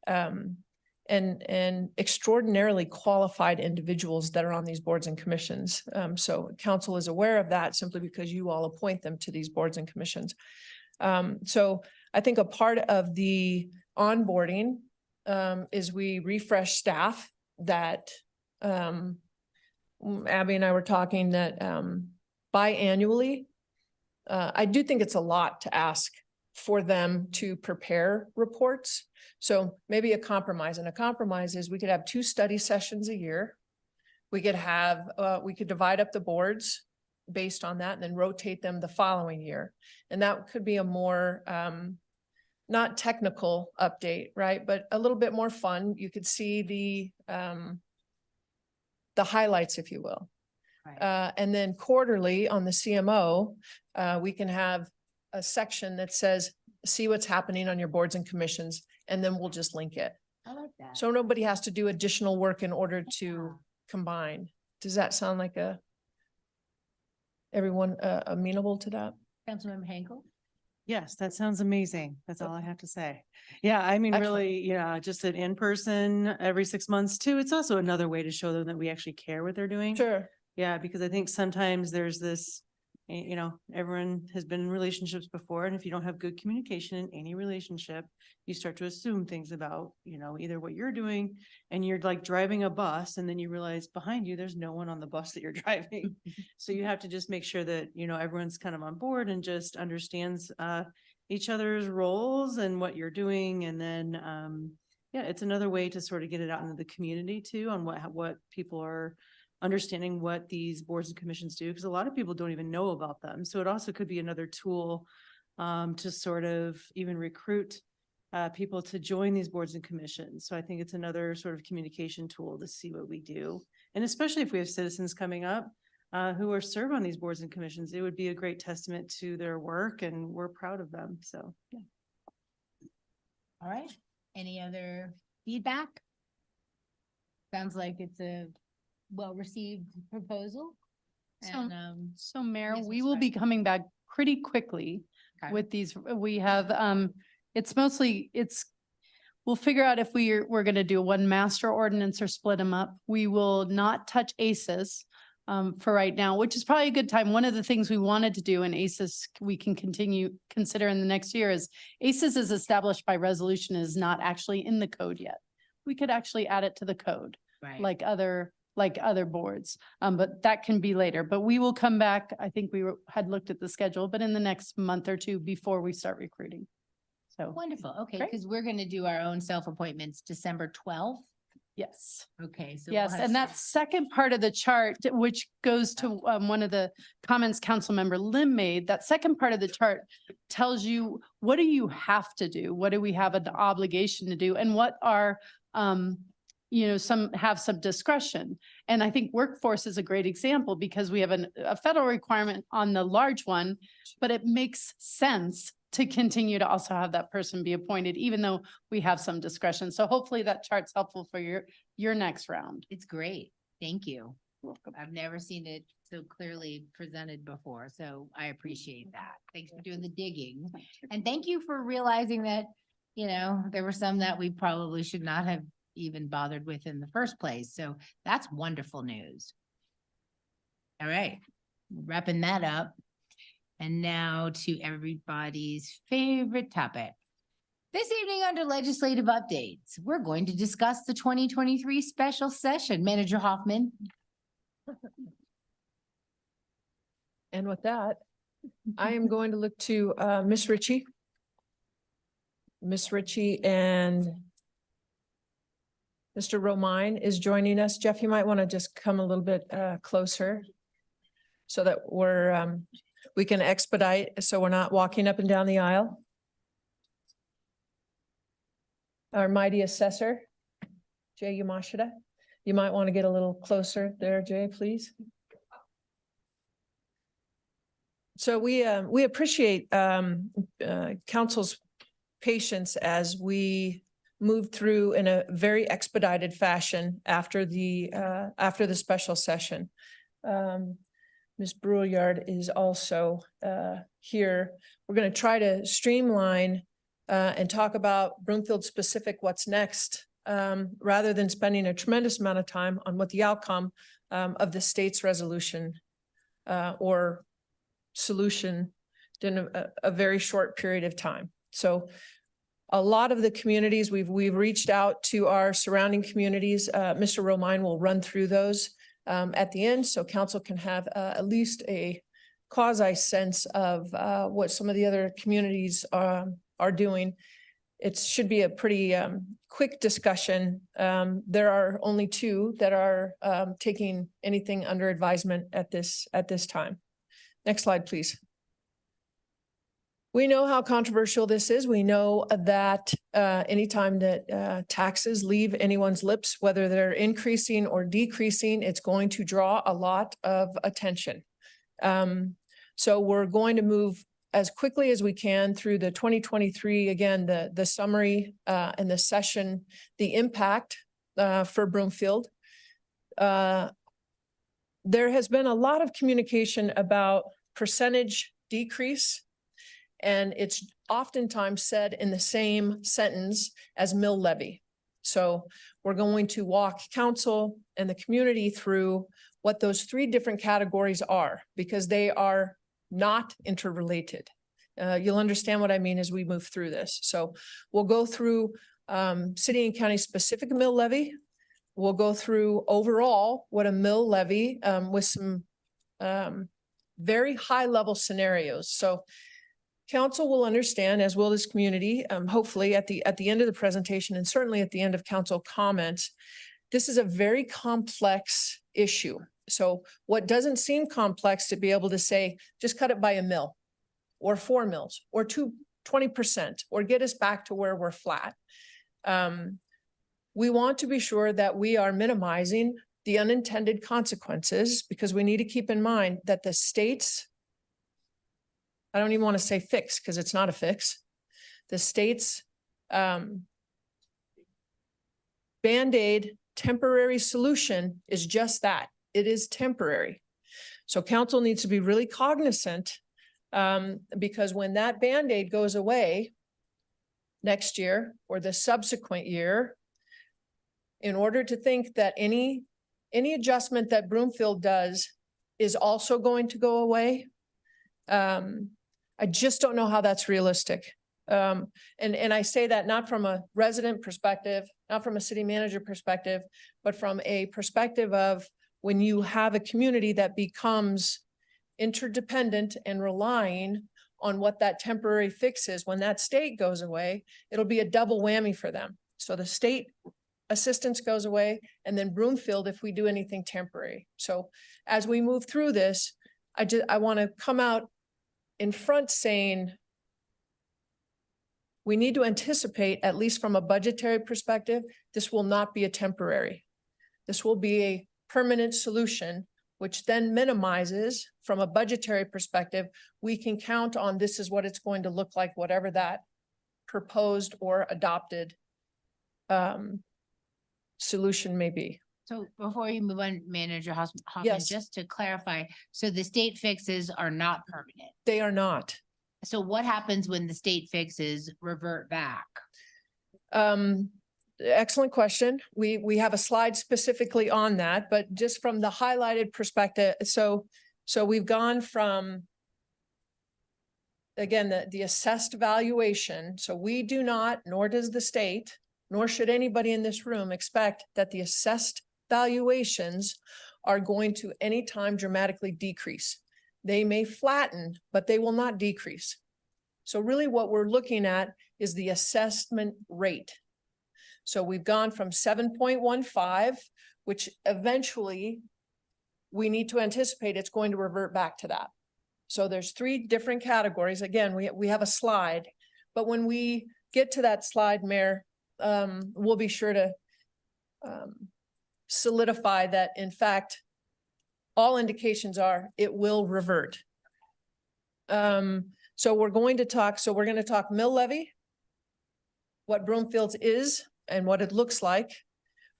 and extraordinarily qualified individuals that are on these boards and commissions. So council is aware of that simply because you all appoint them to these boards and commissions. So I think a part of the onboarding is we refresh staff that Abby and I were talking that biannually, I do think it's a lot to ask for them to prepare reports. So maybe a compromise, and a compromise is we could have 2 study sessions a year. We could divide up the boards based on that and then rotate them the following year. And that could be a more, not technical update, right? But a little bit more fun. You could see the highlights, if you will. Right. And then quarterly on the CMO, we can have a section that says, see what's happening on your boards and commissions, and then we'll just link it. I like that. So nobody has to do additional work in order to combine. Does that sound like everyone amenable to that? Councilmember Henkel? Yes, that sounds amazing. That's all I have to say. Yeah, I mean, Excellent. really, yeah, just an in-person every 6 months too. It's also another way to show them that we actually care what they're doing. Sure. Yeah, because I think sometimes there's this you know, everyone has been in relationships before, and if you don't have good communication in any relationship, you start to assume things about, you know, either what you're doing, and you're like driving a bus, and then you realize behind you, there's no one on the bus that you're driving. So you have to just make sure that, you know, everyone's kind of on board and just understands each other's roles and what you're doing. And then, yeah, it's another way to sort of get it out into the community too, on what people are understanding what these boards and commissions do, because a lot of people don't even know about them. So it also could be another tool to sort of even recruit people to join these boards and commissions. So I think it's another sort of communication tool to see what we do. And especially if we have citizens coming up who are serve on these boards and commissions, it would be a great testament to their work, and we're proud of them. So, yeah. All right. Any other feedback? Sounds like it's a well-received proposal. So, And, so Mayor, yes, we Ms. will Wright. be coming back pretty quickly Okay. with these. We have, it's mostly, we'll figure out if we're gonna do one master ordinance or split them up. We will not touch ACES for right now, which is probably a good time. One of the things we wanted to do in ACES, we can consider in the next year, is ACES is established by resolution, is not actually in the code yet. We could actually add it to the code, Right. like other boards. But that can be later, but we will come back. I think had looked at the schedule, but in the next month or two before we start recruiting. So, Wonderful. Okay, Great. because we're going to do our own self-appointments December 12th. yes. Okay, so. Yes, and that second part of the chart, which goes to one of the comments Councilmember Lim made, that second part of the chart tells you, what do you have to do? What do we have an obligation to do? And what are, you know, some have some discretion. And I think workforce is a great example, because we have a federal requirement on the large one, but it makes sense to continue to also have that person be appointed, even though we have some discretion. So hopefully that chart's helpful for your next round. It's great. Thank you. I've never seen it so clearly presented before, so I appreciate that. Thanks for doing the digging. And thank you for realizing that, you know, there were some that we probably should not have even bothered with in the first place. So that's wonderful news. All right, wrapping that up. And now to everybody's favorite topic. This evening under legislative updates, we're going to discuss the 2023 special session. Manager Hoffman. And with that, I am going to look to Miss Ritchie. Miss Ritchie and Mr. Romine is joining us. Jeff, you might want to just come a little bit closer so that we can expedite, so we're not walking up and down the aisle. Our mighty assessor, Jay Yamashita, you might want to get a little closer there, Jay, please. So we appreciate council's patience as we moved through in a very expedited fashion after the special session. Ms. Brouillard is also here. We're going to try to streamline and talk about Broomfield specific what's next, rather than spending a tremendous amount of time on what the outcome of the state's resolution or solution in a very short period of time. So a lot of the communities, we've reached out to our surrounding communities. Mr. Romine will run through those at the end, so council can have at least a quasi sense of what some of the other communities are doing. It should be a pretty quick discussion. There are only two that are taking anything under advisement at this time. Next slide, please. We know how controversial this is. We know that anytime that taxes leave anyone's lips, whether they're increasing or decreasing, it's going to draw a lot of attention. So we're going to move as quickly as we can through the 2023, again, the summary and the session, the impact for Broomfield. There has been a lot of communication about percentage decrease, and it's oftentimes said in the same sentence as mill levy. So we're going to walk council and the community through what those three different categories are, because they are not interrelated. You'll understand what I mean as we move through this. So we'll go through city and county specific mill levy. We'll go through overall what a mill levy with some very high level scenarios. So council will understand, as will this community, hopefully at the end of the presentation and certainly at the end of council comments, this is a very complex issue. So what doesn't seem complex to be able to say, just cut it by a mill or 4 mills or 20% or get us back to where we're flat. We want to be sure that we are minimizing the unintended consequences because we need to keep in mind that the states, I don't even want to say fix because it's not a fix. The state's Band-Aid temporary solution is just that. It is temporary. So council needs to be really cognizant because when that Band-Aid goes away next year or the subsequent year, in order to think that any adjustment that Broomfield does is also going to go away, I just don't know how that's realistic. And I say that not from a resident perspective, not from a city manager perspective, but from a perspective of when you have a community that becomes interdependent and relying on what that temporary fix is, when that state goes away, it'll be a double whammy for them. So the state assistance goes away and then Broomfield if we do anything temporary. So as we move through this, I want to come out in front saying we need to anticipate, at least from a budgetary perspective, this will not be a temporary. This will be a permanent solution, which then minimizes from a budgetary perspective, we can count on this is what it's going to look like, whatever that proposed or adopted solution may be. So before you move on, Manager Hoffman, Yes. just to clarify, so the state fixes are not permanent. They are not. So what happens when the state fixes revert back? Excellent question. We have a slide specifically on that, but just from the highlighted perspective, so we've gone from, again, the assessed valuation. So we do not, nor does the state, nor should anybody in this room expect that the assessed valuations are going to anytime dramatically decrease. They may flatten, but they will not decrease. So really what we're looking at is the assessment rate. So we've gone from 7.15, which eventually we need to anticipate it's going to revert back to that. So there's 3 different categories. Again, we have a slide, but when we get to that slide, Mayor, we'll be sure to solidify that, in fact, all indications are it will revert. So we're going to talk mill levy, what Broomfield's is and what it looks like.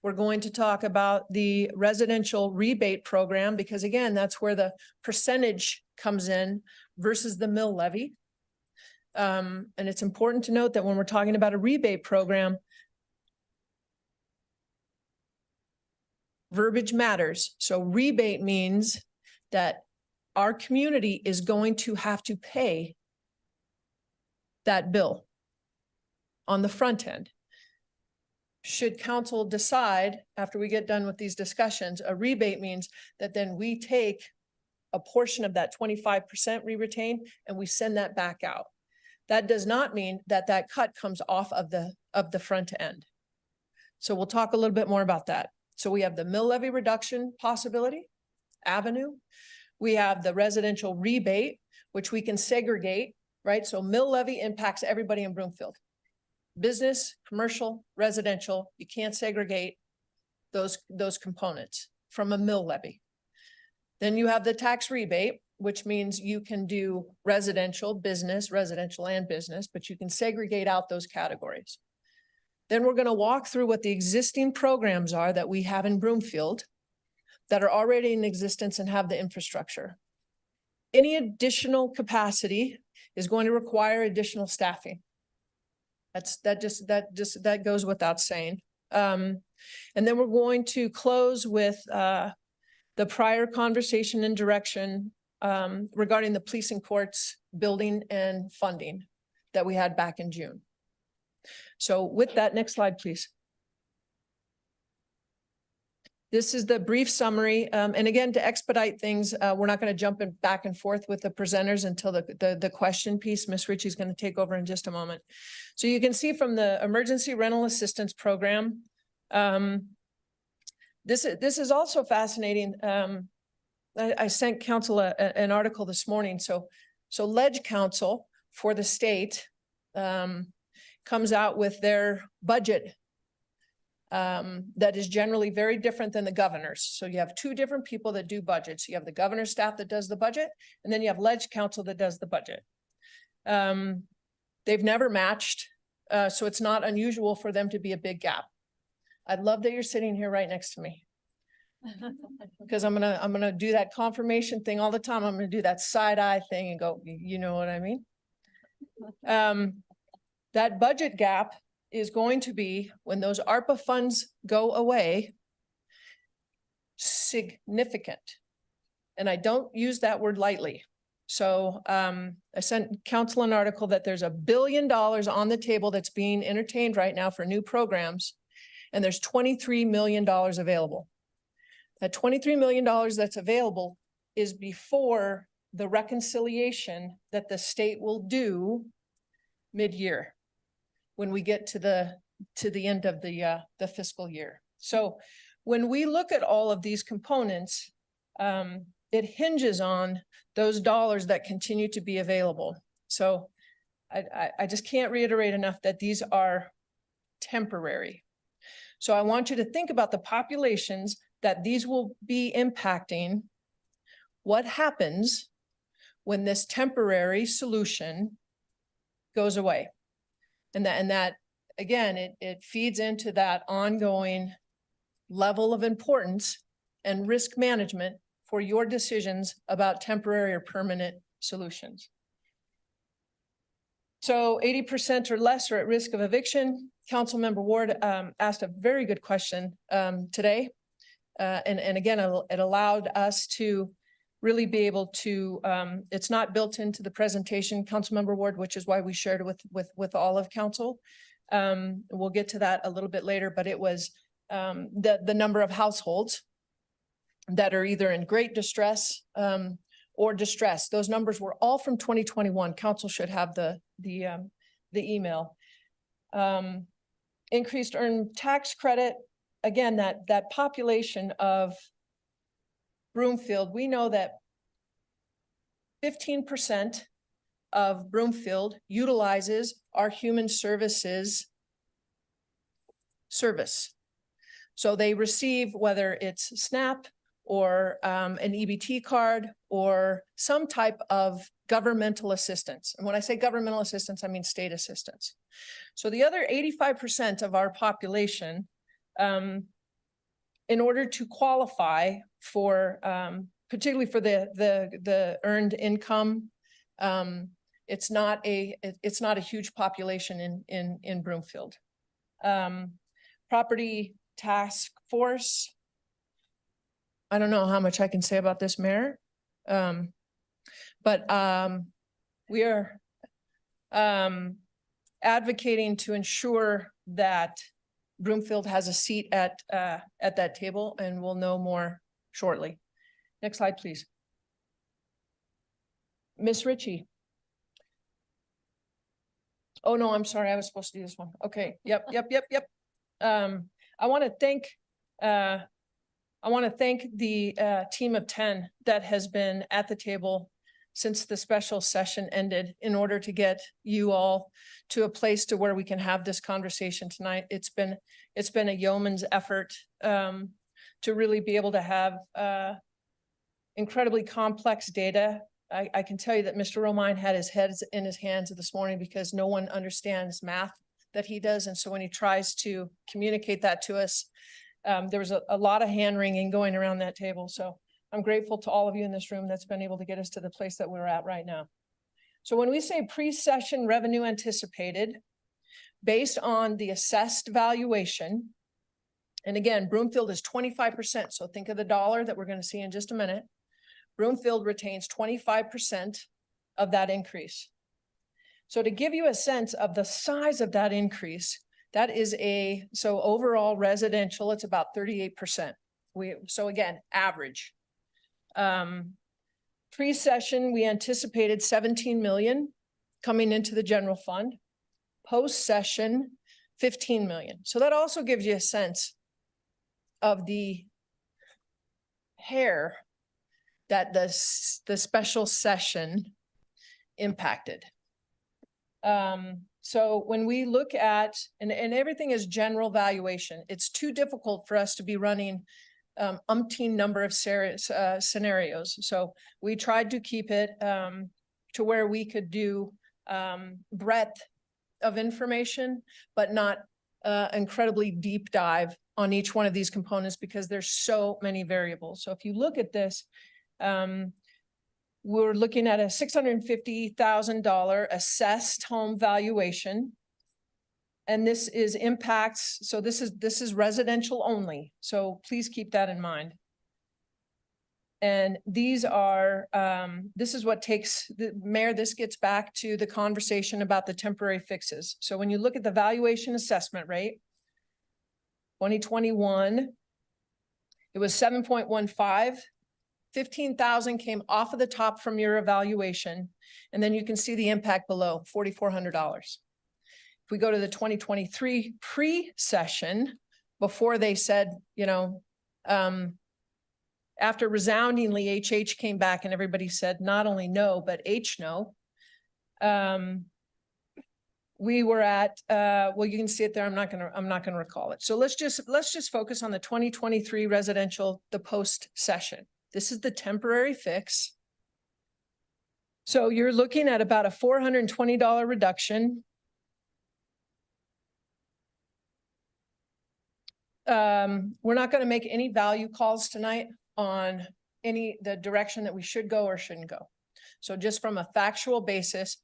We're going to talk about the residential rebate program, because again, that's where the percentage comes in versus the mill levy. And it's important to note that when we're talking about a rebate program, verbiage matters. So rebate means that our community is going to have to pay that bill on the front end. Should council decide, after we get done with these discussions, a rebate means that then we take a portion of that 25% we retain and we send that back out. That does not mean that that cut comes off of the front end. So we'll talk a little bit more about that. So we have the mill levy reduction possibility, avenue. We have the residential rebate, which we can segregate, right? So mill levy impacts everybody in Broomfield. Business, commercial, residential, you can't segregate those components from a mill levy. Then you have the tax rebate, which means you can do residential, business, residential and business, but you can segregate out those categories. Then we're going to walk through what the existing programs are that we have in Broomfield that are already in existence and have the infrastructure. Any additional capacity is going to require additional staffing. That goes without saying. And then we're going to close with the prior conversation and direction regarding the police and courts building and funding that we had back in June. So with that, next slide, please. This is the brief summary. And again, to expedite things, we're not going to jump in back and forth with the presenters until the question piece. Ms. Ritchie is going to take over in just a moment. So you can see from the Emergency Rental Assistance Program, this is also fascinating. I sent council an article this morning. So Ledge Council for the state comes out with their budget that is generally very different than the governor's. So you have two different people that do budgets. You have the governor's staff that does the budget, and then you have Ledge Council that does the budget. They've never matched, so it's not unusual for them to be a big gap. I'd love that you're sitting here right next to me, because I'm gonna do that confirmation thing all the time. I'm gonna do that side eye thing and go, you know what I mean? That budget gap is going to be, when those ARPA funds go away, significant. And I don't use that word lightly. So I sent council an article that there's $1 billion on the table that's being entertained right now for new programs, and there's $23 million available. That $23 million that's available is before the reconciliation that the state will do mid-year, when we get to the end of the fiscal year. So when we look at all of these components, it hinges on those dollars that continue to be available. So I just can't reiterate enough that these are temporary. So I want you to think about the populations that these will be impacting. What happens when this temporary solution goes away? And that again, it feeds into that ongoing level of importance and risk management for your decisions about temporary or permanent solutions. So 80% or less are at risk of eviction. Councilmember Ward asked a very good question today. And again, it allowed us to really be able to, it's not built into the presentation, Councilmember Ward, which is why we shared it with all of council. We'll get to that a little bit later, but it was the number of households that are either in great distress or distress. Those numbers were all from 2021. Council should have the email. Increased earned tax credit. Again, that population of Broomfield, we know that 15% of Broomfield utilizes our human services service. So they receive, whether it's SNAP or an EBT card or some type of governmental assistance. And when I say governmental assistance, I mean state assistance. So the other 85% of our population, in order to qualify for, particularly for the earned income, it's not a huge population in Broomfield. Property task force. I don't know how much I can say about this, Mayor. But we are advocating to ensure that Broomfield has a seat at that table, and we'll know more shortly. Next slide, please. Ms. Ritchie. Oh, no, I'm sorry. I was supposed to do this one. Okay. Yep. I want to thank the team of 10 that has been at the table since the special session ended in order to get you all to a place to where we can have this conversation tonight. It's been a yeoman's effort to really be able to have incredibly complex data. I can tell you that Mr. Romine had his head in his hands this morning because no one understands math that he does. And so when he tries to communicate that to us, there was a lot of hand wringing going around that table. So I'm grateful to all of you in this room that's been able to get us to the place that we're at right now. So when we say pre-session revenue anticipated, based on the assessed valuation, and again, Broomfield is 25%. So think of the dollar that we're going to see in just a minute. Broomfield retains 25% of that increase. So to give you a sense of the size of that increase, that is so overall residential, it's about 38%. So again, average. Pre-session, we anticipated 17 million coming into the general fund. Post-session, 15 million. So that also gives you a sense of the hair that the special session impacted. So when we look at, and everything is general valuation, it's too difficult for us to be running umpteen number of scenarios. So we tried to keep it to where we could do breadth of information, but not incredibly deep dive on each one of these components because there's so many variables. So if you look at this, we're looking at a $650,000 assessed home valuation. And this is impacts, so this is residential only. So please keep that in mind. And these are, this is what takes, Mayor, this gets back to the conversation about the temporary fixes. So when you look at the valuation assessment rate, 2021, it was 7.15. 15,000 came off of the top from your evaluation. And then you can see the impact below, $4,400. If we go to the 2023 pre-session, before they said, you know, after resoundingly HH came back and everybody said not only no, but H no. We were at, well, you can see it there. I'm not gonna recall it. So let's just focus on the 2023 residential, the post session. This is the temporary fix. So you're looking at about a $420 reduction. We're not going to make any value calls tonight on the direction that we should go or shouldn't go. So just from a factual basis,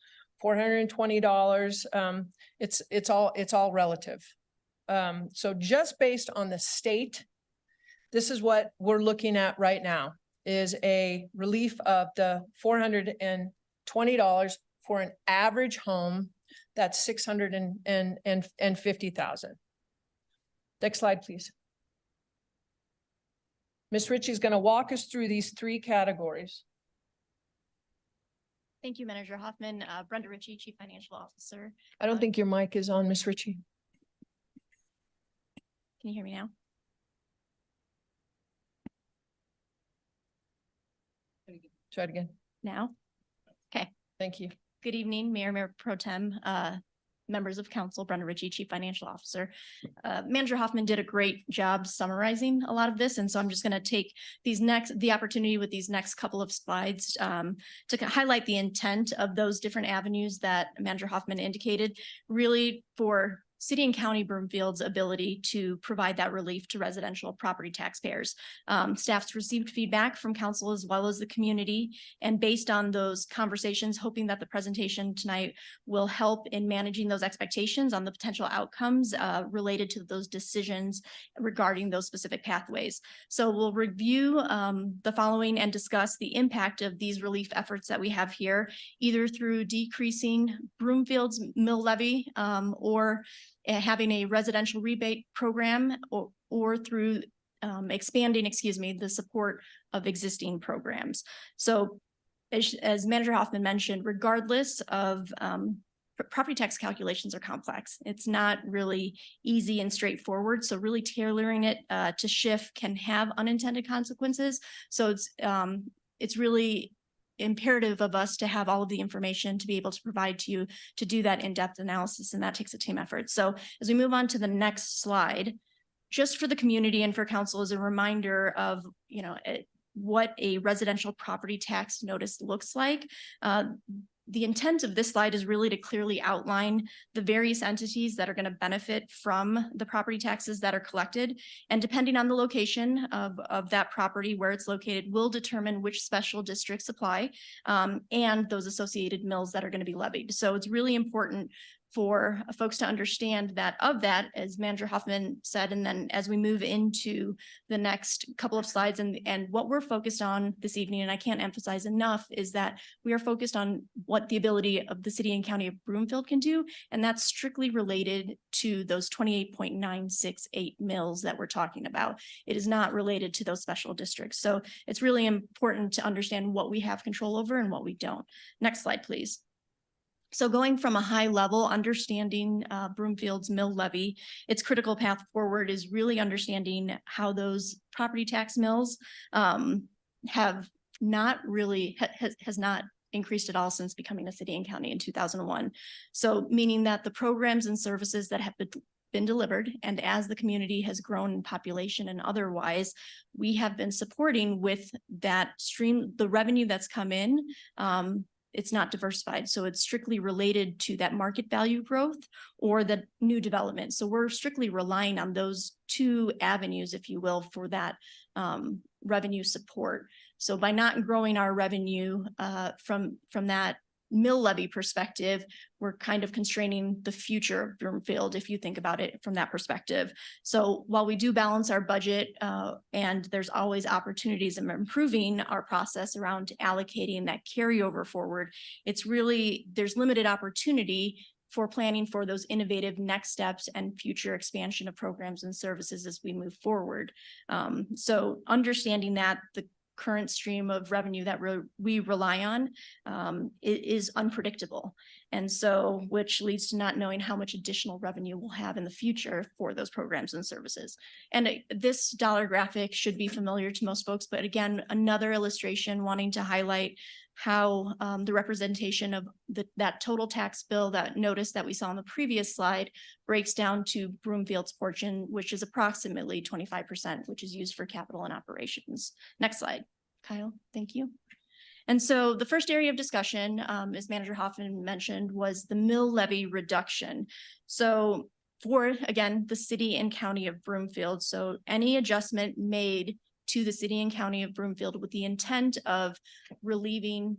$420, it's all relative. So just based on the state, this is what we're looking at right now, is a relief of the $420 for an average home that's $650,000. Next slide, please. Ms. Ritchie is going to walk us through these three categories. Thank you, Manager Hoffman. Brenda Ritchie, Chief Financial Officer. I don't think your mic is on, Ms. Ritchie. Can you hear me now? Try it again. Now? Okay. Thank you. Good evening, Mayor Pro Tem, members of council, Brenda Ritchie, Chief Financial Officer. Manager Hoffman did a great job summarizing a lot of this. And so I'm just going to take the opportunity with these next couple of slides to highlight the intent of those different avenues that Manager Hoffman indicated, really for City and County Broomfield's ability to provide that relief to residential property taxpayers. Staff's received feedback from council as well as the community, and based on those conversations, hoping that the presentation tonight will help in managing those expectations on the potential outcomes related to those decisions regarding those specific pathways. So we'll review the following and discuss the impact of these relief efforts that we have here, either through decreasing Broomfield's mill levy or having a residential rebate program, or through expanding, the support of existing programs. So as Manager Hoffman mentioned, regardless of property tax calculations are complex. It's not really easy and straightforward. So really tailoring it to shift can have unintended consequences. So it's really imperative of us to have all of the information to be able to provide to you to do that in-depth analysis, and that takes a team effort. So as we move on to the next slide, just for the community and for council as a reminder of, what a residential property tax notice looks like. The intent of this slide is really to clearly outline the various entities that are going to benefit from the property taxes that are collected. And depending on the location of that property, where it's located, will determine which special districts apply and those associated mills that are going to be levied. So it's really important for folks to understand that of that, as Manager Hoffman said, and then as we move into the next couple of slides and what we're focused on this evening, and I can't emphasize enough, is that we are focused on what the ability of the city and county of Broomfield can do. And that's strictly related to those 28.968 mills that we're talking about. It is not related to those special districts. So it's really important to understand what we have control over and what we don't. Next slide, please. So going from a high level, understanding Broomfield's mill levy, its critical path forward is really understanding how those property tax mills have not really, has not increased at all since becoming a city and county in 2001. So meaning that the programs and services that have been delivered, and as the community has grown in population and otherwise, we have been supporting with that stream, the revenue that's come in. It's not diversified. So it's strictly related to that market value growth or the new development. So we're strictly relying on those two avenues, if you will, for that revenue support. So by not growing our revenue from that mill levy perspective, we're kind of constraining the future of Broomfield, if you think about it from that perspective. So while we do balance our budget and there's always opportunities in improving our process around allocating that carryover forward, it's really, there's limited opportunity for planning for those innovative next steps and future expansion of programs and services as we move forward. So understanding that the current stream of revenue that we rely on is unpredictable. And so, which leads to not knowing how much additional revenue we'll have in the future for those programs and services. And this dollar graphic should be familiar to most folks, but again, another illustration wanting to highlight how the representation of that total tax bill, that notice that we saw on the previous slide, breaks down to Broomfield's portion, which is approximately 25%, which is used for capital and operations. Next slide, Kyle, thank you. And so the first area of discussion, as Manager Hoffman mentioned, was the mill levy reduction. So for, again, the city and county of Broomfield, so any adjustment made to the city and county of Broomfield with the intent of relieving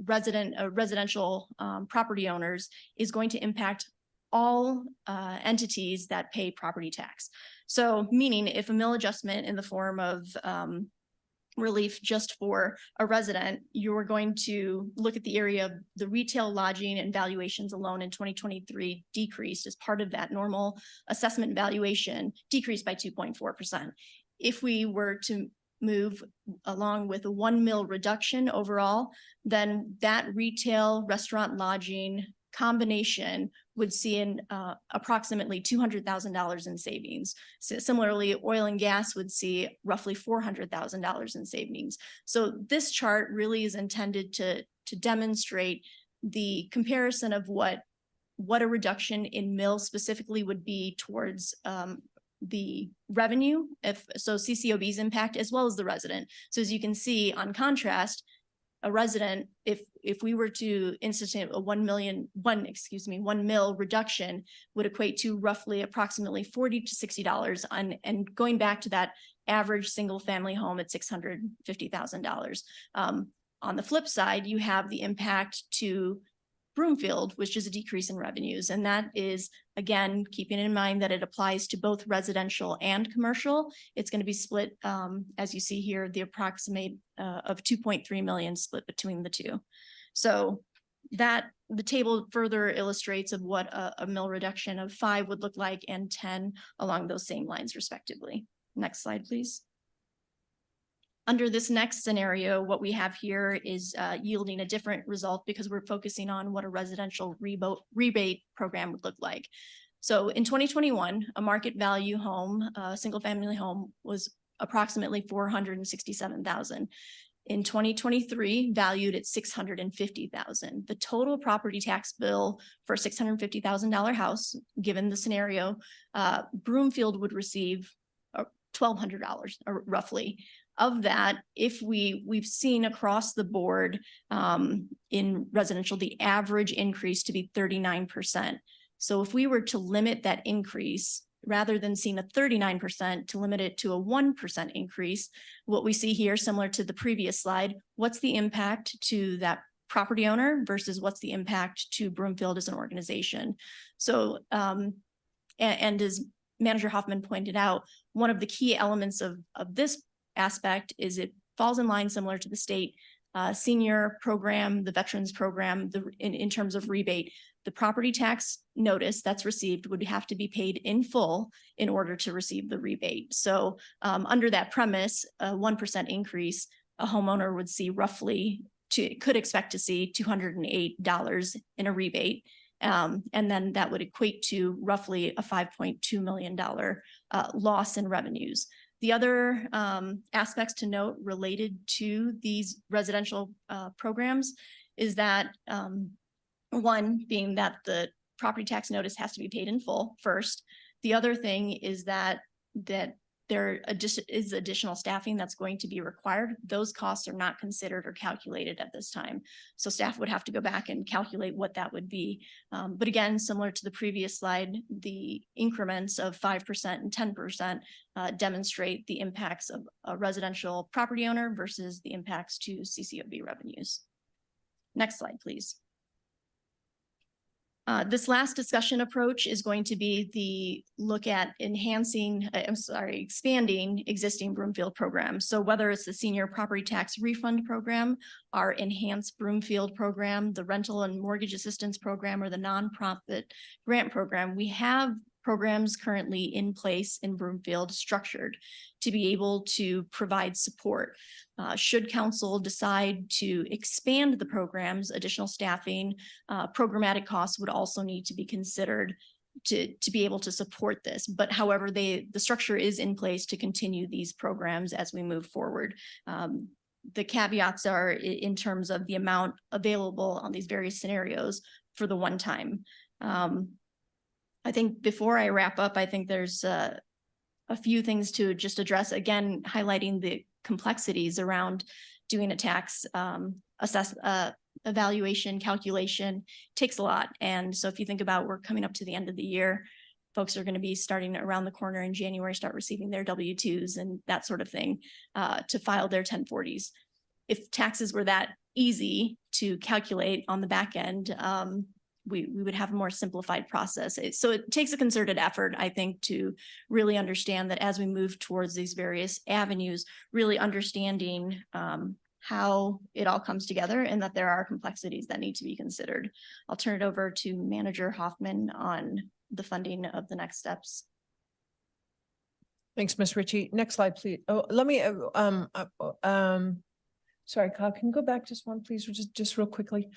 residential property owners is going to impact all entities that pay property tax. So meaning if a mill adjustment in the form of relief just for a resident, you're going to look at the area of the retail lodging and valuations alone in 2023 decreased as part of that normal assessment valuation, decreased by 2.4%. If we were to move along with a 1 mil reduction overall, then that retail, restaurant, lodging combination would see an approximately $200,000 in savings. So similarly, oil and gas would see roughly $400,000 in savings. So this chart really is intended to demonstrate the comparison of what a reduction in mill specifically would be towards the revenue, CCOB's impact, as well as the resident. So as you can see, on contrast, a resident, if we were to institute a 1 mil reduction, would equate to roughly approximately $40 to $60 and going back to that average single family home at $650,000. On the flip side, you have the impact to Broomfield, which is a decrease in revenues. And that is, again, keeping in mind that it applies to both residential and commercial. It's going to be split, as you see here, the approximate of 2.3 million split between the two. So that the table further illustrates of what a mill reduction of 5 would look like and 10 along those same lines respectively. Next slide, please. Under this next scenario, what we have here is yielding a different result because we're focusing on what a residential rebate program would look like. So in 2021, a market value home, a single family home, was approximately $467,000. In 2023, valued at $650,000. The total property tax bill for a $650,000 house, given the scenario, Broomfield would receive $1,200 roughly. Of that, if we've seen across the board in residential, the average increase to be 39%. So if we were to limit that increase, rather than seeing a 39%, to limit it to a 1% increase, what we see here, similar to the previous slide, what's the impact to that property owner versus what's the impact to Broomfield as an organization. So, and as Manager Hoffman pointed out, one of the key elements of this aspect is it falls in line similar to the state senior program, the veterans program, in terms of rebate. The property tax notice that's received would have to be paid in full in order to receive the rebate. So under that premise, a 1% increase, a homeowner would see could expect to see $208 in a rebate. And then that would equate to roughly a $5.2 million loss in revenues. The other aspects to note related to these residential programs is that one being that the property tax notice has to be paid in full first. The other thing is that there is additional staffing that's going to be required. Those costs are not considered or calculated at this time. So staff would have to go back and calculate what that would be. But again, similar to the previous slide, the increments of 5% and 10% demonstrate the impacts of a residential property owner versus the impacts to CCOB revenues. Next slide, please. This last discussion approach is going to be the look at expanding existing Broomfield programs. So whether it's the Senior Property Tax Refund Program, our Enhanced Broomfield Program, the Rental and Mortgage Assistance Program, or the Nonprofit Grant Program, we have programs currently in place in Broomfield structured to be able to provide support. Should council decide to expand the programs, additional staffing, programmatic costs would also need to be considered to be able to support this. But however, the structure is in place to continue these programs as we move forward. The caveats are in terms of the amount available on these various scenarios for the one time. I think before I wrap up, I think there's a few things to just address, again, highlighting the complexities around doing a tax evaluation calculation takes a lot. And so if you think about, we're coming up to the end of the year, folks are going to be starting around the corner in January, start receiving their W-2s and that sort of thing to file their 1040s. If taxes were that easy to calculate on the back end, we would have a more simplified process. So it takes a concerted effort, I think, to really understand that as we move towards these various avenues, really understanding how it all comes together and that there are complexities that need to be considered. I'll turn it over to Manager Hoffman on the funding of the next steps. Thanks, Ms. Ritchie. Next slide, please. Oh, let me, sorry, Kyle, can you go back just one, please, just real quickly?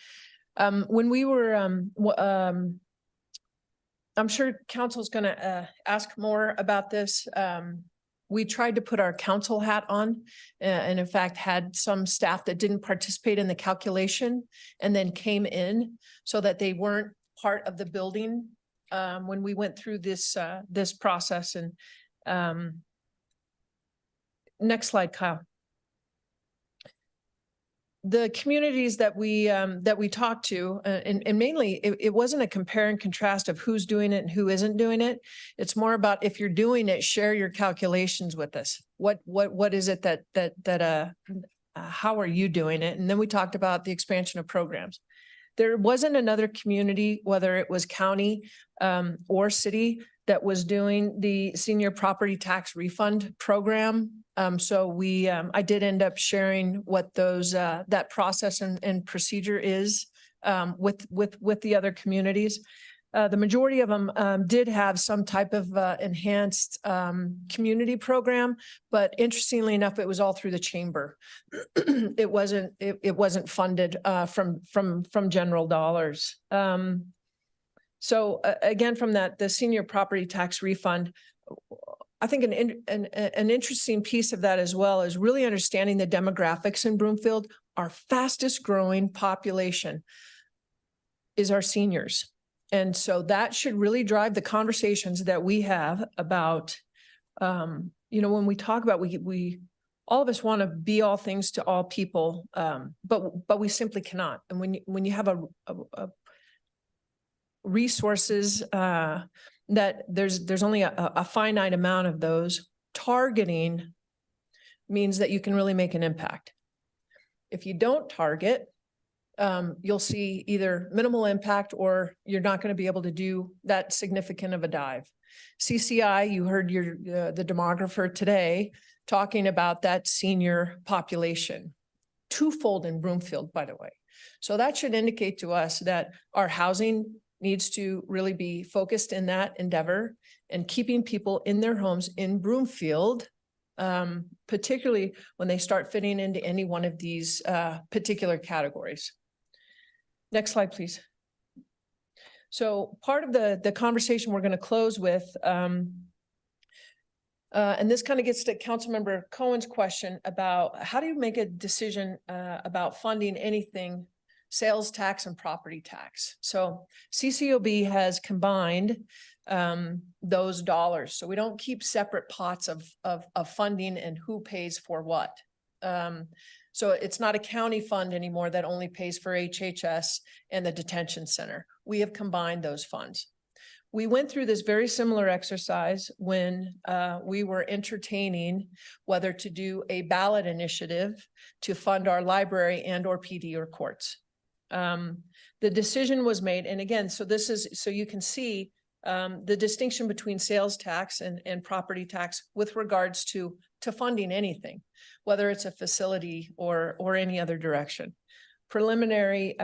When we were, I'm sure council's gonna ask more about this. We tried to put our council hat on and in fact had some staff that didn't participate in the calculation and then came in so that they weren't part of the building when we went through this this process. And next slide, Kyle. The communities that we talked to, and mainly it wasn't a compare and contrast of who's doing it and who isn't doing it. It's more about, if you're doing it, share your calculations with us. What is it that how are you doing it? And then we talked about the expansion of programs. There wasn't another community, whether it was county or city, that was doing the Senior Property Tax Refund Program. So I did end up sharing what those that process and procedure is with the other communities. The majority of them did have some type of enhanced community program, but interestingly enough, it was all through the chamber. It wasn't funded from general dollars. So again, from that, the Senior Property Tax Refund, I think an interesting piece of that as well is really understanding the demographics in Broomfield. Our fastest growing population is our seniors. And so that should really drive the conversations that we have about, when we talk about, we all of us want to be all things to all people, but we simply cannot. And when you have a resources that there's only a finite amount of those, targeting means that you can really make an impact. If you don't target, you'll see either minimal impact or you're not going to be able to do that significant of a dive. CCI, you heard the demographer today talking about that senior population, twofold in Broomfield, by the way. So that should indicate to us that our housing needs to really be focused in that endeavor and keeping people in their homes in Broomfield, particularly when they start fitting into any one of these particular categories. Next slide, please. So part of the conversation we're going to close with, and this kind of gets to Councilmember Cohen's question about how do you make a decision about funding anything, sales tax and property tax. So CCOB has combined those dollars. So we don't keep separate pots of funding and who pays for what. So it's not a county fund anymore that only pays for HHS and the detention center. We have combined those funds. We went through this very similar exercise when we were entertaining whether to do a ballot initiative to fund our library and or PD or courts. The decision was made, and again, so this is, so you can see the distinction between sales tax and property tax with regards to funding anything, whether it's a facility or any other direction. Preliminary,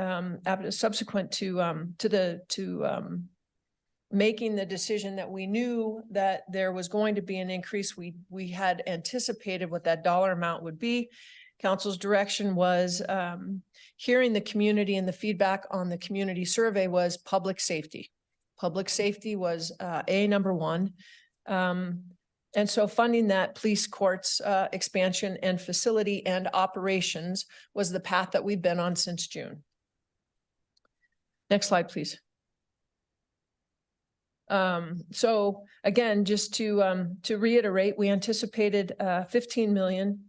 subsequent to making the decision that we knew that there was going to be an increase, we had anticipated what that dollar amount would be. Council's direction was hearing the community, and the feedback on the community survey was public safety. Public safety was number one. And so funding that police courts expansion and facility and operations was the path that we've been on since June. Next slide, please. So again, just to reiterate, we anticipated 15 million,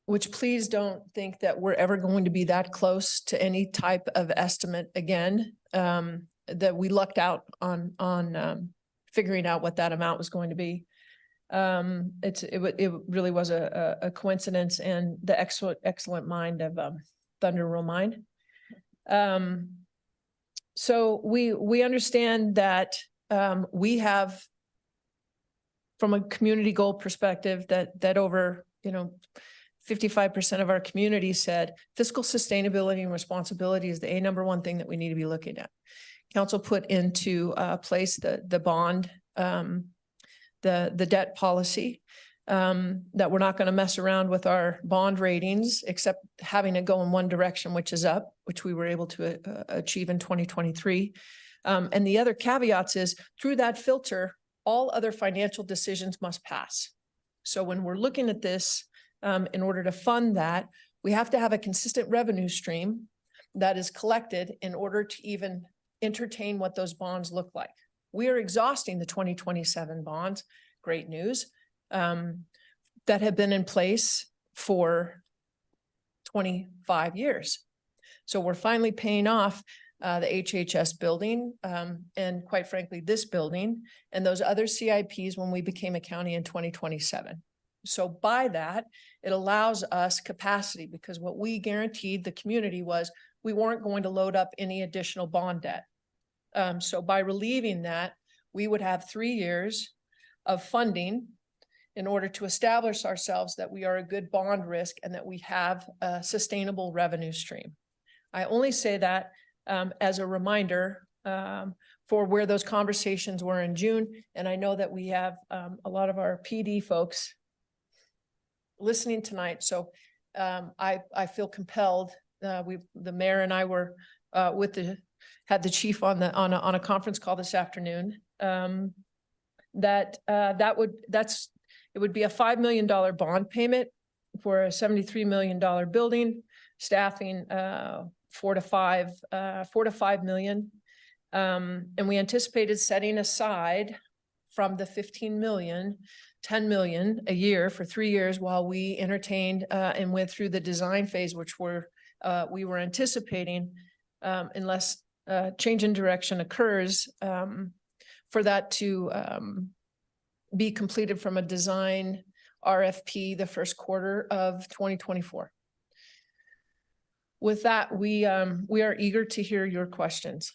which please don't think that we're ever going to be that close to any type of estimate again, that we lucked out on figuring out what that amount was going to be. It really was a coincidence, and the excellent mind of Thunder Romine. So we understand that we have, from a community goal perspective, that over 55% of our community said fiscal sustainability and responsibility is the number one thing that we need to be looking at. Council put into place the bond, the debt policy, that we're not going to mess around with our bond ratings, except having it go in one direction, which is up, which we were able to achieve in 2023. And the other caveats is through that filter, all other financial decisions must pass. So when we're looking at this, in order to fund that, we have to have a consistent revenue stream that is collected in order to even entertain what those bonds look like. We are exhausting the 2027 bonds, great news, that have been in place for 25 years. So we're finally paying off the HHS building, and quite frankly, this building and those other CIPs when we became a county in 2027. So by that, it allows us capacity, because what we guaranteed the community was we weren't going to load up any additional bond debt. So by relieving that, we would have 3 years of funding in order to establish ourselves that we are a good bond risk and that we have a sustainable revenue stream. I only say that as a reminder for where those conversations were in June. And I know that we have a lot of our PD folks listening tonight. So I feel compelled. The mayor and I were had the chief on a conference call this afternoon. It would be a $5 million bond payment for a $73 million building, staffing 4 to 5 million. And we anticipated setting aside from the 15 million, 10 million a year for 3 years while we entertained and went through the design phase, which we were anticipating, unless change in direction occurs, for that to be completed from a design RFP the first quarter of 2024. With that, we are eager to hear your questions.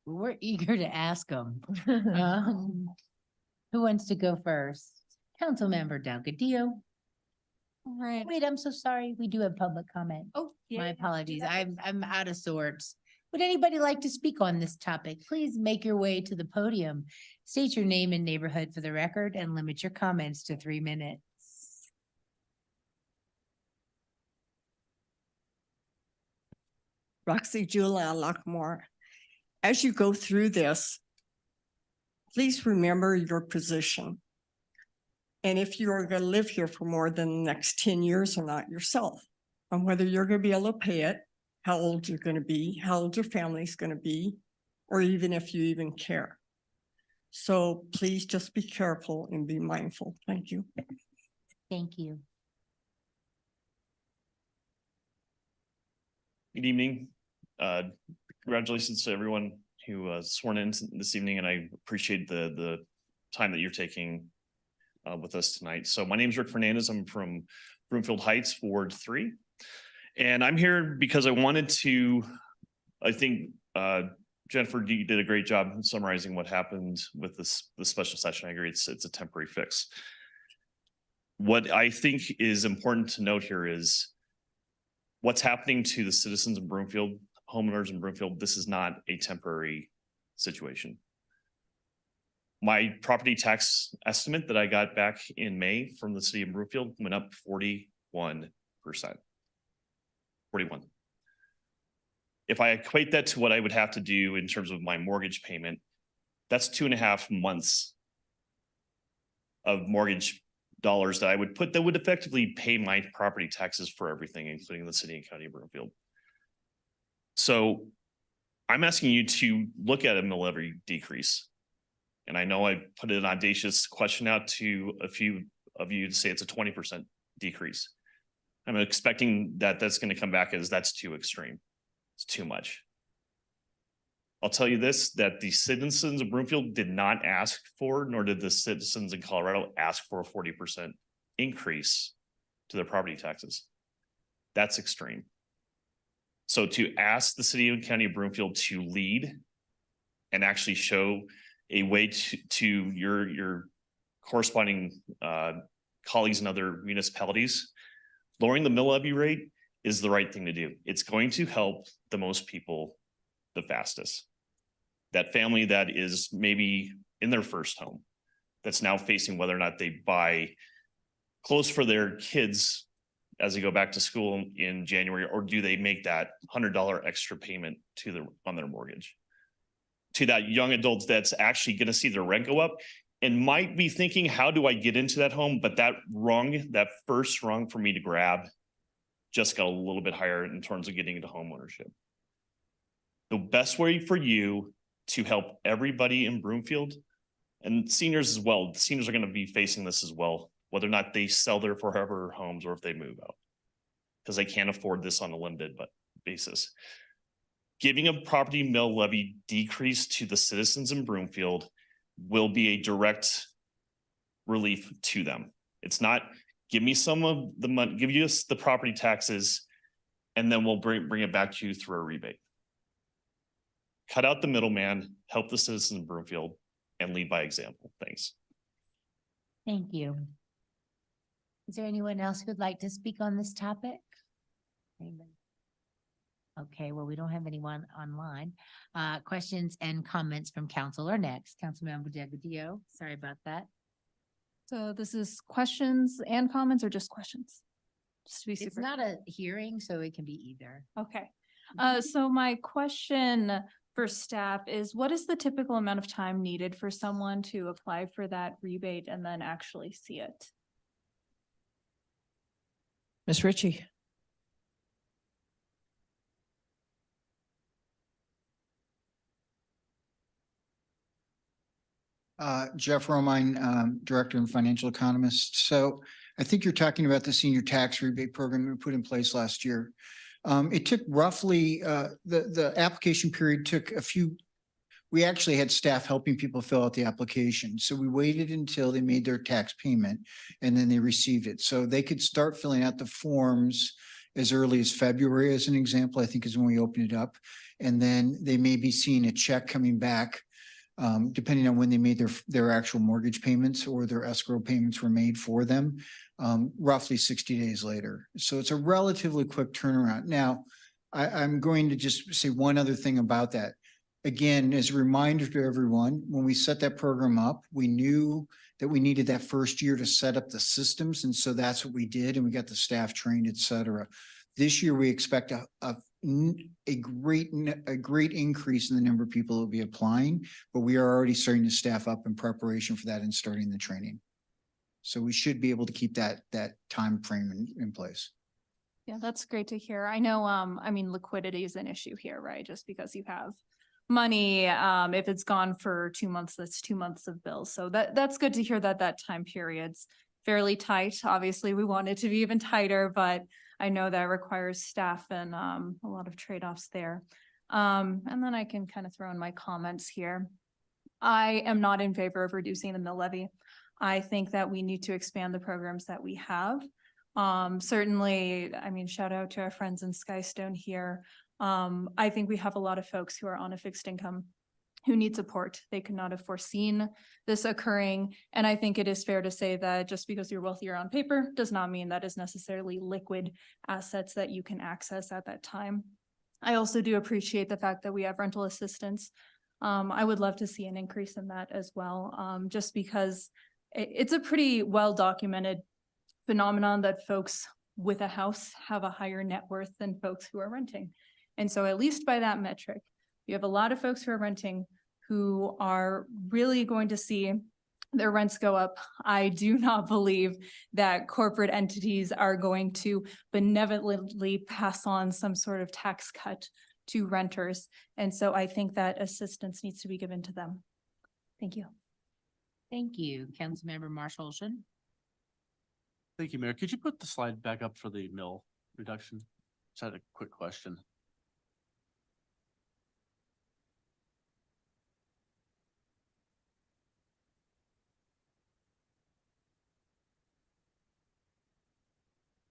We're eager to ask them. Who wants to go first? Councilmember Delgadillo. All right. Wait, I'm so sorry. We do have public comment. Oh, My apologies. I'm out of sorts. Would anybody like to speak on this topic? Please make your way to the podium. State your name and neighborhood for the record and limit your comments to 3 minutes. Roxy Julia Lockmore. As you go through this, please remember your position. And if you are going to live here for more than the next 10 years or not yourself, and whether you're going to be able to pay it, how old you're going to be, how old your family's going to be, or even if you even care. So please just be careful and be mindful. Thank you. Thank you. Good evening. Congratulations to everyone who was sworn in this evening, and I appreciate the time that you're taking with us tonight. So my name is Rick Fernandez. I'm from Broomfield Heights, Ward 3. And I'm here because I wanted to, I think Jennifer, you did a great job summarizing what happened with this special session. I agree, it's a temporary fix. What I think is important to note here is what's happening to the citizens of Broomfield, homeowners in Broomfield. This is not a temporary situation. My property tax estimate that I got back in May from the city of Broomfield went up 41%. 41. If I equate that to what I would have to do in terms of my mortgage payment, that's 2.5 months of mortgage dollars that I would put that would effectively pay my property taxes for everything, including the city and county of Broomfield. So I'm asking you to look at a mill levy decrease. And I know I put an audacious question out to a few of you to say it's a 20% decrease. I'm expecting that that's going to come back as that's too extreme. It's too much. I'll tell you this, that the citizens of Broomfield did not ask for, nor did the citizens in Colorado ask for a 40% increase to their property taxes. That's extreme. So to ask the city and county of Broomfield to lead and actually show a way to your corresponding colleagues in other municipalities, lowering the mill levy rate is the right thing to do. It's going to help the most people the fastest. That family that is maybe in their first home, that's now facing whether or not they buy clothes for their kids as they go back to school in January, or do they make that $100 extra payment on their mortgage? To that young adult that's actually going to see their rent go up and might be thinking, how do I get into that home? But that first rung for me to grab just got a little bit higher in terms of getting into home ownership. The best way for you to help everybody in Broomfield and seniors as well, the seniors are going to be facing this as well, whether or not they sell their forever homes or if they move out, because they can't afford this on a limited basis. Giving a property mill levy decrease to the citizens in Broomfield will be a direct relief to them. It's not give me some of the money, give you the property taxes, and then we'll bring it back to you through a rebate. Cut out the middleman, help the citizens in Broomfield, and lead by example. Thanks. Thank you. Is there anyone else who'd like to speak on this topic? Anybody? Okay, well, we don't have anyone online. Questions and comments from council are next. Councilmember Delgadillo, sorry about that. So this is questions and comments or just questions? Just to be It's super. not a hearing, so it can be either. Okay. So my question for staff is, what is the typical amount of time needed for someone to apply for that rebate and then actually see it? Ms. Ritchie. Jeff Romine, Director and Financial Economist. So I think you're talking about the senior tax rebate program we put in place last year. It took roughly, the application period took we actually had staff helping people fill out the application. So we waited until they made their tax payment and then they received it. So they could start filling out the forms as early as February, as an example, I think is when we opened it up. And then they may be seeing a check coming back, depending on when they made their actual mortgage payments or their escrow payments were made for them, roughly 60 days later. So it's a relatively quick turnaround. Now, I'm going to just say one other thing about that. Again, as a reminder to everyone, when we set that program up, we knew that we needed that first year to set up the systems. And so that's what we did. And we got the staff trained, et cetera. This year, we expect a great increase in the number of people that will be applying, but we are already starting to staff up in preparation for that and starting the training. So we should be able to keep that time frame in place. Yeah, that's great to hear. I know, I mean, liquidity is an issue here, right? Just because you have money, if it's gone for 2 months, that's 2 months of bills. So that's good to hear that that time period's fairly tight. Obviously, we want it to be even tighter, but I know that requires staff and a lot of trade-offs there. And then I can kind of throw in my comments here. I am not in favor of reducing the mill levy. I think that we need to expand the programs that we have. Certainly, I mean, shout out to our friends in Skystone here. I think we have a lot of folks who are on a fixed income who need support. They could not have foreseen this occurring. And I think it is fair to say that just because you're wealthier on paper does not mean that is necessarily liquid assets that you can access at that time. I also do appreciate the fact that we have rental assistance. I would love to see an increase in that as well, just because it's a pretty well-documented phenomenon that folks with a house have a higher net worth than folks who are renting. And so at least by that metric, you have a lot of folks who are renting who are really going to see their rents go up. I do not believe that corporate entities are going to benevolently pass on some sort of tax cut to renters. And so I think that assistance needs to be given to them. Thank you. Thank you. Councilmember Marshall Olson. Thank you, Mayor. Could you put the slide back up for the mill reduction? Just had a quick question.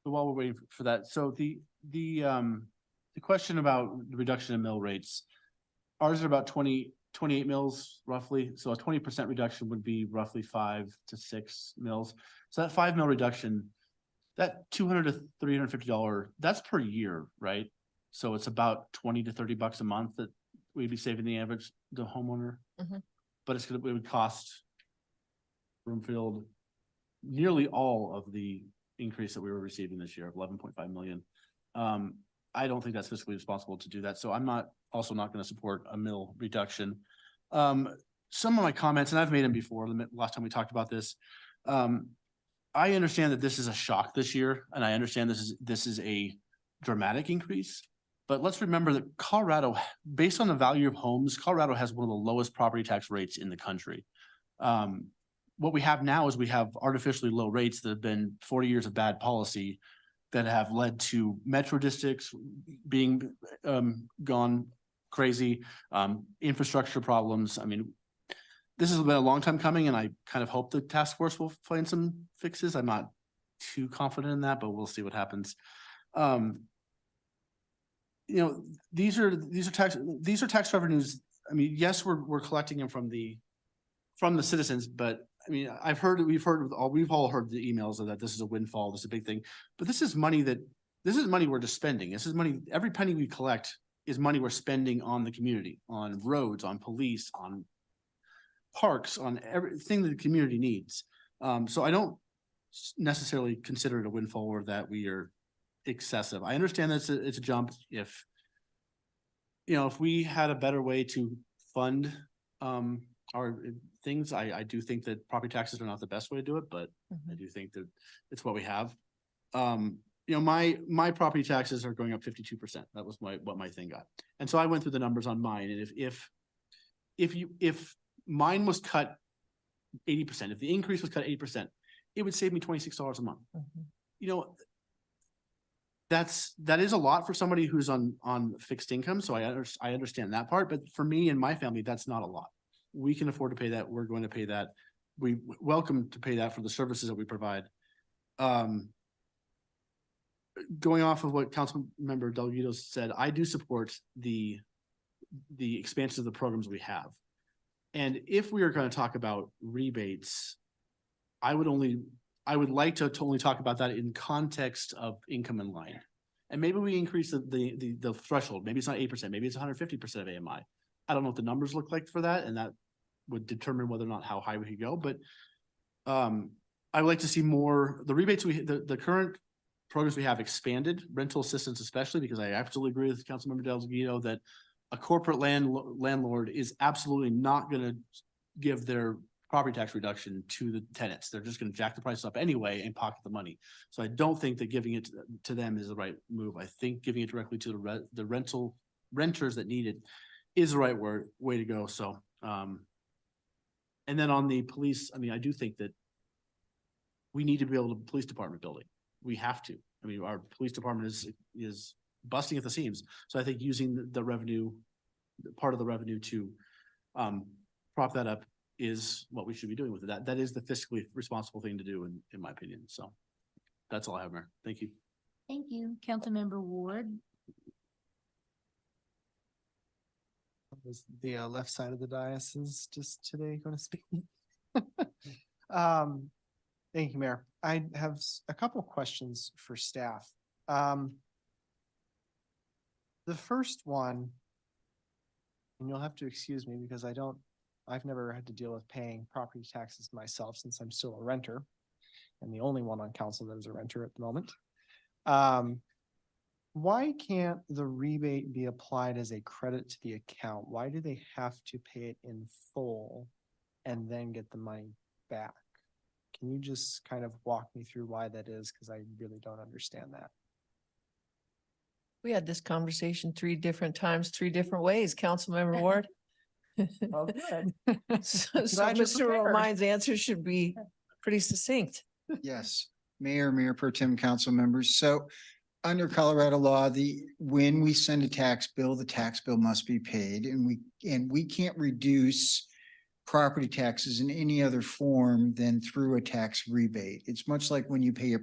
So while we're waiting for that, so the question about the reduction in mill rates, ours are about 28 mills roughly. So a 20% reduction would be roughly 5 to 6 mills. So that 5 mil reduction, that $200 to $350, that's per year, right? So it's about 20 to 30 bucks a month that we'd be saving the average, the homeowner. But it would cost Broomfield nearly all of the increase that we were receiving this year of 11.5 million. I don't think that's fiscally responsible to do that. So I'm also not going to support a mill reduction. Some of my comments, and I've made them before, the last time we talked about this. I understand that this is a shock this year, and I understand this is a dramatic increase. But let's remember that Colorado, based on the value of homes, Colorado has one of the lowest property tax rates in the country. What we have now is we have artificially low rates that have been 40 years of bad policy that have led to metro districts being gone crazy, infrastructure problems. I mean, this has been a long time coming, and I kind of hope the task force will find some fixes. I'm not too confident in that, but we'll see what happens. You know, these are tax revenues. I mean, yes, we're collecting them from the citizens, but I mean, we've all heard the emails of that this is a windfall, this is a big thing, but this is money we're just spending. This is money, every penny we collect is money we're spending on the community, on roads, on police, on parks, on everything that the community needs. So I don't necessarily consider it a windfall or that we are excessive. I understand that it's a jump. If we had a better way to fund our things, I do think that property taxes are not the best way to do it, but I do think that it's what we have. My property taxes are going up 52%. That was what my thing got. And so I went through the numbers on mine. And if mine was cut 80%, if the increase was cut 80%, it would save me $26 a month. that is a lot for somebody who's on fixed income. So I understand that part, but for me and my family, that's not a lot. We can afford to pay that. We're going to pay that. We welcome to pay that for the services that we provide. Going off of what Councilmember Delgado said, I do support the expansion of the programs we have. And if we are going to talk about rebates, I would like to only talk about that in context of income in line. And maybe we increase the threshold. Maybe it's not 8%, maybe it's 150% of AMI. I don't know what the numbers look like for that, and that would determine whether or not how high we could go. But I would like to see more, the rebates the current programs we have expanded, rental assistance especially, because I absolutely agree with Councilmember Delgado that a corporate landlord is absolutely not going to give their property tax reduction to the tenants. They're just going to jack the price up anyway and pocket the money. So I don't think that giving it to them is the right move. I think giving it directly to the renters that need it is the right way to go. So, and then on the police, I mean, I do think that we need to be able to police department building. We have to. I mean, our police department is busting at the seams. So I think using the revenue, part of the revenue to prop that up is what we should be doing with it. That is the fiscally responsible thing to do in my opinion. So that's all I have, Mayor. Thank you. Thank you. Councilmember Ward. Was the left side of the dais is just today going to speak. Thank you, Mayor. I have a couple questions for staff. The first one, and you'll have to excuse me because I've never had to deal with paying property taxes myself since I'm still a renter and the only one on council that is a renter at the moment. Why can't the rebate be applied as a credit to the account? Why do they have to pay it in full and then get the money back? Can you just kind of walk me through why that is? Because I really don't understand that. We had this conversation 3 different times, 3 different ways, Councilmember Ward. Oh, good. So Glad you're Mr. prepared. Romines' answer should be pretty succinct. Yes, Mayor Pro Tem, council members. So under Colorado law, when we send a tax bill, the tax bill must be paid, and we can't reduce property taxes in any other form than through a tax rebate. It's much like when you pay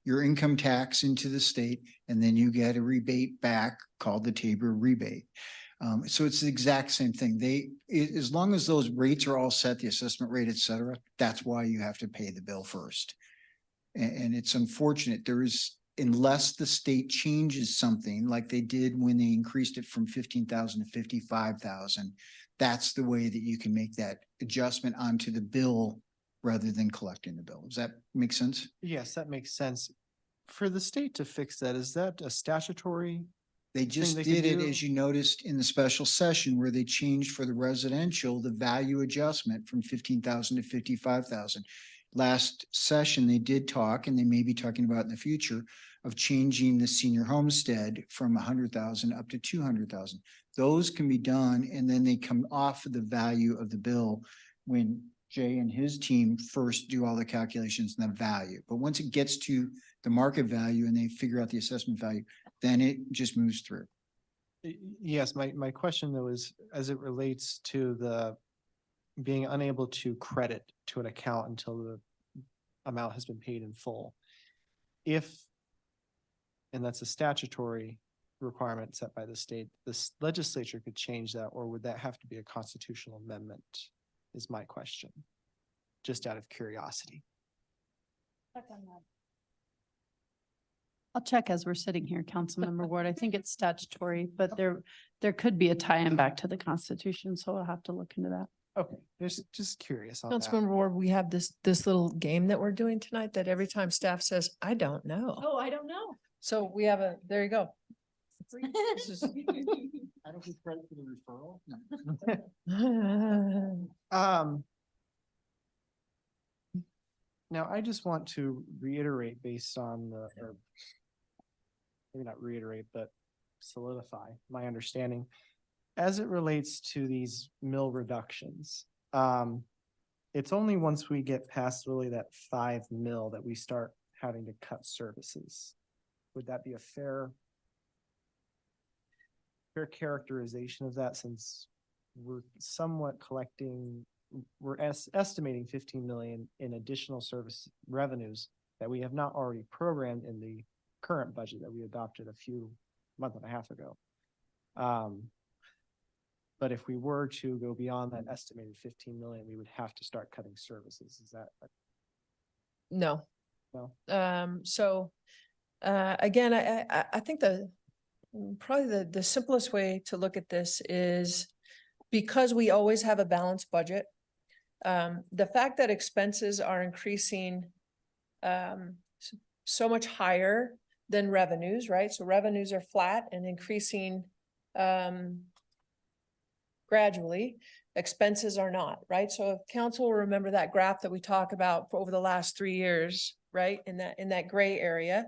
your income tax into the state and then you get a rebate back called the Tabor rebate. So it's the exact same thing. As long as those rates are all set, the assessment rate, et cetera, that's why you have to pay the bill first. And it's unfortunate unless the state changes something like they did when they increased it from 15,000 to 55,000, that's the way that you can make that adjustment onto the bill rather than collecting the bill. Does that make sense? Yes, that makes sense. For the state to fix that, is that a statutory? They just did it, as you noticed in the special session where they changed for the residential, the value adjustment from 15,000 to 55,000. Last session, they did talk, and they may be talking about in the future, of changing the senior homestead from 100,000 up to 200,000. Those can be done, and then they come off of the value of the bill when Jay and his team first do all the calculations and the value. But once it gets to the market value and they figure out the assessment value, then it just moves through. Yes, my question though is, as it relates to the being unable to credit to an account until the amount has been paid in full. And that's a statutory requirement set by the state, the legislature could change that, or would that have to be a constitutional amendment is my question, just out of curiosity. I'll check as we're sitting here, Councilmember Ward. I think it's statutory, but there could be a tie-in back to the Constitution, so I'll have to look into that. Okay, just curious on that. Councilmember Ward, we have this little game that we're doing tonight that every time staff says, I don't know. Oh, I don't know. So we have there you go. This is, I don't get credit for the referral. No. Now I just want to reiterate based on or maybe not reiterate, but solidify my understanding as it relates to these mill reductions. It's only once we get past really that 5 mil that we start having to cut services. would that be a fair characterization of that, since we're somewhat we're estimating 15 million in additional service revenues that we have not already programmed in the current budget that we adopted month and a half ago. But if we were to go beyond that estimated 15 million, we would have to start cutting services. Is that? No. No. Again, I think probably the simplest way to look at this is because we always have a balanced budget. The fact that expenses are increasing so much higher than revenues, right? So revenues are flat and increasing gradually. Expenses are not, right? So if council will remember that graph that we talked about for over the last 3 years, right? In that gray area,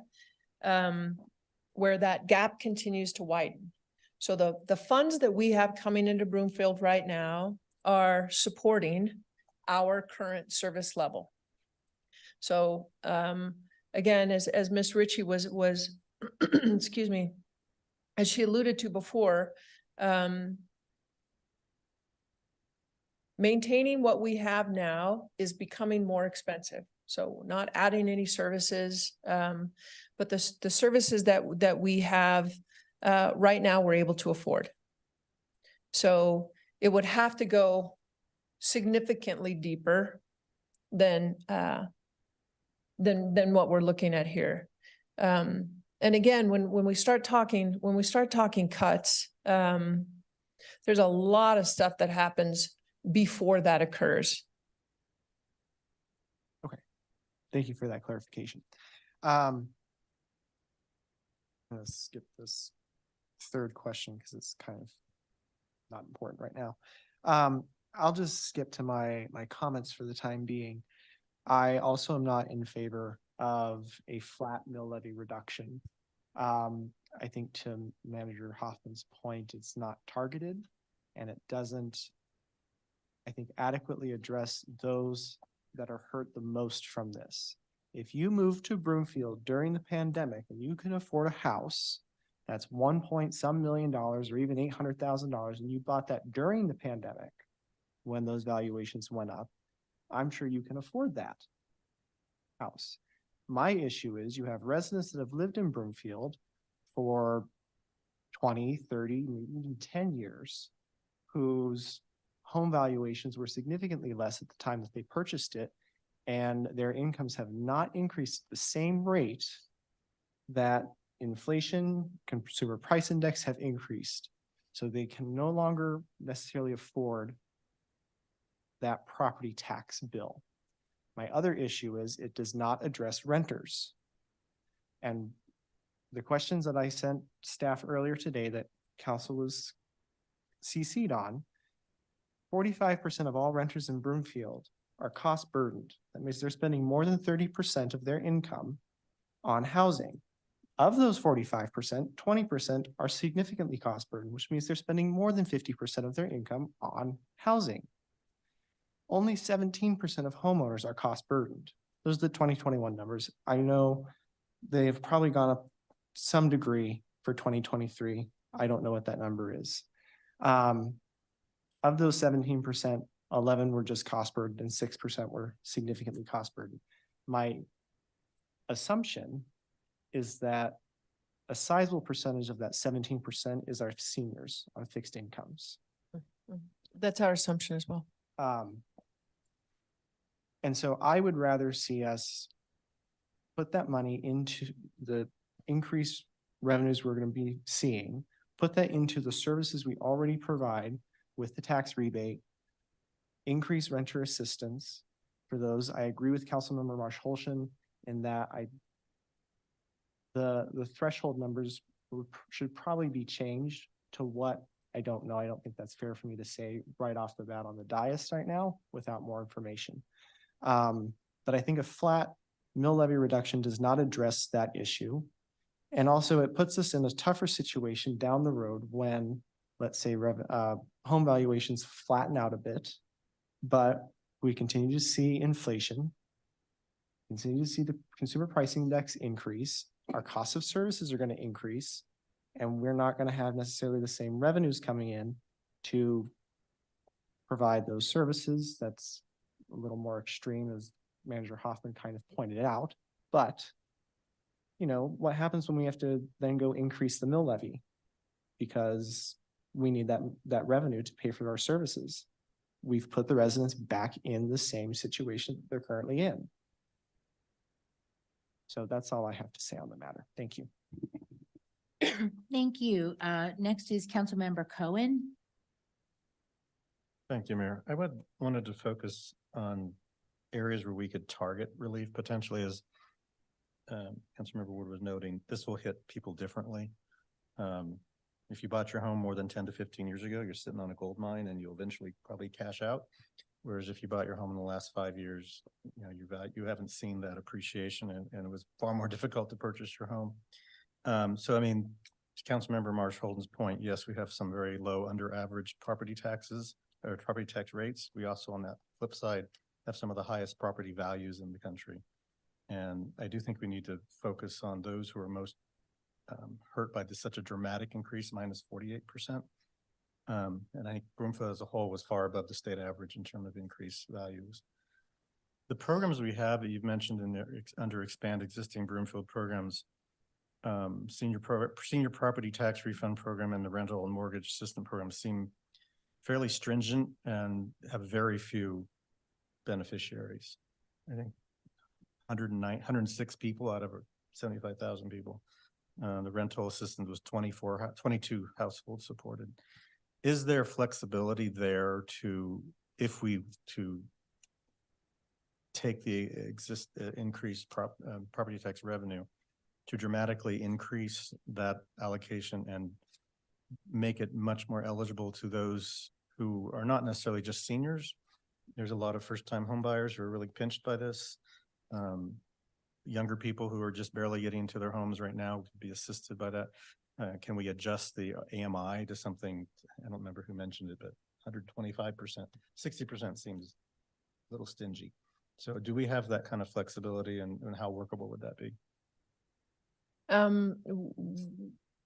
where that gap continues to widen. So the funds that we have coming into Broomfield right now are supporting our current service level. So again, as Ms. Ritchie was excuse me, as she alluded to before, maintaining what we have now is becoming more expensive. So not adding any services, but the services that we have right now we're able to afford. So it would have to go significantly deeper than what we're looking at here. And again, when we start talking cuts, there's a lot of stuff that happens before that occurs. Okay, thank you for that clarification. I'm gonna skip this third question because it's kind of not important right now. I'll just skip to my comments for the time being. I also am not in favor of a flat mill levy reduction. I think to Manager Hoffman's point, it's not targeted and it doesn't, I think, adequately address those that are hurt the most from this. If you move to Broomfield during the pandemic and you can afford a house that's $1 million or even $800,000, and you bought that during the pandemic when those valuations went up, I'm sure you can afford that house. My issue is you have residents that have lived in Broomfield for 20, 30, maybe even 10 years, whose home valuations were significantly less at the time that they purchased it, and their incomes have not increased at the same rate that inflation, consumer price index have increased. So they can no longer necessarily afford that property tax bill. My other issue is it does not address renters. And the questions that I sent staff earlier today that council was CC'd on, 45% of all renters in Broomfield are cost burdened. That means they're spending more than 30% of their income on housing. Of those 45%, 20% are significantly cost burdened, which means they're spending more than 50% of their income on housing. Only 17% of homeowners are cost burdened. Those are the 2021 numbers. I know they've probably gone up some degree for 2023. I don't know what that number is. Of those 17%, 11 were just cost burdened and 6% were significantly cost burdened. My assumption is that a sizable percentage of that 17% is our seniors on fixed incomes. That's our assumption as well. And so I would rather see us put that money into the increased revenues we're going to be seeing, put that into the services we already provide with the tax rebate, increase renter assistance for those. I agree with Councilmember Marsh-Holshan in that the threshold numbers should probably be changed to what I don't know. I don't think that's fair for me to say right off the bat on the dais right now without more information. But I think a flat mill levy reduction does not address that issue. And also it puts us in a tougher situation down the road when, let's say, home valuations flatten out a bit, but we continue to see inflation, continue to see the consumer price index increase, our cost of services are going to increase. And we're not going to have necessarily the same revenues coming in to provide those services. That's a little more extreme, as Manager Hoffman kind of pointed out. But, you know, what happens when we have to then go increase the mill levy? Because we need that revenue to pay for our services. We've put the residents back in the same situation they're currently in. So that's all I have to say on the matter. Thank you. Thank you. Next is Councilmember Cohen. Thank you, Mayor. I wanted to focus on areas where we could target relief potentially, as Councilmember Wood was noting. This will hit people differently. If you bought your home more than 10 to 15 years ago, you're sitting on a gold mine and you'll eventually probably cash out. Whereas if you bought your home in the last 5 years, you know, you haven't seen that appreciation, and it was far more difficult to purchase your home. So, I mean, to Councilmember Marsh Holden's point, yes, we have some very low under average property taxes or property tax rates. We also, on that flip side, have some of the highest property values in the country. And I do think we need to focus on those who are most hurt by such a dramatic increase, minus 48%. And I think Broomfield as a whole was far above the state average in terms of increased values. The programs we have that you've mentioned in there under expand existing Broomfield programs, senior property tax refund program and the rental and mortgage assistance program seem fairly stringent and have very few beneficiaries. I think 106 people out of 75,000 people. The rental assistance was 22 households supported. Is there flexibility there to take the increased property tax revenue to dramatically increase that allocation and make it much more eligible to those who are not necessarily just seniors? There's a lot of first-time home buyers who are really pinched by this. Younger people who are just barely getting into their homes right now could be assisted by that. Can we adjust the AMI to something? I don't remember who mentioned it, but 125%, 60% seems a little stingy. So do we have that kind of flexibility, and how workable would that be?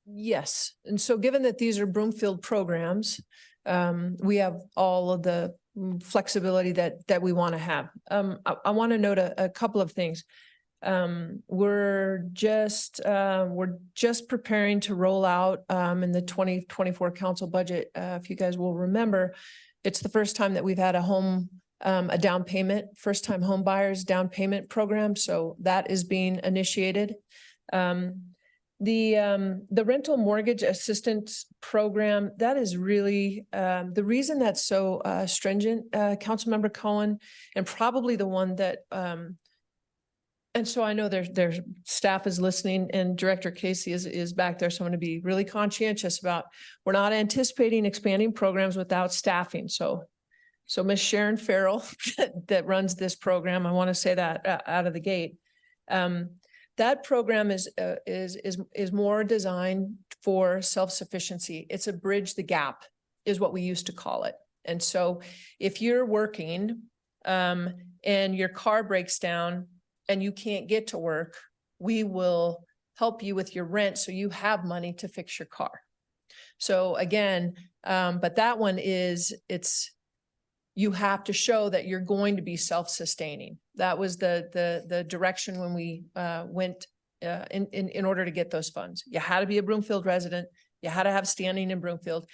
Yes. And so given that these are Broomfield programs, we have all of the flexibility that we want to have. I want to note a couple of things. We're just preparing to roll out in the 2024 council budget. If you guys will remember, it's the first time that we've had a down payment, first time home buyers down payment program. So that is being initiated. The rental mortgage assistance program, that is really the reason that's so stringent, Councilmember Cohen, and probably the one that and so I know their staff is listening, and Director Casey is back there. So I'm going to be really conscientious about, we're not anticipating expanding programs without staffing. So Ms. Sharon Farrell that runs this program, I want to say that out of the gate. That program is more designed for self-sufficiency. It's a bridge the gap is what we used to call it. And so if you're working and your car breaks down and you can't get to work, we will help you with your rent so you have money to fix your car. So again, but that one you have to show that you're going to be self-sustaining. That was the direction when we went in order to get those funds. You had to be a Broomfield resident. You had to have standing in Broomfield,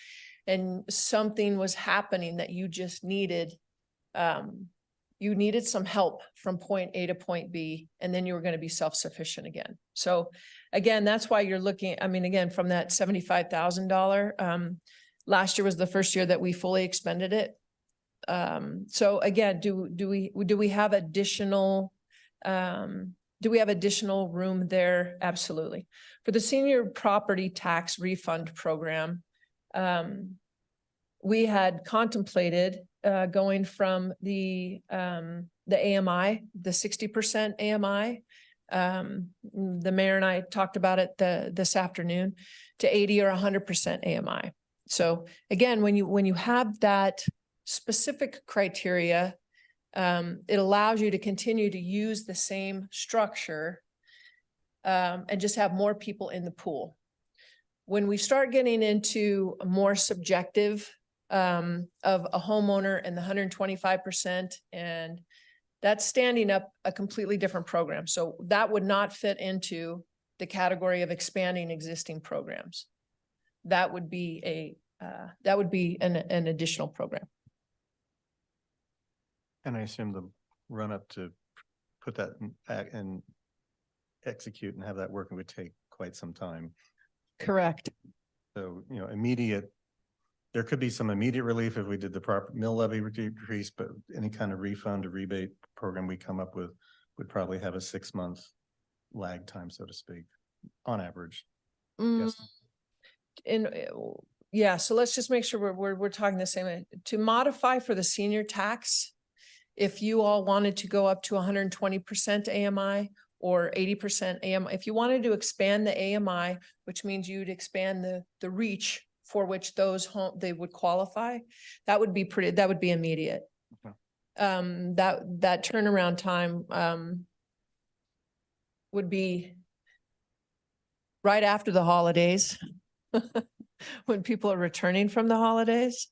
and something was happening that you just needed. You needed some help from point A to point B, and then you were going to be self-sufficient again. So again, that's why you're looking, I mean, again, from that $75,000, last year was the first year that we fully expended it. So again, do we have additional room there? Absolutely. For the senior property tax refund program, we had contemplated going from the AMI, the 60% AMI. The mayor and I talked about it this afternoon, to 80 or 100% AMI. So again, when you have that specific criteria, it allows you to continue to use the same structure and just have more people in the pool. When we start getting into a more subjective of a homeowner and the 125%, and that's standing up a completely different program. So that would not fit into the category of expanding existing programs. That would be an additional program. And I assume the run up to put that and execute and have that working would take quite some time. Correct. So, you know, immediate, there could be some immediate relief if we did the proper mill levy decrease, but any kind of refund or rebate program we come up with would probably have a 6-month lag time, so to speak, on average. Yes. Yeah, so let's just make sure we're talking the same way. To modify for the senior tax, if you all wanted to go up to 120% AMI or 80% AMI, if you wanted to expand the AMI, which means you'd expand the reach for which they would qualify, that would be immediate. Okay. That turnaround time would be right after the holidays. When people are returning from the holidays.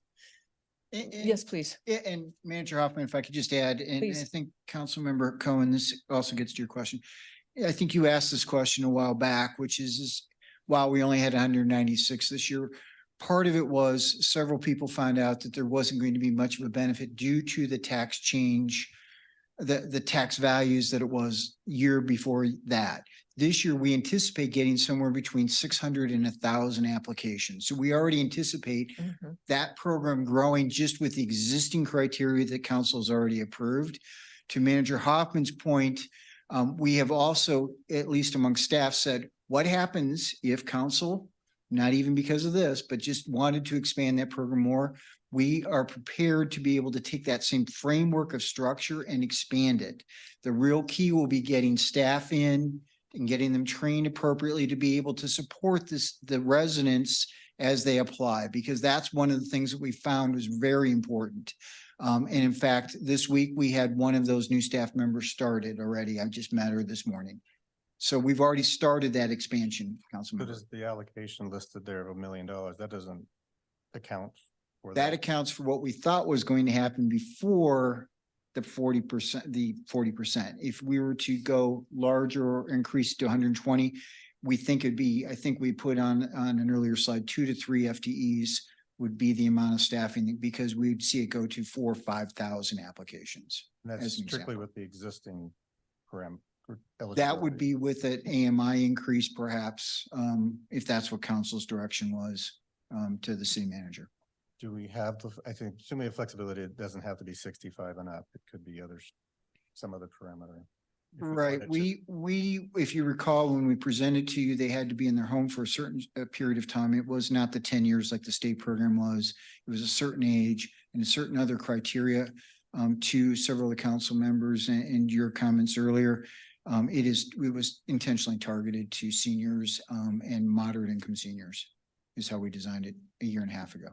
Yes, please. And Manager Hoffman, if I could just add, and I Please. think Councilmember Cohen, this also gets to your question. I think you asked this question a while back, which is while we only had 196 this year, part of it was several people found out that there wasn't going to be much of a benefit due to the tax change, the tax values that it was year before that. This year, we anticipate getting somewhere between 600 and 1,000 applications. So we already anticipate that program growing just with the existing criteria that council has already approved. To Manager Hoffman's point, we have also, at least among staff, said, what happens if council, not even because of this, but just wanted to expand that program more? We are prepared to be able to take that same framework of structure and expand it. The real key will be getting staff in and getting them trained appropriately to be able to support the residents as they apply, because that's one of the things that we found was very important. And in fact, this week we had one of those new staff members started already. I just met her this morning. So we've already started that expansion, Councilman. But is the allocation listed there of $1 million? That doesn't account for That accounts for what we thought was going to happen before the 40%. If we were to go larger or increase to 120, we think it'd be, I think we put on an earlier slide, 2 to 3 FTEs would be the amount of staffing, because we'd see it go to 4,000 or 5,000 applications. And that's as an strictly example. with the existing program. That would be with an AMI increase perhaps, if that's what council's direction was, to the city manager. Do we have, I think, assuming flexibility, it doesn't have to be 65 and up. It could be some other parameter. Right. We, if you recall, when we presented to you, they had to be in their home for a certain period of time. It was not the 10 years like the state program was. It was a certain age and a certain other criteria. To several of the council members and your comments earlier, it was intentionally targeted to seniors and moderate income seniors is how we designed it a year and a half ago.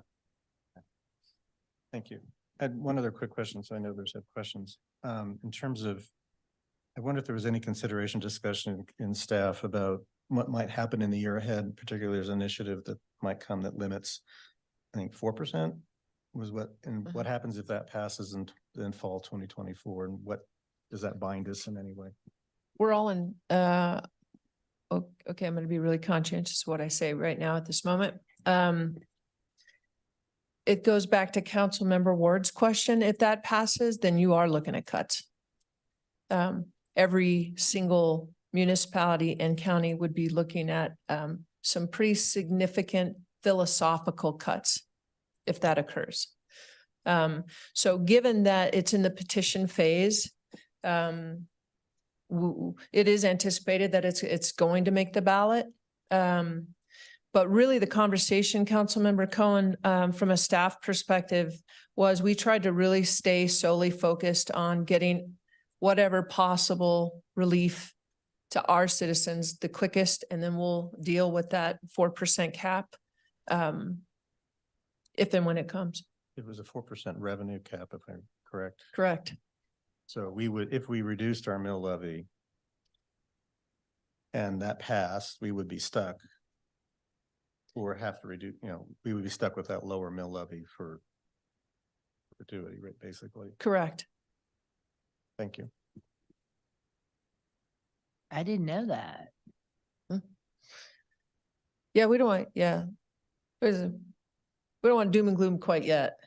Thank you. I had one other quick question, so I know there's questions. In terms of, I wonder if there was any consideration, discussion in staff about what might happen in the year ahead, particularly there's an initiative that might come that limits, I think 4% was what happens if that passes in fall 2024, and what does that bind us in any way? We're all in, okay, I'm gonna be really conscientious of what I say right now at this moment. It goes back to Councilmember Ward's question. If that passes, then you are looking at cuts. Every single municipality and county would be looking at some pretty significant philosophical cuts if that occurs. So given that it's in the petition phase, it is anticipated that it's going to make the ballot. But really the conversation, Councilmember Cohen, from a staff perspective, was we tried to really stay solely focused on getting whatever possible relief to our citizens the quickest, and then we'll deal with that 4% cap if and when it comes. It was a 4% revenue cap, if I'm correct. Correct. So we would, if we reduced our mill levy, and that passed, we would be stuck. Or have to reduce, we would be stuck with that lower mill levy for perpetuity, right, basically. Correct. Thank you. I didn't know that. Yeah, we don't want, yeah. We don't want doom and gloom quite yet.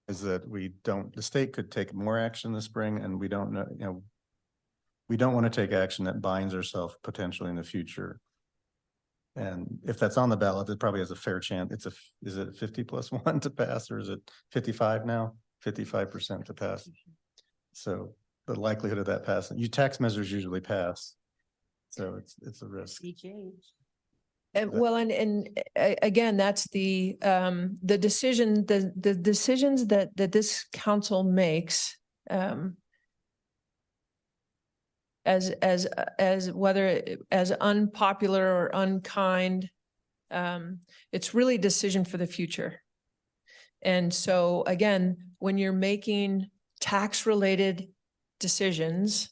Is that the state could take more action this spring, and we don't know, we don't want to take action that binds ourselves potentially in the future. And if that's on the ballot, it probably has a fair chance. Is it 50+1 to pass, or is it 55 now? 55% to pass. So the likelihood of that passing, tax measures usually pass. So it's a risk. And well, again, that's the decision, the decisions that this council makes, as whether as unpopular or unkind, it's really a decision for the future. And so again, when you're making tax related decisions,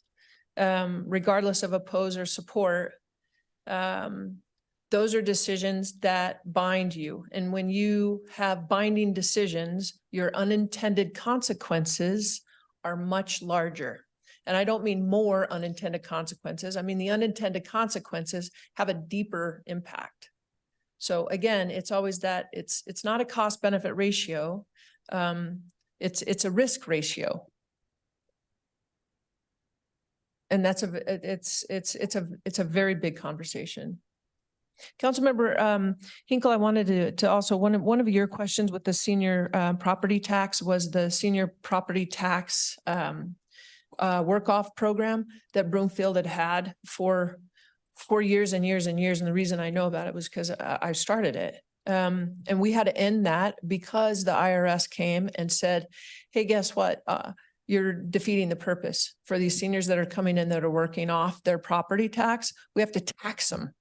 regardless of oppose or support, those are decisions that bind you. And when you have binding decisions, your unintended consequences are much larger. And I don't mean more unintended consequences. I mean, the unintended consequences have a deeper impact. So again, it's always that it's not a cost benefit ratio. It's a risk ratio. And that's it's a very big conversation. Councilmember Hinkle, I wanted to also, one of your questions with the senior property tax was the senior property tax work-off program that Broomfield had for years and years and years. And the reason I know about it was because I started it. And we had to end that because the IRS came and said, hey, guess what? You're defeating the purpose for these seniors that are coming in that are working off their property tax. We have to tax them.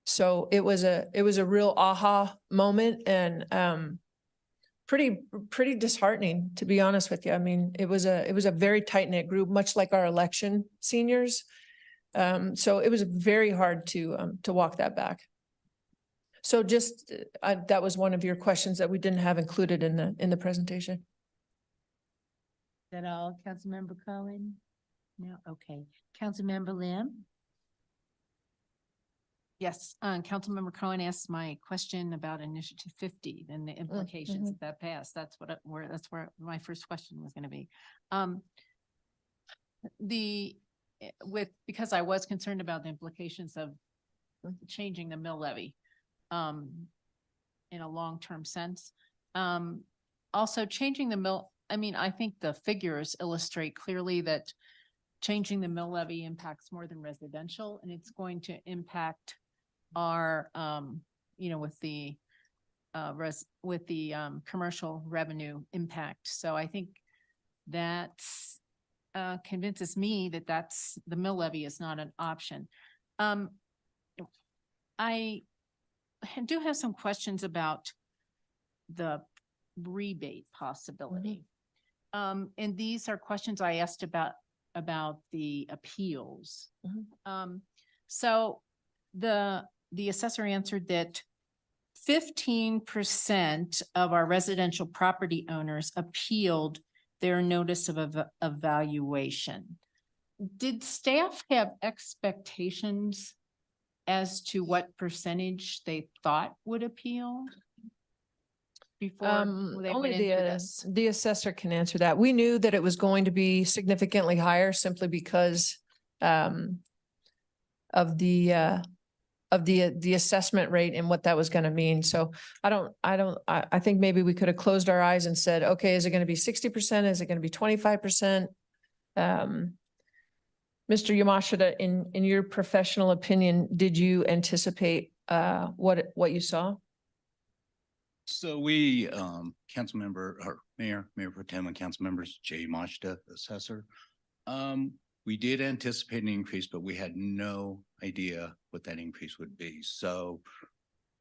So it was a real aha moment, and pretty disheartening, to be honest with you. I mean, it was a very tight knit group, much like our election seniors. So it was very hard to walk that back. So just that was one of your questions that we didn't have included in the presentation. Is that all, Councilmember Cohen? No, okay. Councilmember Lim? Yes, Councilmember Cohen asked my question about Initiative 50 and the implications of that pass. That's where my first question was going to be. Because I was concerned about the implications of changing the mill levy in a long-term sense. Also changing the mill, I mean, I think the figures illustrate clearly that changing the mill levy impacts more than residential, and it's going to impact our, with the commercial revenue impact. So I think that convinces me that the mill levy is not an option. I do have some questions about the rebate possibility. And these are questions I asked about the appeals. So the assessor answered that 15% of our residential property owners appealed their notice of evaluation. Did staff have expectations as to what percentage they thought would appeal before they went into this? The assessor can answer that. We knew that it was going to be significantly higher simply because of the assessment rate and what that was going to mean. So I think maybe we could have closed our eyes and said, okay, is it going to be 60%? Is it going to be 25%? Mr. Yamashita, in your professional opinion, did you anticipate what you saw? So we, council member or Mayor Pro Tem and council members, Jay Yamashita, assessor. We did anticipate an increase, but we had no idea what that increase would be. So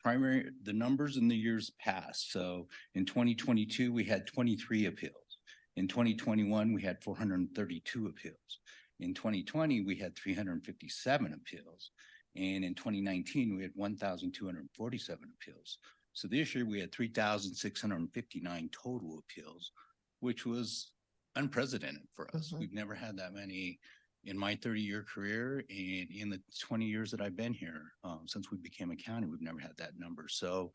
the numbers in the years past. So in 2022, we had 23 appeals. In 2021, we had 432 appeals. In 2020, we had 357 appeals. And in 2019, we had 1,247 appeals. So this year we had 3,659 total appeals, which was unprecedented for us. We've never had that many in my 30-year career, and in the 20 years that I've been here, since we became a county, we've never had that number. So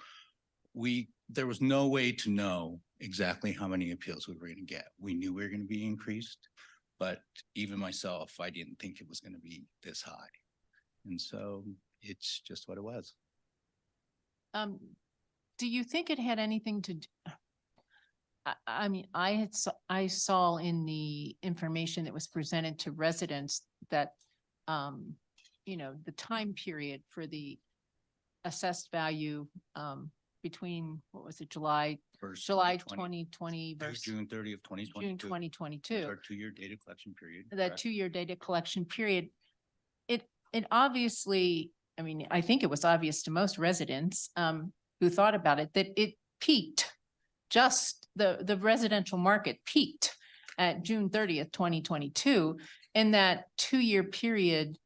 there was no way to know exactly how many appeals we were going to get. We knew we were going to be increased, but even myself, I didn't think it was going to be this high. And so it's just what it was. Do you think it had anything to do? I mean, I saw in the information that was presented to residents that, you know, the time period for the assessed value, between, what was it, July 2020 versus June 30th, 2022. June 2022. Our 2-year data collection period. That correct? 2-year data collection period. It obviously, I mean, I think it was obvious to most residents, who thought about it, that it peaked. Just the residential market peaked at June 30th, 2022. In that 2-year period,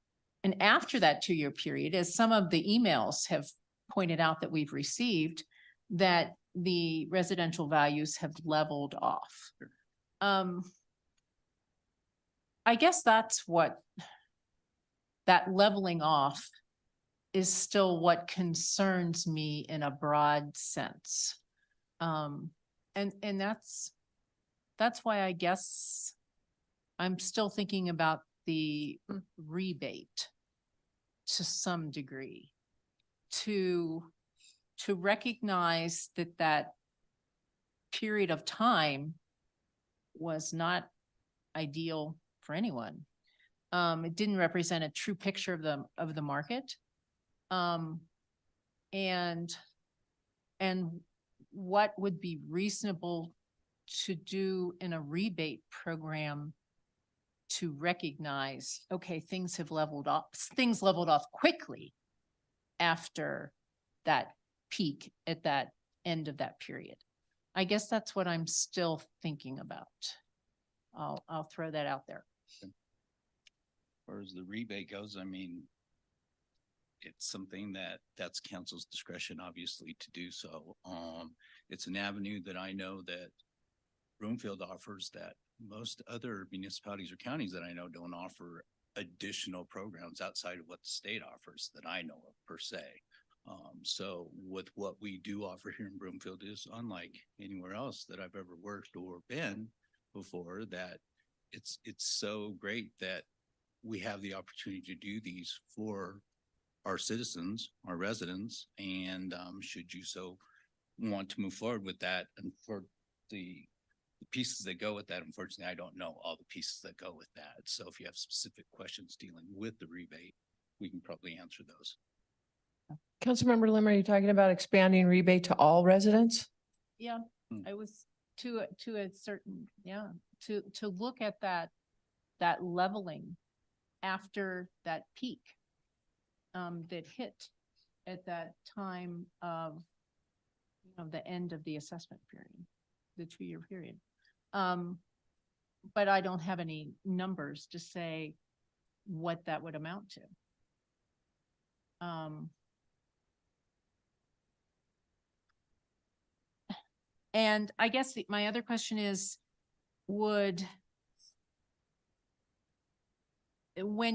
and after that 2-year period, as some of the emails have pointed out that we've received, that the residential values have leveled off. I guess that's what that leveling off is still what concerns me in a broad sense. And that's why I guess I'm still thinking about the rebate to some degree, to recognize that period of time was not ideal for anyone. It didn't represent a true picture of the market. And what would be reasonable to do in a rebate program to recognize, okay, things leveled off quickly after that peak at that end of that period. I guess that's what I'm still thinking about. I'll throw that out there. As far as the rebate goes, I mean, it's something that's council's discretion, obviously, to do so. It's an avenue that I know that Broomfield offers that most other municipalities or counties that I know don't offer additional programs outside of what the state offers that I know of per se. So with what we do offer here in Broomfield is unlike anywhere else that I've ever worked or been before, that it's so great that we have the opportunity to do these for our citizens, our residents, and should you so want to move forward with that, and for the pieces that go with that, unfortunately, I don't know all the pieces that go with that. So if you have specific questions dealing with the rebate, we can probably answer those. Councilmember Lim, are you talking about expanding rebate to all residents? Yeah, I was to a certain, to look at that leveling after that peak that hit at that time of, the end of the assessment period, the 2-year period. But I don't have any numbers to say what that would amount to. And I guess my other question is, when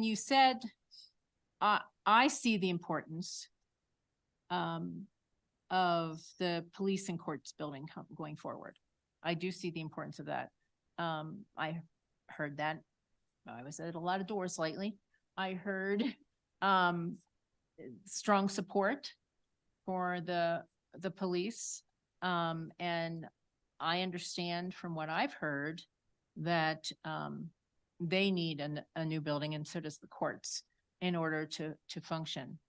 you said, I see the importance of the police and courts building going forward. I do see the importance of that. I heard that. I was at a lot of doors lately. I heard strong support for the police. And I understand from what I've heard that they need a new building, and so does the courts, in order to function.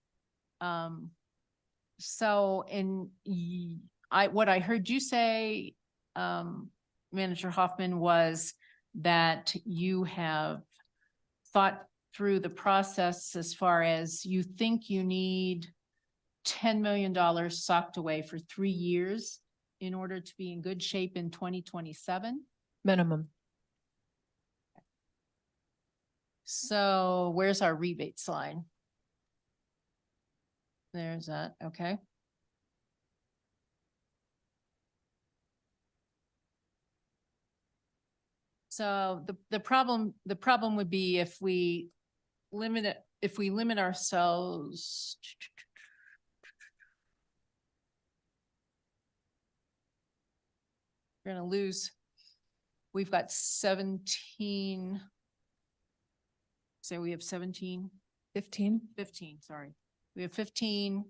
So what I heard you say, Manager Hoffman, was that you have thought through the process as far as you think you need $10 million socked away for 3 years in order to be in good shape in 2027. minimum. So where's our rebates line? There's that, okay. So the problem would be if we limit it, if we limit ourselves. We're gonna lose, we've got 17. So we have 17. 15. 15, sorry. We have 15.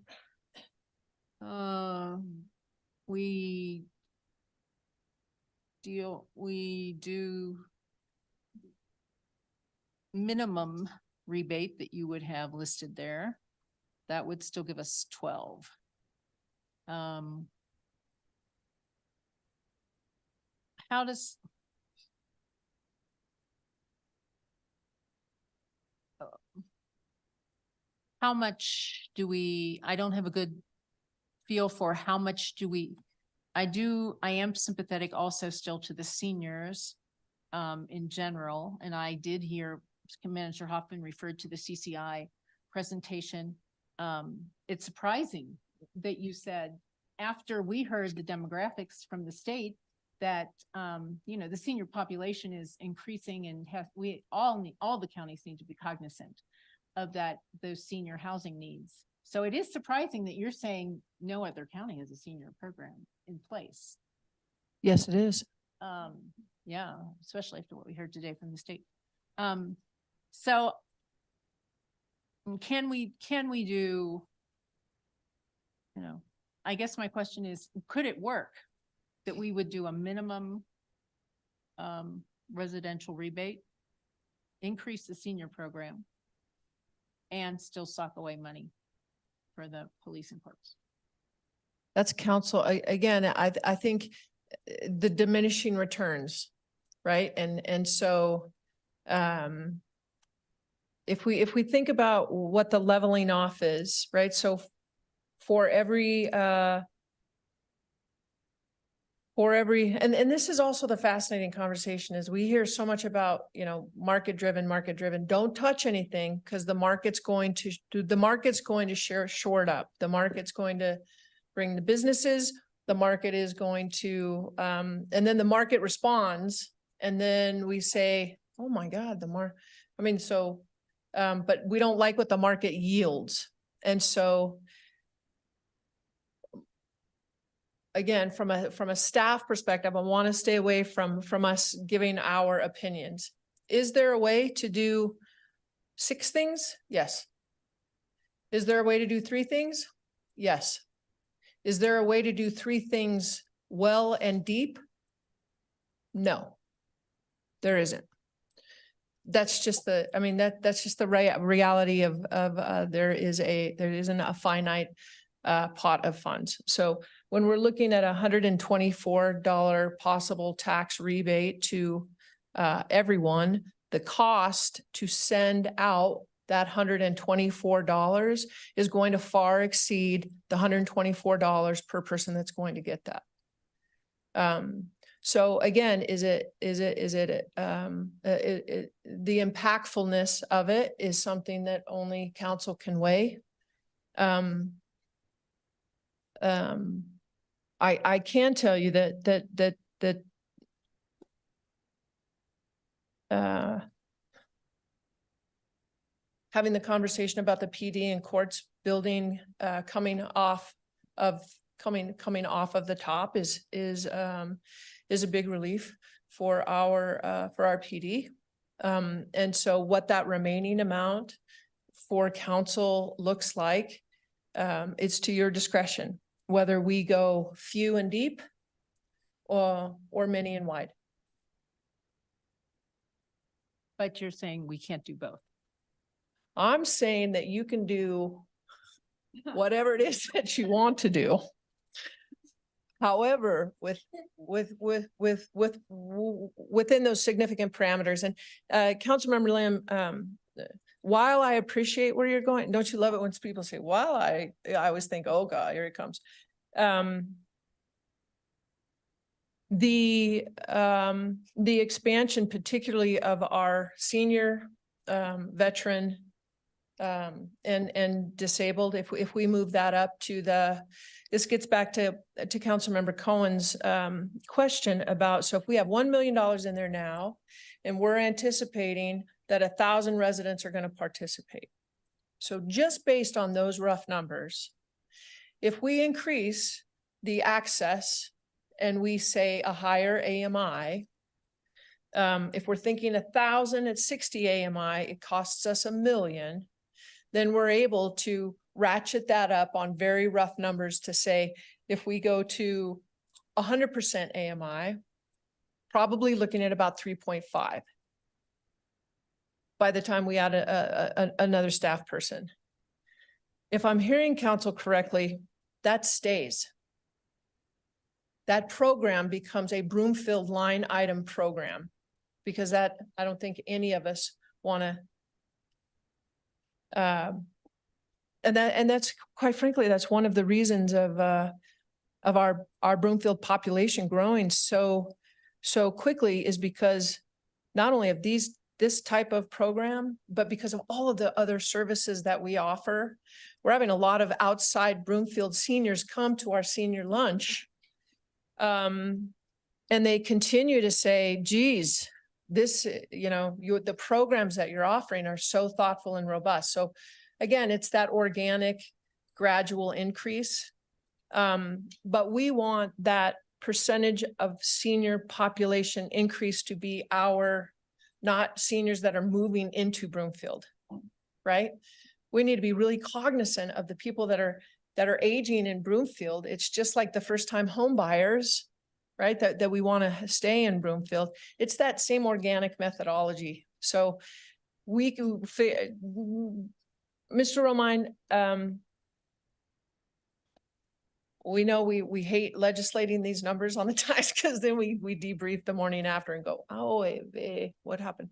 We do minimum rebate that you would have listed there. That would still give us 12. How does how much do we, I don't have a good feel for how much do we, I am sympathetic also still to the seniors in general. And I did hear Manager Hoffman referred to the CCI presentation. It's surprising that you said after we heard the demographics from the state that, the senior population is increasing and all the counties need to be cognizant of that, those senior housing needs. So it is surprising that you're saying no other county has a senior program in place. Yes, it is. Yeah, especially after what we heard today from the state. So can we do, I guess my question is, could it work that we would do a minimum residential rebate, increase the senior program, and still sock away money for the police and courts? That's council. Again, I think the diminishing returns, right? And so if we think about what the leveling off is, right? So for every and this is also the fascinating conversation is we hear so much about, market driven, don't touch anything because the market's going to shore it up. The market's going to bring the businesses, the market is going to, and then the market responds. And then we say, oh my God, but we don't like what the market yields. And so again, from a staff perspective, I want to stay away from us giving our opinions. Is there a way to do 6 things? Yes. Is there a way to do 3 things? Yes. Is there a way to do 3 things well and deep? No, there isn't. That's just that's just the reality of there isn't a finite pot of funds. So when we're looking at $124 possible tax rebate to everyone, the cost to send out that $124 is going to far exceed the $124 per person that's going to get that. So again, the impactfulness of it is something that only council can weigh. I can tell you that having the conversation about the PD and courts building coming off of the top is a big relief for our PD. And so what that remaining amount for council looks like, it's to your discretion, whether we go few and deep or many and wide. But you're saying we can't do both. I'm saying that you can do whatever it is that you want to do. However, within those significant parameters, and Councilmember Lim, while I appreciate where you're going, don't you love it when people say, "While I always think, oh God, here it comes." the expansion particularly of our senior, veteran, and disabled, if we move that up to this gets back to Councilmember Cohen's, question about, so if we have $1 million in there now, and we're anticipating that 1,000 residents are going to participate. So just based on those rough numbers, if we increase the access and we say a higher AMI, if we're thinking 1,000 at 60 AMI, it costs us $1 million, then we're able to ratchet that up on very rough numbers to say, if we go to 100% AMI, probably looking at about 3.5 by the time we add another staff person. If I'm hearing council correctly, that stays. That program becomes a Broomfield line item program, because that, I don't think any of us want to, and that's quite frankly, that's one of the reasons of our Broomfield population growing so quickly, is because not only of this type of program, but because of all of the other services that we offer. We're having a lot of outside Broomfield seniors come to our senior lunch. And they continue to say, geez, this, the programs that you're offering are so thoughtful and robust. So again, it's that organic gradual increase. But we want that percentage of senior population increase to be not seniors that are moving into Broomfield, right? We need to be really cognizant of the people that are aging in Broomfield. It's just like the first time home buyers, right? That we want to stay in Broomfield. It's that same organic methodology. So we can, Mr. Romine, we know we hate legislating these numbers on the ties, because then we debrief the morning after and go, oh, what happened?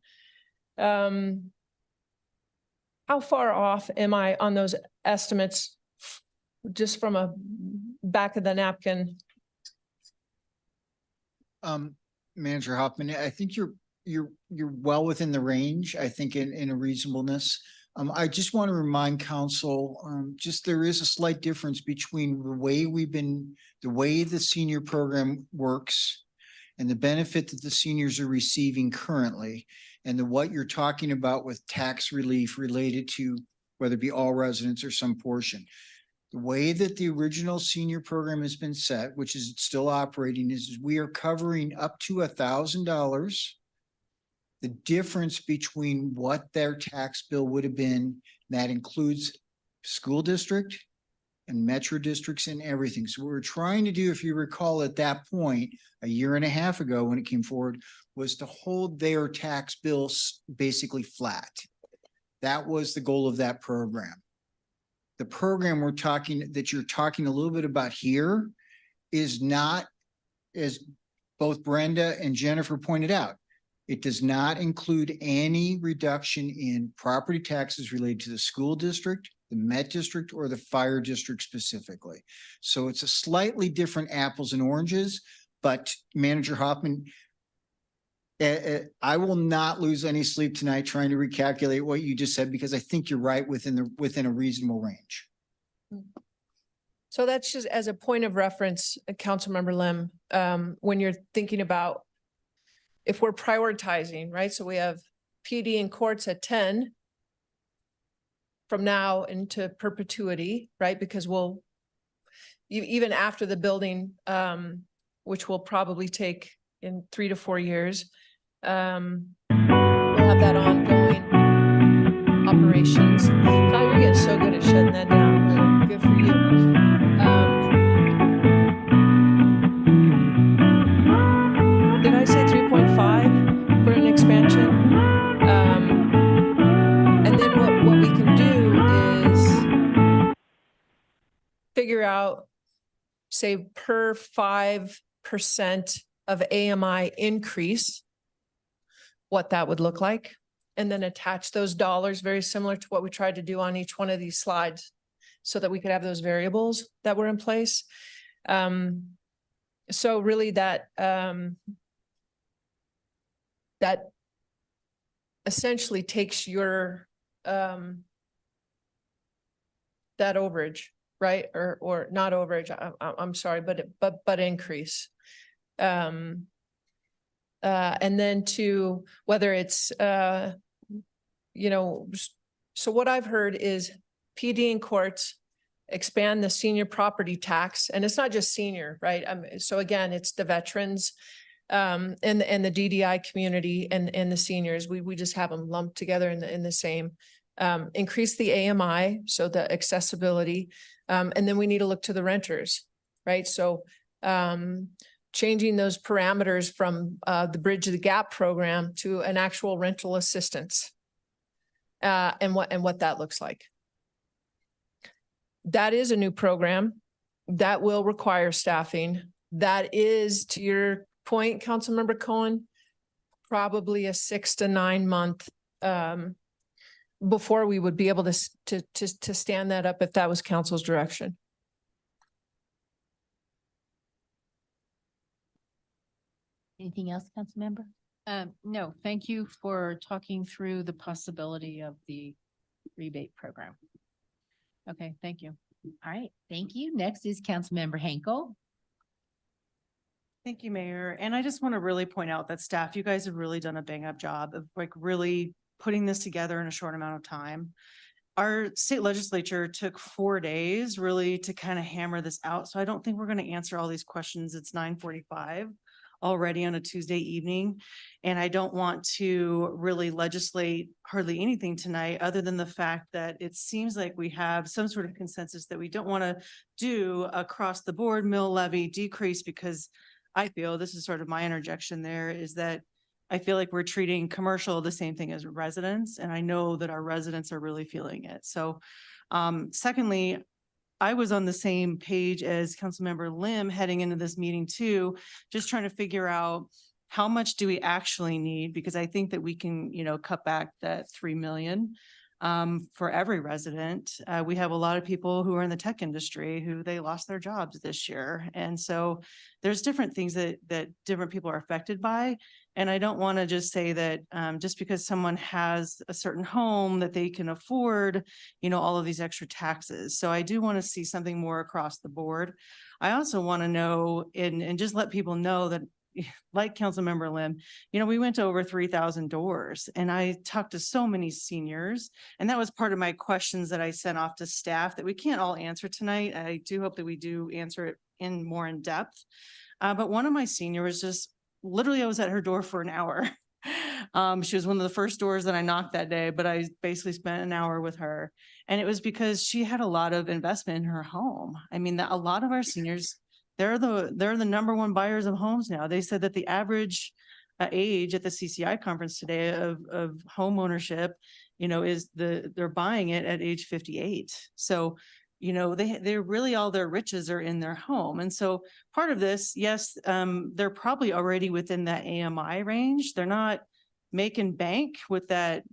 How far off am I on those estimates, just from a back of the napkin? Manager Hoffman, I think you're well within the range, I think in a reasonableness. I just want to remind council, there is a slight difference between the way the senior program works and the benefit that the seniors are receiving currently, and what you're talking about with tax relief related to whether it be all residents or some portion. The way that the original senior program has been set, which is still operating, is we are covering up to $1,000. The difference between what their tax bill would have been, that includes school district and metro districts and everything. So what we're trying to do, if you recall at that point, a year and a half ago when it came forward, was to hold their tax bills basically flat. That was the goal of that program. The program that you're talking a little bit about here is not, as both Brenda and Jennifer pointed out, it does not include any reduction in property taxes related to the school district, the Met district, or the fire district specifically. So it's a slightly different apples and oranges, but Manager Hoffman, I will not lose any sleep tonight trying to recalculate what you just said, because I think you're right within a reasonable range. So that's just as a point of reference, Councilmember Lim, when you're thinking about if we're prioritizing, right? So we have PD and courts at 10 from now into perpetuity, right? Because even after the building, which will probably take in 3 to 4 years, we'll have that ongoing operations. God, you're getting so good at shutting that down. Really good for you. Did I say 3.5 for an expansion? And then what we can do is figure out, say, per 5% of AMI increase, what that would look like, and then attach those dollars very similar to what we tried to do on each one of these slides, so that we could have those variables that were in place. so really that essentially takes your that overage, right? Or not overage, I'm sorry, but increase. And then to whether it's so what I've heard is PD and courts expand the senior property tax, and it's not just senior, right? So again, it's the veterans and the DDI community and the seniors. We just have them lumped together in the same. Increase the AMI, so the accessibility, and then we need to look to the renters, right? So changing those parameters from the Bridge the Gap program to an actual rental assistance, and what that looks like. That is a new program that will require staffing. That is, to your point, Councilmember Cohen, probably a 6 to 9 month before we would be able to stand that up if that was council's direction. Anything else, Councilmember? No, thank you for talking through the possibility of the rebate program. Okay, thank you. All right, thank you. Next is Councilmember Henkel. Thank you, Mayor. And I just want to really point out that staff, you guys have really done a bang up job of like really putting this together in a short amount of time. Our state legislature took 4 days really to kind of hammer this out. So I don't think we're going to answer all these questions. It's 9:45 already on a Tuesday evening. And I don't want to really legislate hardly anything tonight, other than the fact that it seems like we have some sort of consensus that we don't want to do across the board mill levy decrease, because I feel, this is sort of my interjection there, is that I feel like we're treating commercial the same thing as residents. And I know that our residents are really feeling it. So secondly, I was on the same page as Councilmember Lim heading into this meeting too, just trying to figure out how much do we actually need? Because I think that we can, cut back that 3 million for every resident. We have a lot of people who are in the tech industry who they lost their jobs this year. And so there's different things that different people are affected by. And I don't want to just say that just because someone has a certain home that they can afford, all of these extra taxes. So I do want to see something more across the board. I also want to know and just let people know that, like Councilmember Lim, we went to over 3,000 doors, and I talked to so many seniors, and that was part of my questions that I sent off to staff that we can't all answer tonight. I do hope that we do answer it more in depth. But one of my seniors just literally, I was at her door for an hour. She was one of the first doors that I knocked that day, but I basically spent an hour with her, and it was because she had a lot of investment in her home. I mean, a lot of our seniors, they're the number one buyers of homes now. They said that the average age at the CCI conference today of home ownership, is they're buying it at age 58. So, they're really, all their riches are in their home. And so part of this, yes, they're probably already within that AMI range. They're not making bank with that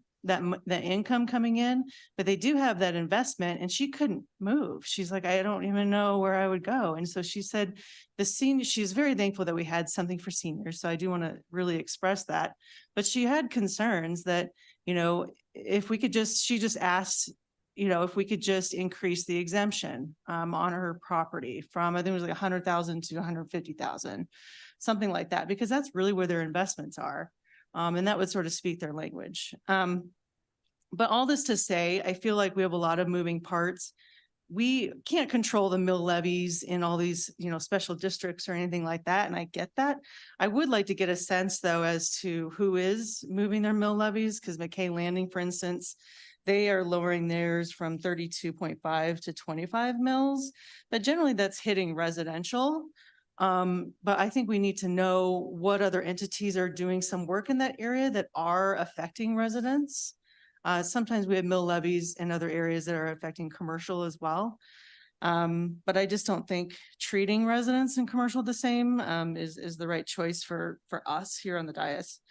income coming in, but they do have that investment, and she couldn't move. She's like, I don't even know where I would go. And so she said she's very thankful that we had something for seniors. So I do want to really express that, but she had concerns that, if we could she just asked, if we could just increase the exemption on her property from, I think it was like 100,000 to 150,000, something like that, because that's really where their investments are. And that would sort of speak their language. But all this to say, I feel like we have a lot of moving parts. We can't control the mill levies in all these, special districts or anything like that. And I get that. I would like to get a sense though, as to who is moving their mill levies, because McKay Landing, for instance, they are lowering theirs from 32.5 to 25 mils, but generally that's hitting residential. But I think we need to know what other entities are doing some work in that area that are affecting residents. Sometimes we have mill levies in other areas that are affecting commercial as well. But I just don't think treating residents and commercial the same is the right choice for us here on the dais.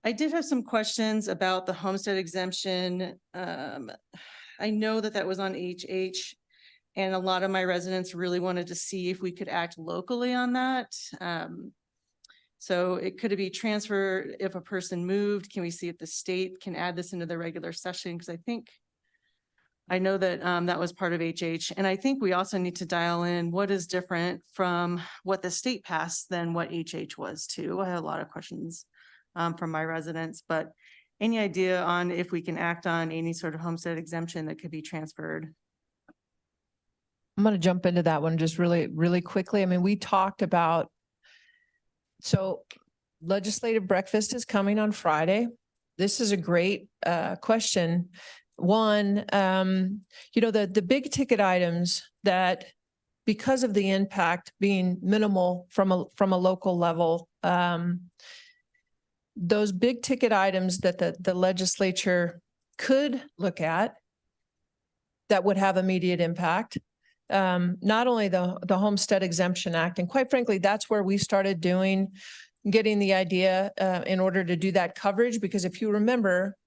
I did have some questions about the homestead exemption. I know that was on HH. And a lot of my residents really wanted to see if we could act locally on that. So it could be transfer if a person moved. Can we see if the state can add this into the regular session? Because I know that that was part of HH. And I think we also need to dial in what is different from what the state passed than what HH was too. I had a lot of questions from my residents, but any idea on if we can act on any sort of homestead exemption that could be transferred? I'm going to jump into that one just really, really quickly. I mean, we talked about, so legislative breakfast is coming on Friday. This is a great question. One, the big ticket items that, because of the impact being minimal from a local level, those big ticket items that the legislature could look at that would have immediate impact. Not only the Homestead Exemption Act, and quite frankly, that's where we started getting the idea in order to do that coverage, because if you remember,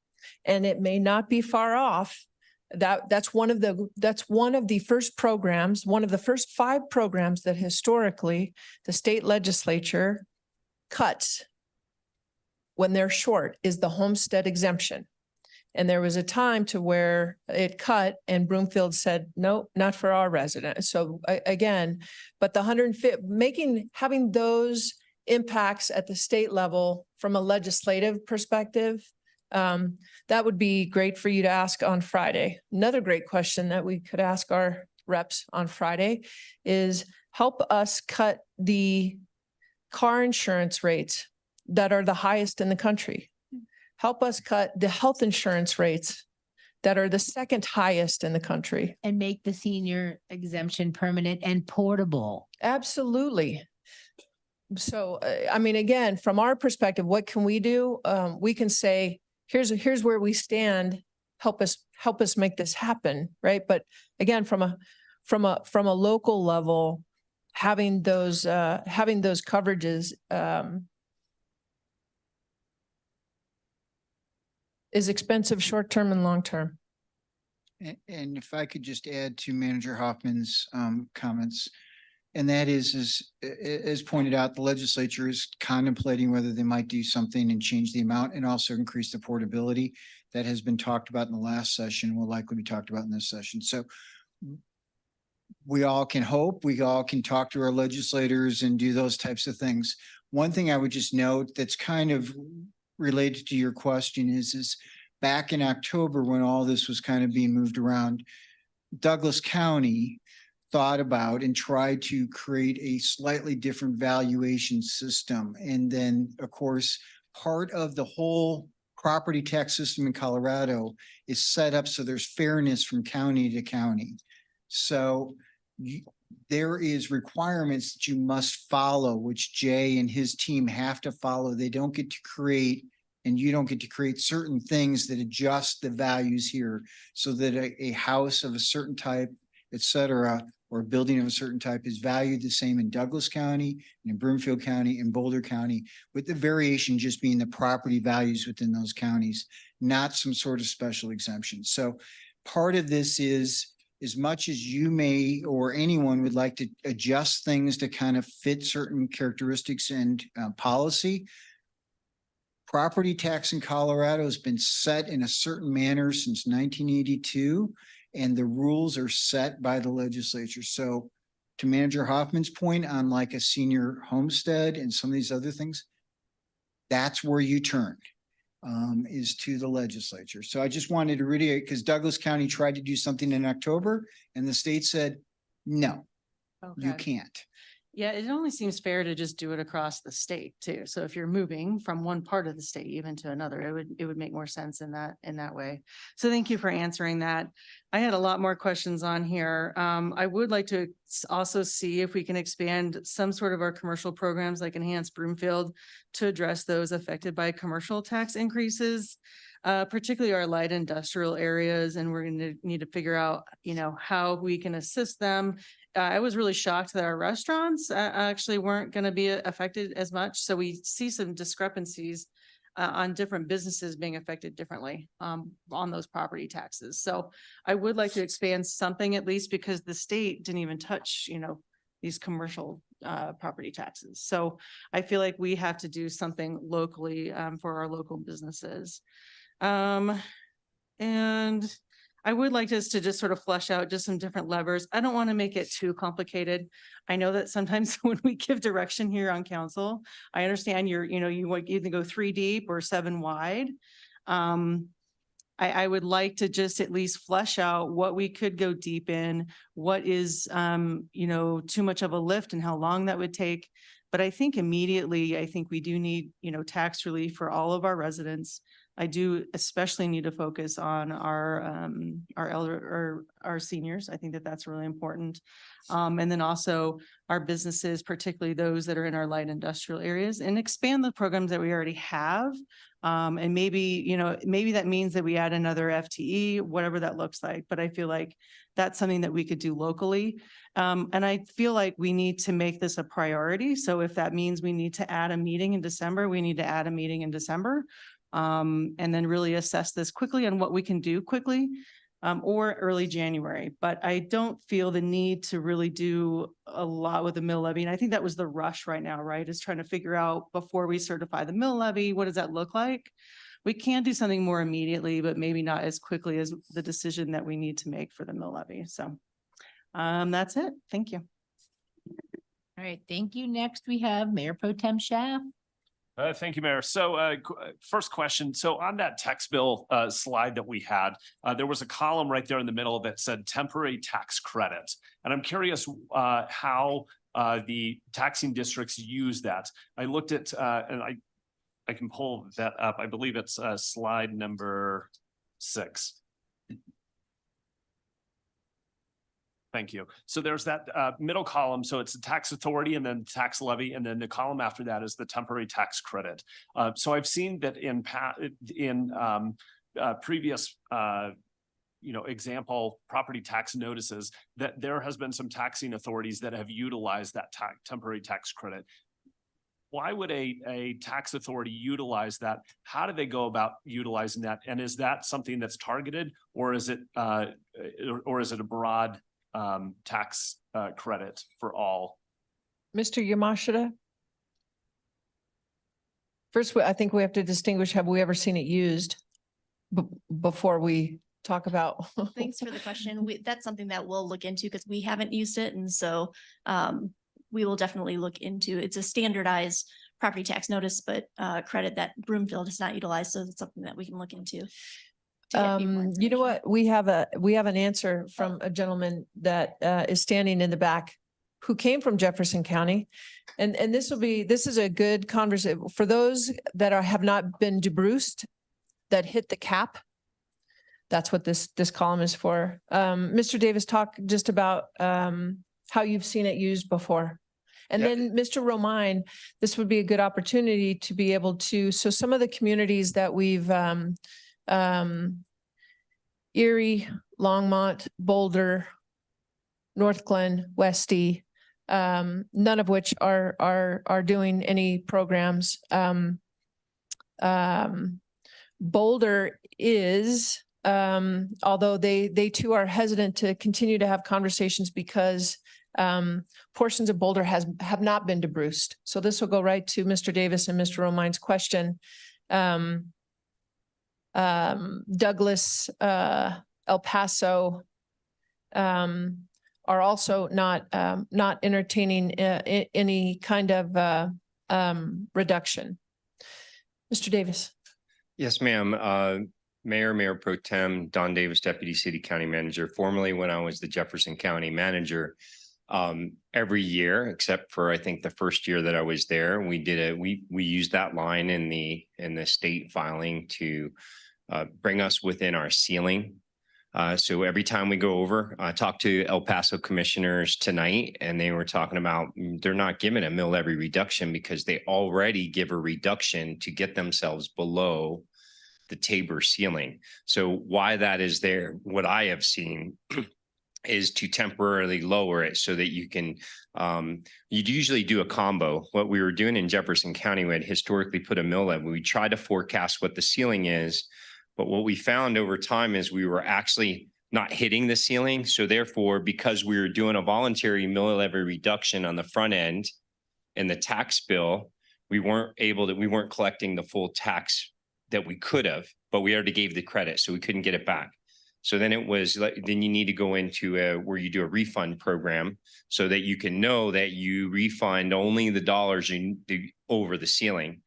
and it may not be far off, that's one of the first programs, one of the first 5 programs that historically the state legislature cuts when they're short, is the homestead exemption. And there was a time to where it cut and Broomfield said, no, not for our residents. So again, but the 150, having those impacts at the state level from a legislative perspective, that would be great for you to ask on Friday. Another great question that we could ask our reps on Friday is help us cut the car insurance rates that are the highest in the country. Help us cut the health insurance rates that are the second highest in the country. And make the senior exemption permanent and portable. Absolutely. So, I mean, again, from our perspective, what can we do? We can say, here's where we stand. Help us make this happen, right? But again, from a local level, having those coverages is expensive short-term and long-term. And if I could just add to Manager Hoffman's comments, and that is as pointed out, the legislature is contemplating whether they might do something and change the amount and also increase the portability. That has been talked about in the last session, will likely be talked about in this session. So we all can hope, we all can talk to our legislators and do those types of things. One thing I would just note that's kind of related to your question is back in October, when all this was kind of being moved around, Douglas County thought about and tried to create a slightly different valuation system. And then, of course, part of the whole property tax system in Colorado is set up so there's fairness from county to county. So there is requirements that you must follow, which Jay and his team have to follow. They don't get to create, and you don't get to create certain things that adjust the values here so that a house of a certain type, et cetera, or a building of a certain type is valued the same in Douglas County, and in Broomfield County, and Boulder County, with the variation just being the property values within those counties, not some sort of special exemption. So part of this is, as much as you may or anyone would like to adjust things to kind of fit certain characteristics and policy, property tax in Colorado has been set in a certain manner since 1982, and the rules are set by the legislature. So to Manager Hoffman's point on like a senior homestead and some of these other things, that's where you turn. Is to the legislature. So I just wanted to reiterate, because Douglas County tried to do something in October and the state said, no, you Okay. can't. Yeah, it only seems fair to just do it across the state too. So if you're moving from one part of the state even to another, it would make more sense in that way. So thank you for answering that. I had a lot more questions on here. I would like to also see if we can expand some sort of our commercial programs like Enhanced Broomfield to address those affected by commercial tax increases, particularly our light industrial areas. And we're going to need to figure out, how we can assist them. I was really shocked that our restaurants actually weren't going to be affected as much. So we see some discrepancies on different businesses being affected differently on those property taxes. So I would like to expand something at least because the state didn't even touch, these commercial property taxes. So I feel like we have to do something locally for our local businesses. And I would like us to just sort of flesh out just some different levers. I don't want to make it too complicated. I know that sometimes when we give direction here on council, I understand you want either go 3 deep or 7 wide. I would like to just at least flesh out what we could go deep in, what is, too much of a lift and how long that would take. But I think immediately, I think we do need, tax relief for all of our residents. I do especially need to focus on our elder or our seniors. I think that that's really important. And then also our businesses, particularly those that are in our light industrial areas, and expand the programs that we already have. And maybe, maybe that means that we add another FTE, whatever that looks like. But I feel like that's something that we could do locally. And I feel like we need to make this a priority. So if that means we need to add a meeting in December, we need to add a meeting in December. And then really assess this quickly on what we can do quickly, or early January. But I don't feel the need to really do a lot with the mill levy. And I think that was the rush right now, right? Is trying to figure out before we certify the mill levy, what does that look like? We can do something more immediately, but maybe not as quickly as the decision that we need to make for the mill levy. So that's it. Thank you. All right, thank you. Next, we have Mayor Pro Tem Schaaf. Thank you, Mayor. So first question. So on that tax bill slide that we had, there was a column right there in the middle that said temporary tax credit. And I'm curious how the taxing districts use that. I looked at, and I can pull that up. I believe it's slide number 6. Thank you. So there's that middle column. So it's the tax authority and then tax levy. And then the column after that is the temporary tax credit. So I've seen that in previous, example property tax notices that there has been some taxing authorities that have utilized that temporary tax credit. Why would a tax authority utilize that? How do they go about utilizing that? And is that something that's targeted, or is it a broad tax credit for all? Mr. Yamashita? First, I think we have to distinguish, have we ever seen it used before we talk about? Thanks for the question. That's something that we'll look into because we haven't used it. And so we will definitely look into, it's a standardized property tax notice, but credit that Broomfield has not utilized. So it's something that we can look into. You know what? We have an answer from a gentleman that is standing in the back who came from Jefferson County. And this is a good conversation for those that have not been debruced, that hit the cap. That's what this column is for. Mr. Davis, talk just about how you've seen it used before. And then Mr. Romine, this would be a good opportunity to be able to, so some of the communities that we've Erie, Longmont, Boulder, North Glen, Westy, none of which are doing any programs. Boulder is, although they too are hesitant to continue to have conversations because portions of Boulder have not been debruced. So this will go right to Mr. Davis and Mr. Romine's question. Douglas, El Paso, are also not entertaining any kind of reduction. Mr. Davis. Yes, ma'am. Mayor Pro Tem Don Davis, Deputy City County Manager. Formerly, when I was the Jefferson County Manager, every year, except for I think the first year that I was there, we used that line in the state filing to bring us within our ceiling. So every time we go over, I talked to El Paso commissioners tonight, and they were talking about they're not giving a mill levy reduction because they already give a reduction to get themselves below the Tabor ceiling. So why that is there, what I have seen is to temporarily lower it so that you can, you'd usually do a combo. What we were doing in Jefferson County, we had historically put a mill levy. We try to forecast what the ceiling is, but what we found over time is we were actually not hitting the ceiling. So therefore, because we were doing a voluntary mill levy reduction on the front end in the tax bill, we weren't collecting the full tax that we could have, but we already gave the credit, so we couldn't get it back. So then it was like, then you need to go into where you do a refund program so that you can know that you refund only the dollars over the ceiling.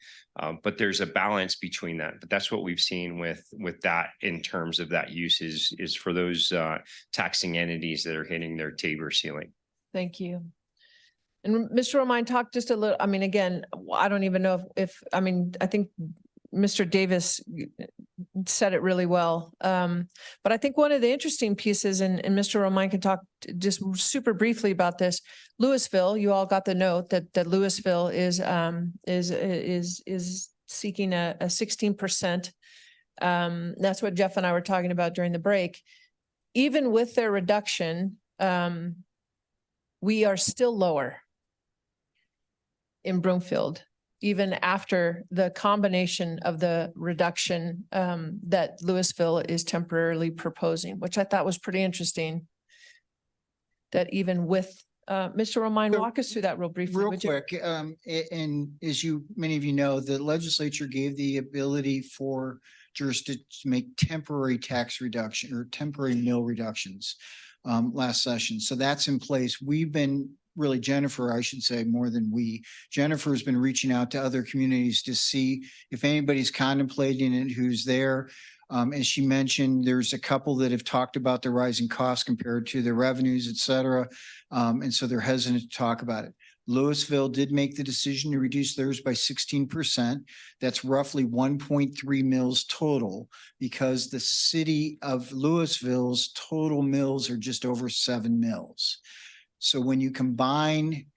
But there's a balance between that. But that's what we've seen with that in terms of that use is for those taxing entities that are hitting their Tabor ceiling. Thank you. And Mr. Romine, talk just a little, I mean, again, I don't even know if, I mean, I think Mr. Davis said it really well. But I think one of the interesting pieces, and Mr. Romine can talk just super briefly about this, Louisville, you all got the note that Louisville is seeking a 16%. That's what Jeff and I were talking about during the break. Even with their reduction, we are still lower in Broomfield, even after the combination of the reduction that Louisville is temporarily proposing, which I thought was pretty interesting. That even with, Mr. Romine, walk us through that real briefly. Real would you? quick, and as many of you know, the legislature gave the ability for jurisdictions to make temporary tax reduction or temporary mill reductions last session. So that's in place. We've been really, Jennifer, I should say more than we, Jennifer has been reaching out to other communities to see if anybody's contemplating it, who's there. As she mentioned, there's a couple that have talked about the rising costs compared to their revenues, et cetera. And so they're hesitant to talk about it. Louisville did make the decision to reduce theirs by 16%. That's roughly 1.3 mills total, because the city of Louisville's total mills are just over 7 mills. So when you combine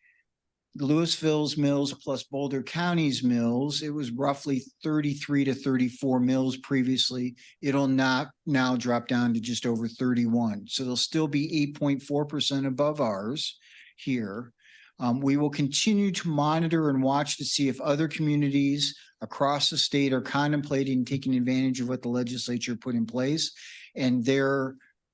Louisville's mills plus Boulder County's mills, it was roughly 33 to 34 mills previously. It'll not now drop down to just over 31. So they'll still be 8.4% above ours here. We will continue to monitor and watch to see if other communities across the state are contemplating taking advantage of what the legislature put in place. And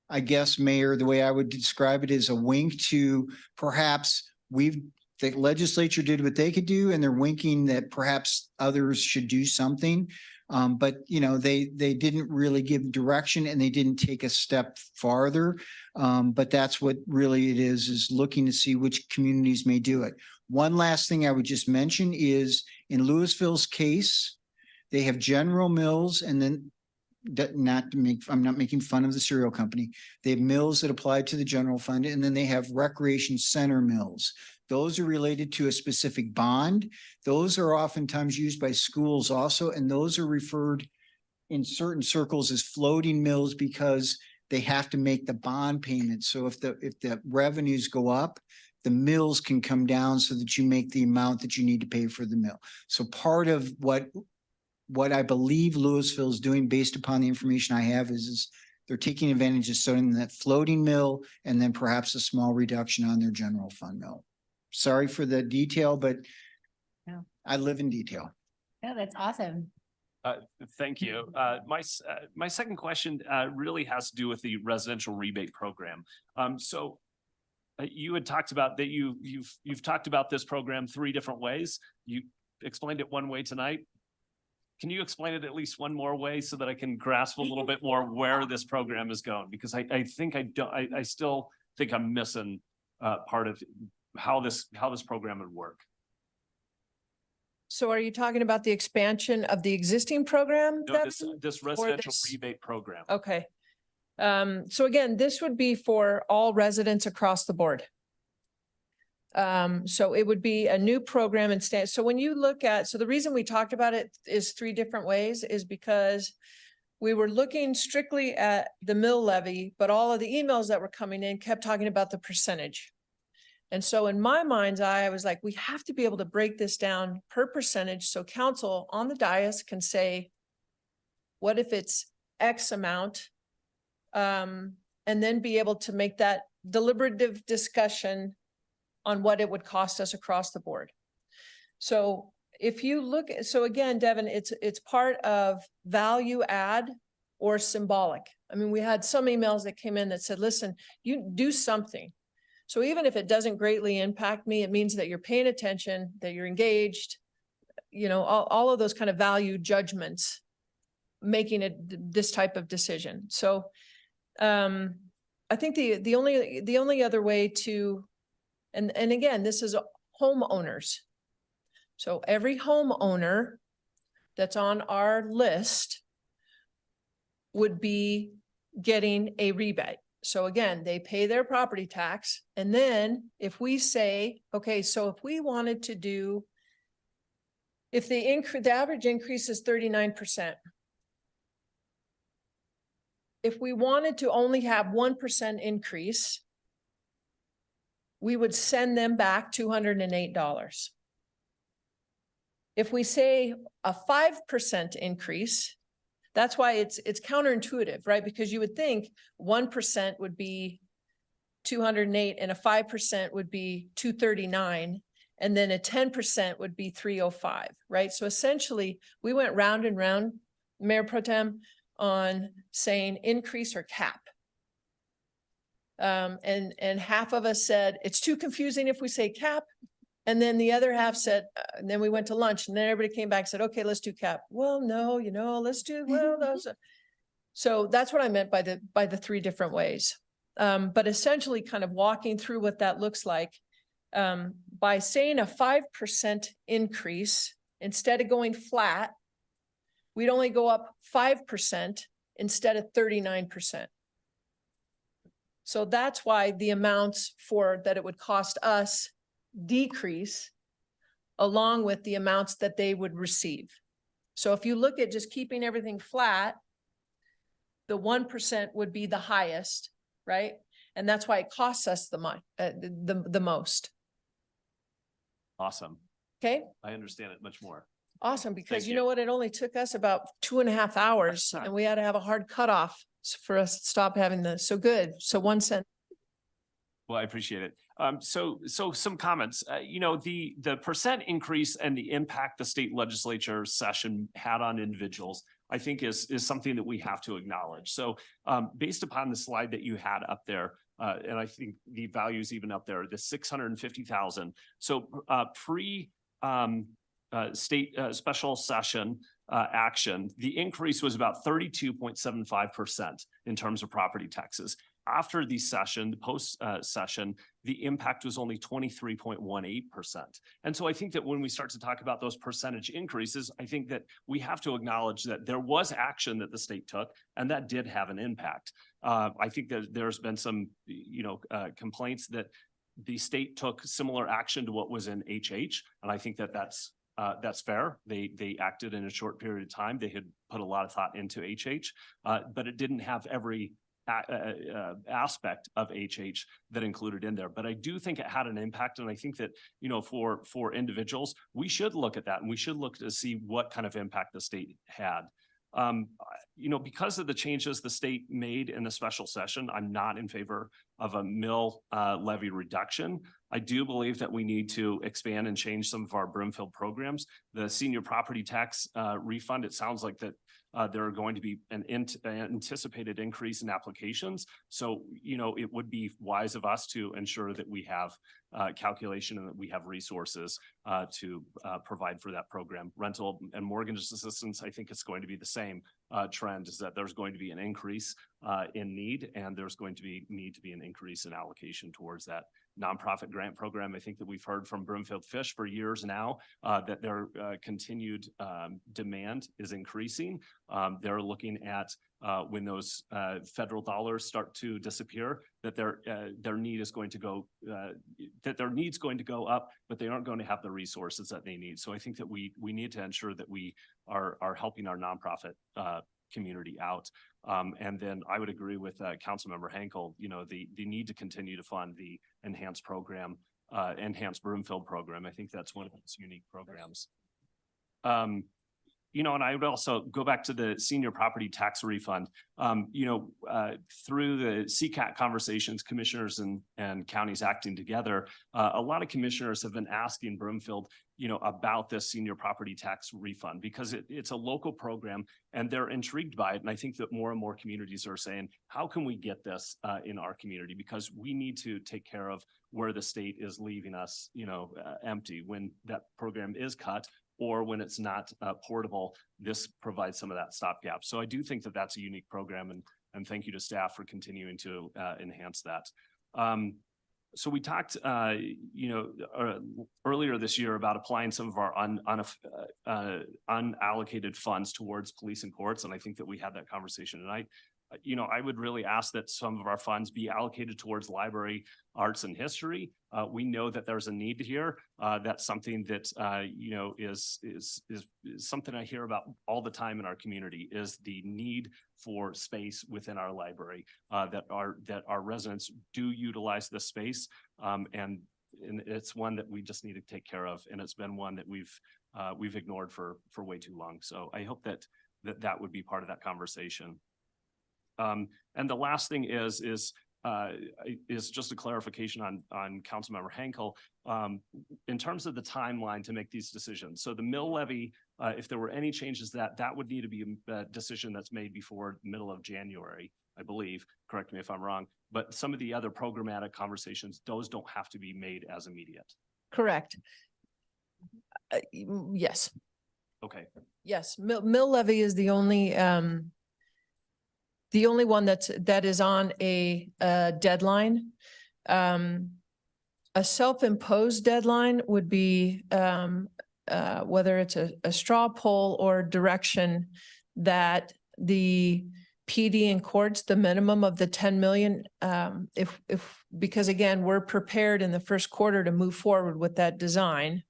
I guess, Mayor, the way I would describe it is a wink to perhaps the legislature did what they could do, and they're winking that perhaps others should do something. But they didn't really give direction, and they didn't take a step farther. But that's what really it is looking to see which communities may do it. One last thing I would just mention is in Louisville's case, they have general mills, and then I'm not making fun of the cereal company. They have mills that apply to the general fund, and then they have recreation center mills. Those are related to a specific bond. Those are oftentimes used by schools also, and those are referred in certain circles as floating mills because they have to make the bond payment. So if the revenues go up, the mills can come down so that you make the amount that you need to pay for the mill. So part of what I believe Louisville is doing, based upon the information I have, is they're taking advantage of starting that floating mill and then perhaps a small reduction on their general fund mill. Sorry for the detail, but No. I live in detail. No, that's awesome. Thank you. My second question really has to do with the residential rebate program. So you had talked about that you've talked about this program 3 different ways. You explained it one way tonight. Can you explain it at least one more way so that I can grasp a little bit more where this program is going? Because I still think I'm missing part of how this program would work. So are you talking about the expansion of the existing program? No, Devin? this Or residential this- rebate program. Okay. So again, this would be for all residents across the board. So it would be a new program instead. So when you look at, so the reason we talked about it is 3 different ways is because we were looking strictly at the mill levy, but all of the emails that were coming in kept talking about the percentage. And so in my mind's eye, I was like, we have to be able to break this down per percentage. So council on the dais can say, what if it's X amount? And then be able to make that deliberative discussion on what it would cost us across the board. So if you look, so again, Devin, it's part of value add or symbolic. I mean, we had some emails that came in that said, listen, you do something. So even if it doesn't greatly impact me, it means that you're paying attention, that you're engaged, you know, all of those kind of value judgments, making it this type of decision. So I think the only other way to, and again, this is homeowners. So every homeowner that's on our list would be getting a rebate. So again, they pay their property tax. And then if we say, okay, so if we wanted to do, if the average increase is 39%. If we wanted to only have 1% increase, we would send them back $208. If we say a 5% increase, that's why it's counterintuitive, right? Because you would think 1% would be 208 and a 5% would be 239, and then a 10% would be 305, right? So essentially we went round and round, Mayor Pro Tem, on saying increase or cap. And half of us said, it's too confusing if we say cap. And then the other half said, and then we went to lunch and then everybody came back and said, okay, let's do cap. Well, no, you know, let's do, well, those. So that's what I meant by the three different ways. But essentially kind of walking through what that looks like, by saying a 5% increase, instead of going flat, we'd only go up 5% instead of 39%. So that's why the amounts for that it would cost us decrease along with the amounts that they would receive. So if you look at just keeping everything flat, the 1% would be the highest, right? And that's why it costs us the most. Awesome. Okay. I understand it much more. Awesome, because Thank you know what? It only took us about 2.5 hours and we had to have a hard cutoff for us to stop having this. So good. So 1 cent. Well, I appreciate it. So some comments, you know, the percent increase and the impact the state legislature session had on individuals, I think is something that we have to acknowledge. So based upon the slide that you had up there, and I think the values even up there, the 650,000. So state special session action, the increase was about 32.75% in terms of property taxes. After the session, the post session, the impact was only 23.18%. And so I think that when we start to talk about those percentage increases, I think that we have to acknowledge that there was action that the state took, and that did have an impact. I think that there's been some, complaints that the state took similar action to what was in HH, and I think that that's fair. They acted in a short period of time. They had put a lot of thought into HH, but it didn't have every aspect of HH that included in there. But I do think it had an impact. And I think that, for individuals, we should look at that and we should look to see what kind of impact the state had. Because of the changes the state made in the special session, I'm not in favor of a mill levy reduction. I do believe that we need to expand and change some of our Broomfield programs. The senior property tax refund, it sounds like that there are going to be an anticipated increase in applications. So, it would be wise of us to ensure that we have calculation and that we have resources to provide for that program. Rental and mortgage assistance, I think it's going to be the same trend, is that there's going to be an increase in need, and there's going to need to be an increase in allocation towards that nonprofit grant program. I think that we've heard from Broomfield Fish for years now that their continued demand is increasing. They're looking at when those federal dollars start to disappear, that their need is going to go, that their need's going to go up, but they aren't going to have the resources that they need. So I think that we need to ensure that we are helping our nonprofit community out. And then I would agree with Councilmember Henkel, the need to continue to fund the enhanced program, enhanced Broomfield program. I think that's one of its unique programs. you know, and I would also go back to the senior property tax refund. Through the CCAT conversations, commissioners and counties acting together, a lot of commissioners have been asking Broomfield, about this senior property tax refund because it's a local program and they're intrigued by it. And I think that more and more communities are saying, how can we get this in our community? Because we need to take care of where the state is leaving us, empty when that program is cut or when it's not portable. This provides some of that stopgap. So I do think that that's a unique program, and thank you to staff for continuing to enhance that. So we talked, earlier this year about applying some of our unallocated funds towards police and courts. And I think that we had that conversation. And I would really ask that some of our funds be allocated towards library, arts, and history. We know that there's a need here. That's something that, is something I hear about all the time in our community is the need for space within our library, that our residents do utilize this space. And it's one that we just need to take care of. And it's been one that we've ignored for way too long. So I hope that would be part of that conversation. And the last thing is just a clarification on Councilmember Henkel, in terms of the timeline to make these decisions. So the mill levy, if there were any changes that would need to be a decision that's made before middle of January, I believe, correct me if I'm wrong, but some of the other programmatic conversations, those don't have to be made as immediate. Correct. Yes. Okay. Yes, mill levy is the only one that is on a deadline. A self-imposed deadline would be whether it's a straw poll or direction that the PD and courts, the minimum of the 10 million, because again, we're prepared in the first quarter to move forward with that design,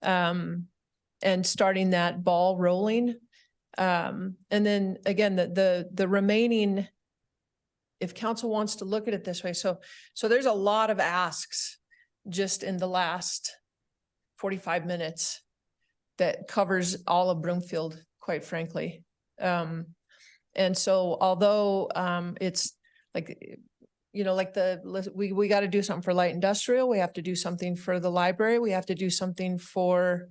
and starting that ball rolling. And then again, the remaining, if council wants to look at it this way, so there's a lot of asks just in the last 45 minutes that covers all of Broomfield, quite frankly. And so although it's like, we got to do something for light industrial, we have to do something for the library, we have to do something for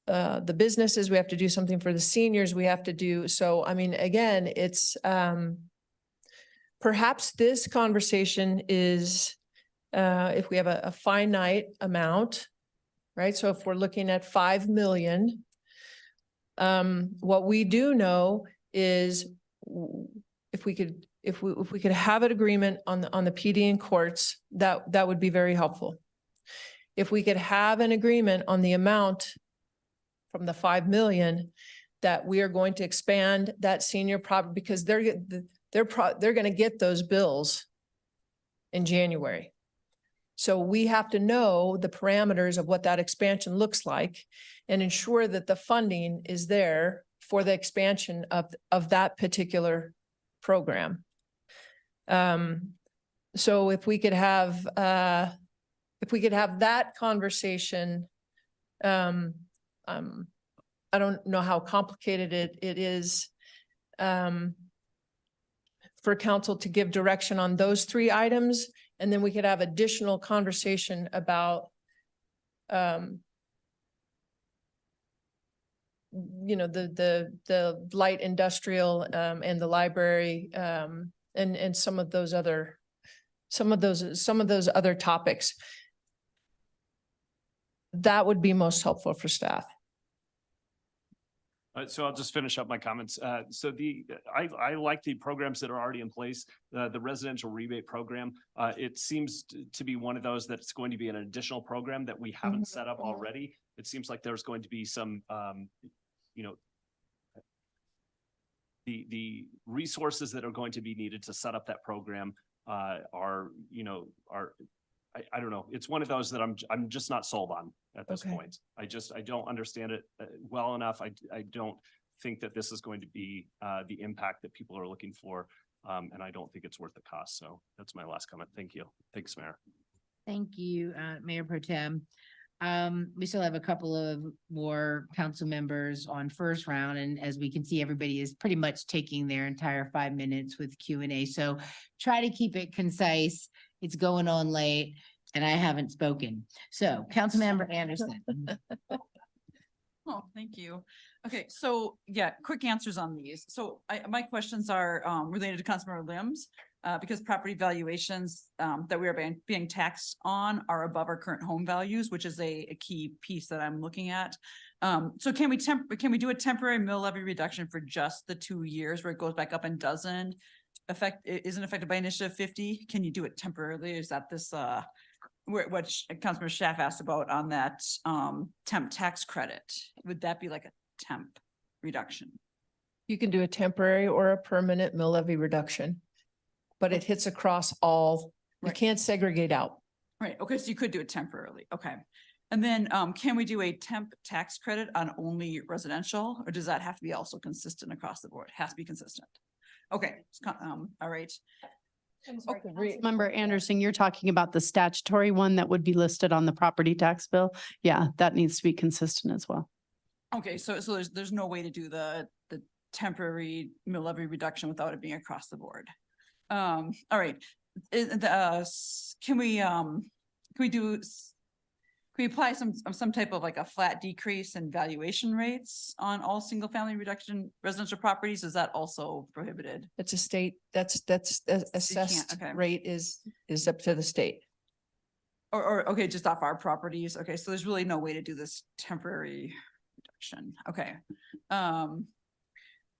the businesses, we have to do something for the seniors, we have to do, so I mean, again, it's perhaps this conversation is if we have a finite amount, right? So if we're looking at 5 million, what we do know is if we could have an agreement on the PD and courts, that would be very helpful. If we could have an agreement on the amount from the 5 million that we are going to expand that senior property, because they're going to get those bills in January. So we have to know the parameters of what that expansion looks like and ensure that the funding is there for the expansion of that particular program. So if we could have that conversation, I don't know how complicated it is for council to give direction on those 3 items. And then we could have additional conversation about, the light industrial and the library and some of those other topics. That would be most helpful for staff. So I'll just finish up my comments. So I like the programs that are already in place. The residential rebate program, it seems to be one of those that's going to be an additional program that we haven't set up already. It seems like there's going to be some, the resources that are going to be needed to set up that program I don't know. It's one of those that I'm just not sold on at this point. I don't understand it well enough. I don't think that this is going to be the impact that people are looking for. And I don't think it's worth the cost. So that's my last comment. Thank you. Thanks, Mayor. Thank you, Mayor Pro Tem. We still have a couple of more council members on first round, and as we can see, everybody is pretty much taking their entire 5 minutes with Q&A. So try to keep it concise. It's going on late, and I haven't spoken. So Councilmember Anderson. Oh, thank you. Okay, so yeah, quick answers on these. So my questions are related to Councilmember Limbs. Because property valuations that we are being taxed on are above our current home values, which is a key piece that I'm looking at. So can we do a temporary mill levy reduction for just the 2 years where it goes back up and isn't affected by Initiative 50? Can you do it temporarily? Is that this what Councilmember Schaaf asked about on that temp tax credit? Would that be like a temp reduction? You can do a temporary or a permanent mill levy reduction, but it hits across all, you Right. can't segregate out. Right, okay, so you could do it temporarily, okay. And then can we do a temp tax credit on only residential, or does that have to be also consistent across the board? Has to be consistent. Okay, all right. Member Anderson, you're talking about the statutory one that would be listed on the property tax bill. Yeah, that needs to be consistent as well. Okay, so there's no way to do the temporary mill levy reduction without it being across the board. All right, can we apply some type of like a flat decrease in valuation rates on all single family reduction residential properties? Is that also prohibited? It's a state, that's assessed okay. rate is up to the state. Or, okay, just off our properties. Okay, so there's really no way to do this temporary reduction. Okay.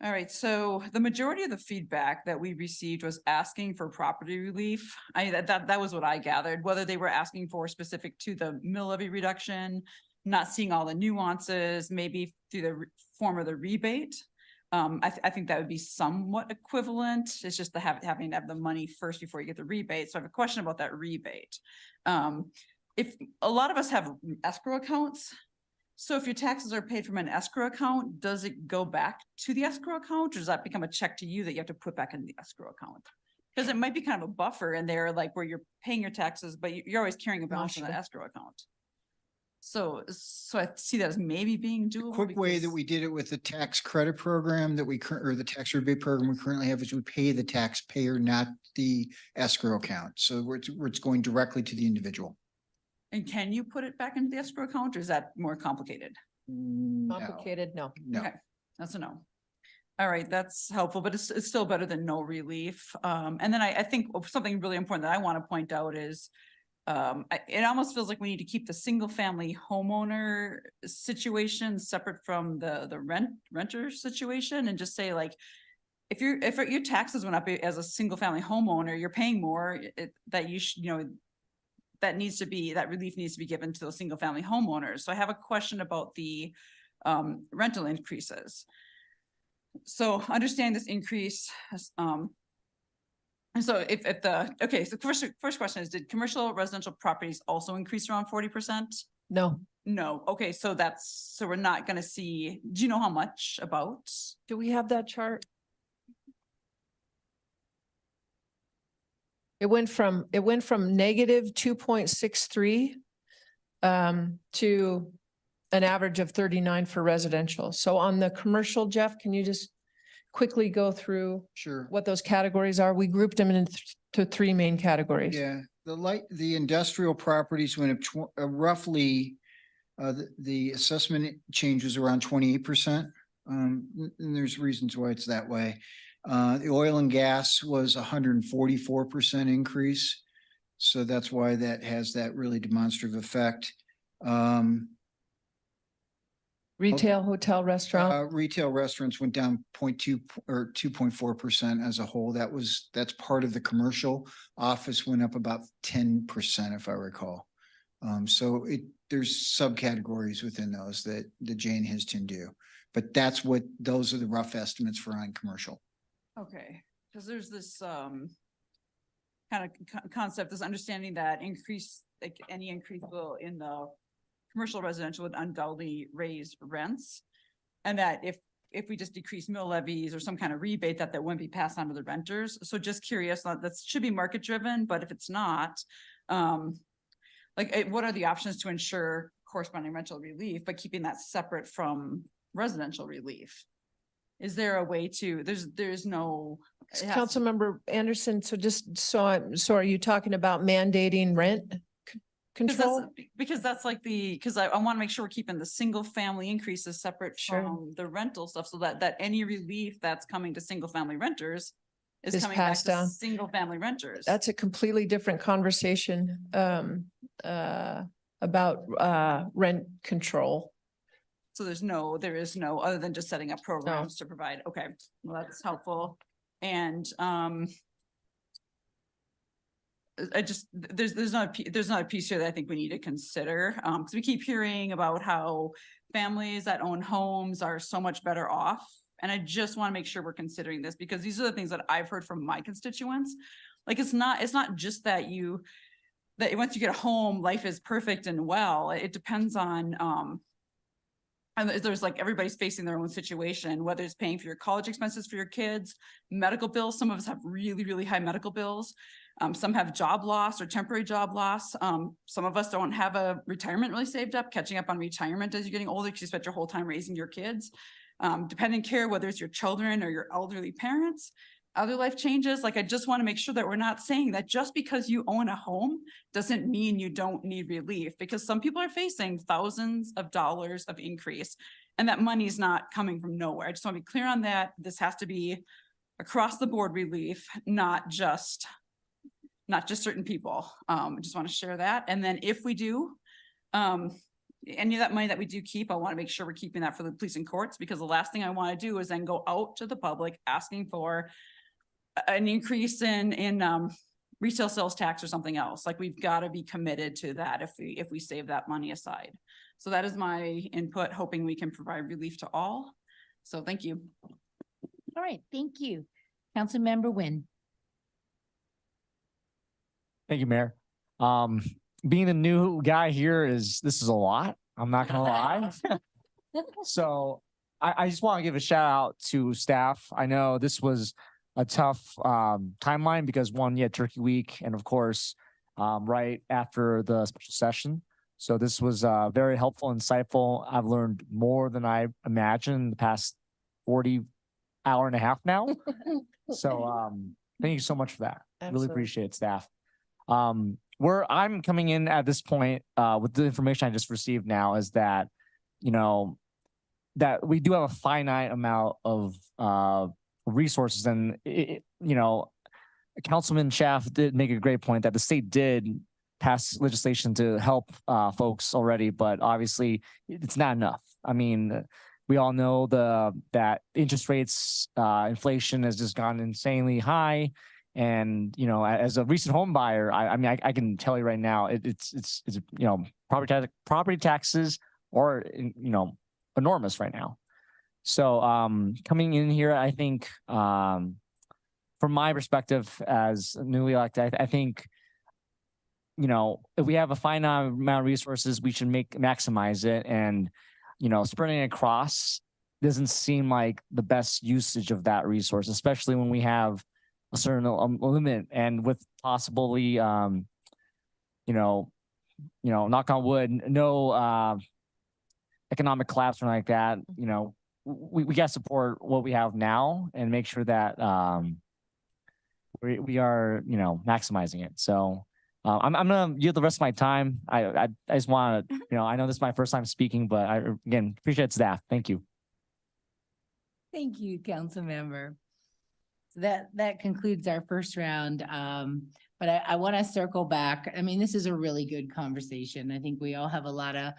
All right, so the majority of the feedback that we received was asking for property relief. That was what I gathered, whether they were asking for specific to the mill levy reduction, not seeing all the nuances, maybe through the form of the rebate. I think that would be somewhat equivalent. It's just having to have the money first before you get the rebate. So I have a question about that rebate. If a lot of us have escrow accounts, so if your taxes are paid from an escrow account, does it go back to the escrow account, or does that become a check to you that you have to put back in the escrow account? Because it might be kind of a buffer in there, like where you're paying your taxes, but you're always carrying a balance in the escrow account. So I see that as maybe being doable. Quick way that we did it with the tax credit program that or the tax rebate program we currently have is we pay the taxpayer, not the escrow account. So where it's going directly to the individual. And can you put it back into the escrow account, or is that more complicated? Complicated, no. No. Okay, that's a no. All right, that's helpful, but it's still better than no relief. And then I think something really important that I want to point out is it almost feels like we need to keep the single family homeowner situation separate from the renter situation, and just say like, if your taxes went up as a single family homeowner, you're paying more, that you should, that relief needs to be given to those single family homeowners. So I have a question about the rental increases. So understand this increase. And so so first question is, did commercial residential properties also increase around 40%? No. No. Okay, so we're not gonna see, do you know how much about? Do we have that chart? It went from negative 2.63 to an average of 39 for residential. So on the commercial, Jeff, can you just quickly go through what those categories are? We grouped them into 3 main categories. Yeah, the industrial properties went up roughly, the assessment change was around 28%. And there's reasons why it's that way. The oil and gas was 144% increase. So that's why that has that really demonstrative effect. Retail, hotel, restaurant. Retail restaurants went down 0.2 or 2.4% as a whole. That's part of the commercial. Office went up about 10%, if I recall. So there's subcategories within those that Jay and his team do, but those are the rough estimates for on commercial. Okay, because there's this kind of concept, this understanding that any increase will in the commercial residential would undoubtedly raise rents. And that if we just decrease mill levies or some kind of rebate, that wouldn't be passed on to the renters. So just curious, that should be market driven, but if it's not, what are the options to ensure corresponding rental relief, but keeping that separate from residential relief. Is there a way to, there's no. it has to- Councilmember Anderson, so just so are you talking about mandating rent control? Because that's like because I want to make sure we're keeping the single family increases separate Sure. from the rental stuff, so that any relief that's coming to single family renters is Is coming back passed to down. single family renters. That's a completely different conversation about rent control. So there is no, other than just setting up programs to provide, okay, well, that's helpful. And there's not a piece here that I think we need to consider. Because we keep hearing about how families that own homes are so much better off. And I just want to make sure we're considering this, because these are the things that I've heard from my constituents. Like, it's not just that once you get a home, life is perfect and well. It depends on, and there's like, everybody's facing their own situation, whether it's paying for your college expenses for your kids, medical bills. Some of us have really, really high medical bills. Some have job loss or temporary job loss. Some of us don't have a retirement really saved up, catching up on retirement as you're getting older because you spent your whole time raising your kids. Dependent care, whether it's your children or your elderly parents, other life changes. Like, I just want to make sure that we're not saying that just because you own a home doesn't mean you don't need relief, because some people are facing thousands of dollars of increase and that money is not coming from nowhere. I just want to be clear on that. This has to be across the board relief, not just certain people. I just want to share that. And then if we do, any of that money that we do keep, I want to make sure we're keeping that for the police and courts, because the last thing I want to do is then go out to the public asking for an increase in retail sales tax or something else. Like, we've got to be committed to that if we save that money aside. So that is my input, hoping we can provide relief to all. So thank you. All right, thank you. Councilmember Nguyen. Thank you, Mayor. Being the new guy here this is a lot. I'm not gonna lie. So I just want to give a shout out to staff. I know this was a tough timeline because one, you had Turkey Week, and of course, right after the special session. So this was very helpful, insightful. I've learned more than I imagined in the past 40 hour and a half now. So thank you so much for that. Really Absolutely. appreciate it, staff. Where I'm coming in at this point, with the information I just received now, is that, that we do have a finite amount of resources, and Councilman Schaaf did make a great point that the state did pass legislation to help folks already, but obviously it's not enough. I mean, we all know that interest rates, inflation has just gone insanely high. And, as a recent home buyer, I can tell you right now, it's property taxes are, enormous right now. So, coming in here, I think, from my perspective as newly elected, I think, if we have a finite amount of resources, we should maximize it. And, spreading it across doesn't seem like the best usage of that resource, especially when we have a certain limit, and with possibly, knock on wood, no economic collapse or like that. We got to support what we have now and make sure that we are, maximizing it. So I'm gonna yield the rest of my time. I just want to, I know this is my first time speaking, but I again appreciate staff. Thank you. Thank you, council member. That concludes our first round. But I want to circle back. I mean, this is a really good conversation. I think we all have a lot of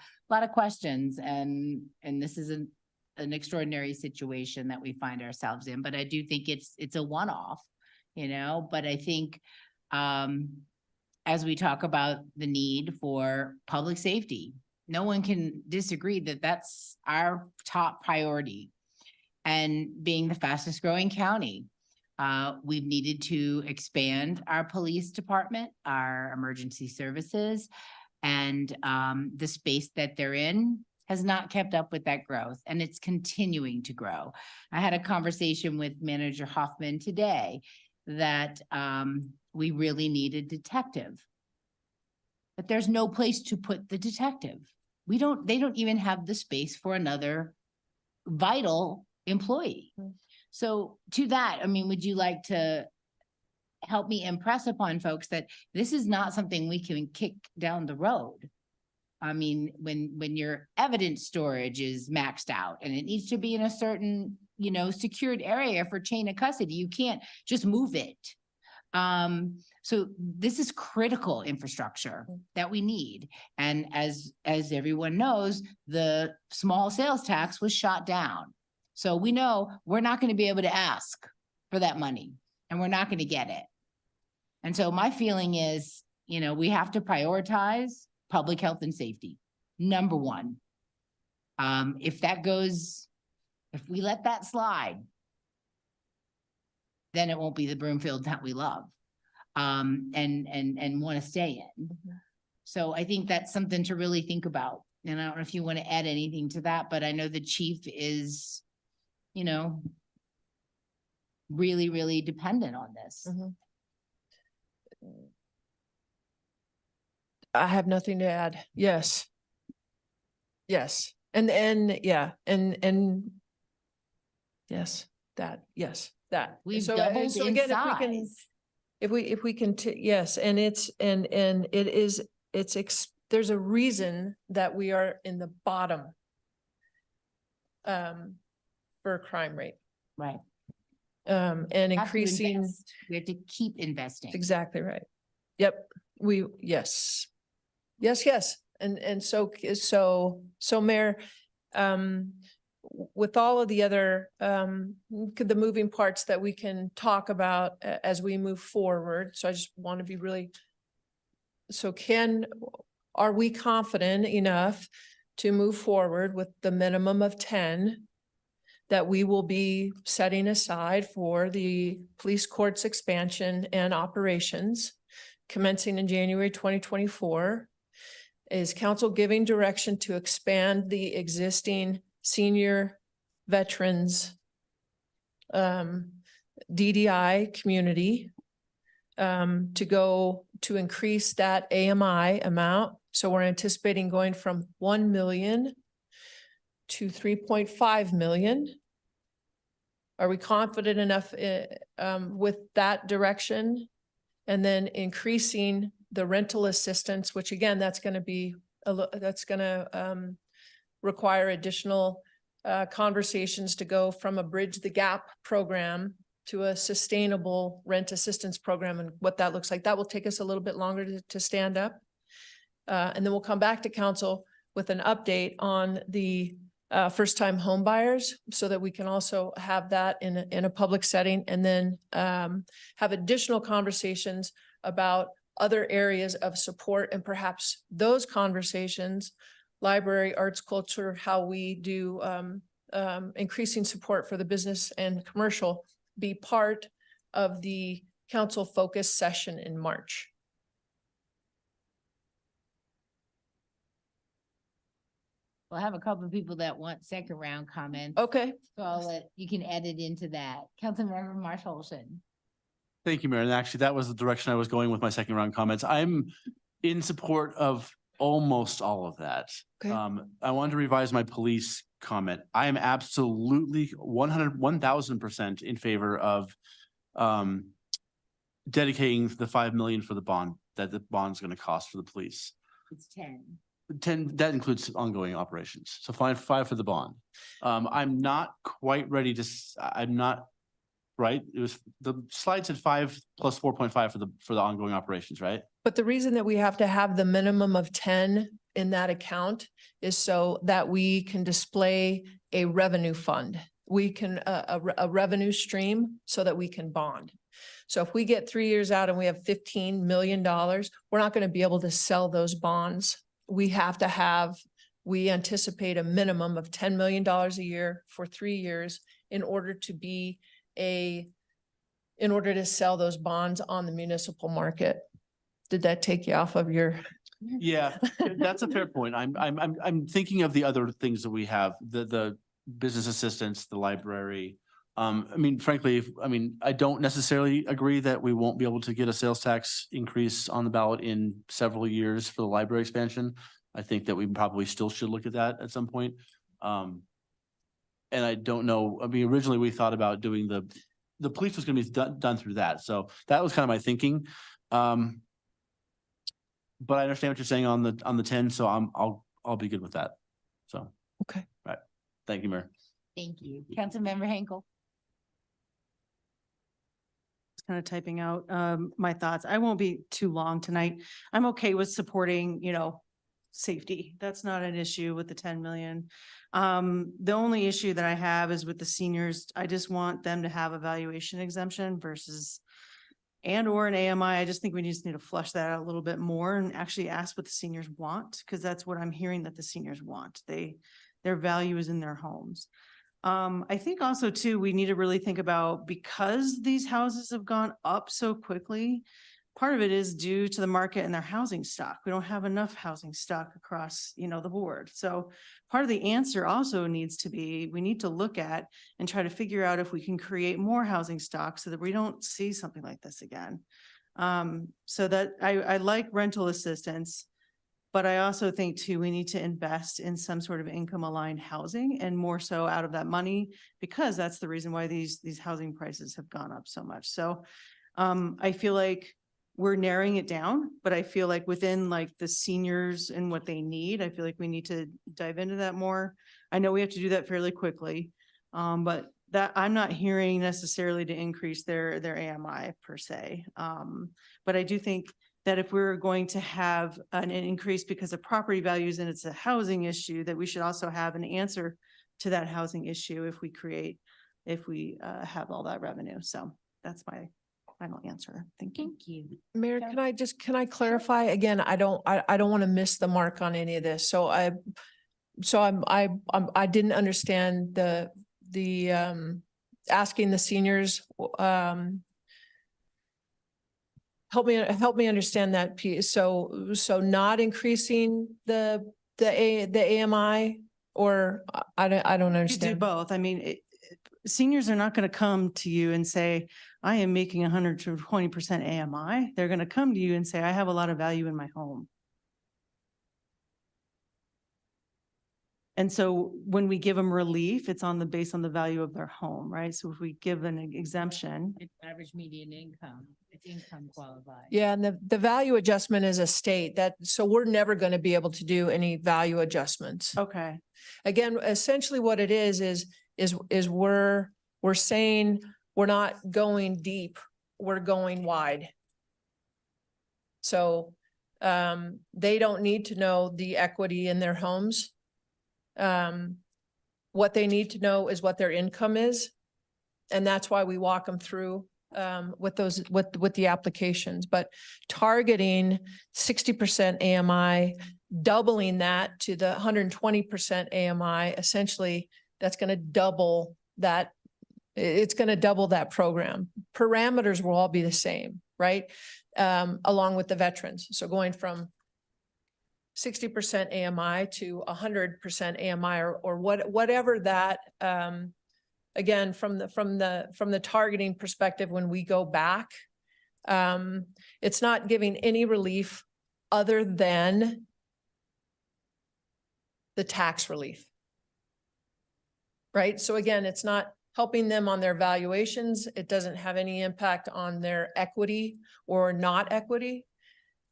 questions, and this is an extraordinary situation that we find ourselves in. But I do think it's a one-off, but I think as we talk about the need for public safety, no one can disagree that that's our top priority. And being the fastest growing county, we've needed to expand our police department, our emergency services, and the space that they're in has not kept up with that growth, and it's continuing to grow. I had a conversation with Manager Hoffman today that we really need a detective, but there's no place to put the detective. they don't even have the space for another vital employee. So to that, I mean, would you like to help me impress upon folks that this is not something we can kick down the road? I mean, when your evidence storage is maxed out and it needs to be in a certain, secured area for chain of custody, you can't just move it. So this is critical infrastructure that we need. And as everyone knows, the small sales tax was shot down. So we know we're not going to be able to ask for that money and we're not going to get it. And so my feeling is, we have to prioritize public health and safety, number one. If we let that slide, then it won't be the Broomfield that we love, and want to stay in. So I think that's something to really think about. And I don't know if you want to add anything to that, but I know the chief is, really, really dependent on this. I have nothing to add. Yes. Yes. And yeah, and yes, that. We've So, doubled so in again, size. if we can, yes, and it is, there's a reason that we are in the bottom for crime rate. Right. And We have to increasing. invest. We have to keep investing. Exactly right. Yep, yes. And so Mayor, with all of the other, the moving parts that we can talk about as we move forward. So I just want to be really, are we confident enough to move forward with the minimum of 10 that we will be setting aside for the police courts expansion and operations commencing in January 2024? Is council giving direction to expand the existing senior veterans DDI community to increase that AMI amount? So we're anticipating going from 1 million to 3.5 million. Are we confident enough with that direction? And then increasing the rental assistance, which again, that's going to be, that's going to require additional conversations to go from a Bridge the Gap program to a sustainable rent assistance program, and what that looks like. That will take us a little bit longer to stand up. And then we'll come back to council with an update on the first-time home buyers so that we can also have that in a public setting, and then have additional conversations about other areas of support, and perhaps those conversations, library, arts, culture, how we do increasing support for the business and commercial, be part of the council focus session in March. We'll have a couple of people that want second round comments. Okay. So you can add it into that. Councilmember Marshall Olson. Thank you, Mayor. And actually, that was the direction I was going with my second round comments. I'm in support of almost all of that. Okay. I wanted to revise my police comment. I am absolutely 1000% in favor of dedicating the 5 million for the bond that the bond's going to cost for the police. It's 10. 10, that includes ongoing operations. So 5 for the bond. I'm not quite ready to, I'm not right. It was, the slide said 5 plus 4.5 for the ongoing operations, right? But the reason that we have to have the minimum of 10 in that account is so that we can display a revenue fund. We can, a revenue stream so that we can bond. So if we get 3 years out and we have $15 million, we're not going to be able to sell those bonds. We have to have, we anticipate a minimum of $10 million a year for 3 years in order to be in order to sell those bonds on the municipal market. Did that take you off of your? Yeah, that's a fair point. I'm thinking of the other things that we have, the business assistance, the library. I mean, frankly, I don't necessarily agree that we won't be able to get a sales tax increase on the ballot in several years for the library expansion. I think that we probably still should look at that at some point. And I don't know, I mean, originally we thought about doing the police was gonna be done through that. So that was kind of my thinking. But I understand what you're saying on the 10, so I'll be good with that. So. Okay. Right. Thank you, Mayor. Thank you. Councilmember Henkel. Kind of typing out my thoughts. I won't be too long tonight. I'm okay with supporting, safety. That's not an issue with the 10 million. The only issue that I have is with the seniors. I just want them to have a valuation exemption versus or an AMI. I just think we just need to flush that out a little bit more and actually ask what the seniors want, because that's what I'm hearing that the seniors want. Their value is in their homes. I think also too, we need to really think about, because these houses have gone up so quickly, part of it is due to the market and their housing stock. We don't have enough housing stock across, the board. So part of the answer also needs to be, we need to look at and try to figure out if we can create more housing stock so that we don't see something like this again. So that I like rental assistance. But I also think too, we need to invest in some sort of income aligned housing, and more so out of that money, because that's the reason why these housing prices have gone up so much. So I feel like we're narrowing it down, but I feel like within like the seniors and what they need, I feel like we need to dive into that more. I know we have to do that fairly quickly, but that I'm not hearing necessarily to increase their AMI per se. But I do think that if we're going to have an increase because of property values and it's a housing issue, that we should also have an answer to that housing issue if we have all that revenue. So that's my final answer. Thank you. Thank you. Mayor, can I clarify again? I don't want to miss the mark on any of this. So I didn't understand the asking the seniors, help me understand that piece. So not increasing the AMI, or I don't You do understand. both. I mean, seniors are not going to come to you and say, I am making 120% AMI. They're going to come to you and say, I have a lot of value in my home. And so when we give them relief, it's based on the value of their home, right? So if we give an exemption. It's average median income. It's income qualified. Yeah, and the value adjustment is a state so we're never going to be able to do any value adjustments. Okay. Again, essentially what it is we're saying we're not going deep, we're going wide. So they don't need to know the equity in their homes. What they need to know is what their income is. And that's why we walk them through with the applications, but targeting 60% AMI, doubling that to the 120% AMI, essentially that's going to double that. It's going to double that program. Parameters will all be the same, right? Along with the veterans. So going from 60% AMI to 100% AMI or whatever that, again, from the targeting perspective, when we go back, it's not giving any relief other than the tax relief. Right? So again, it's not helping them on their valuations. It doesn't have any impact on their equity or not equity.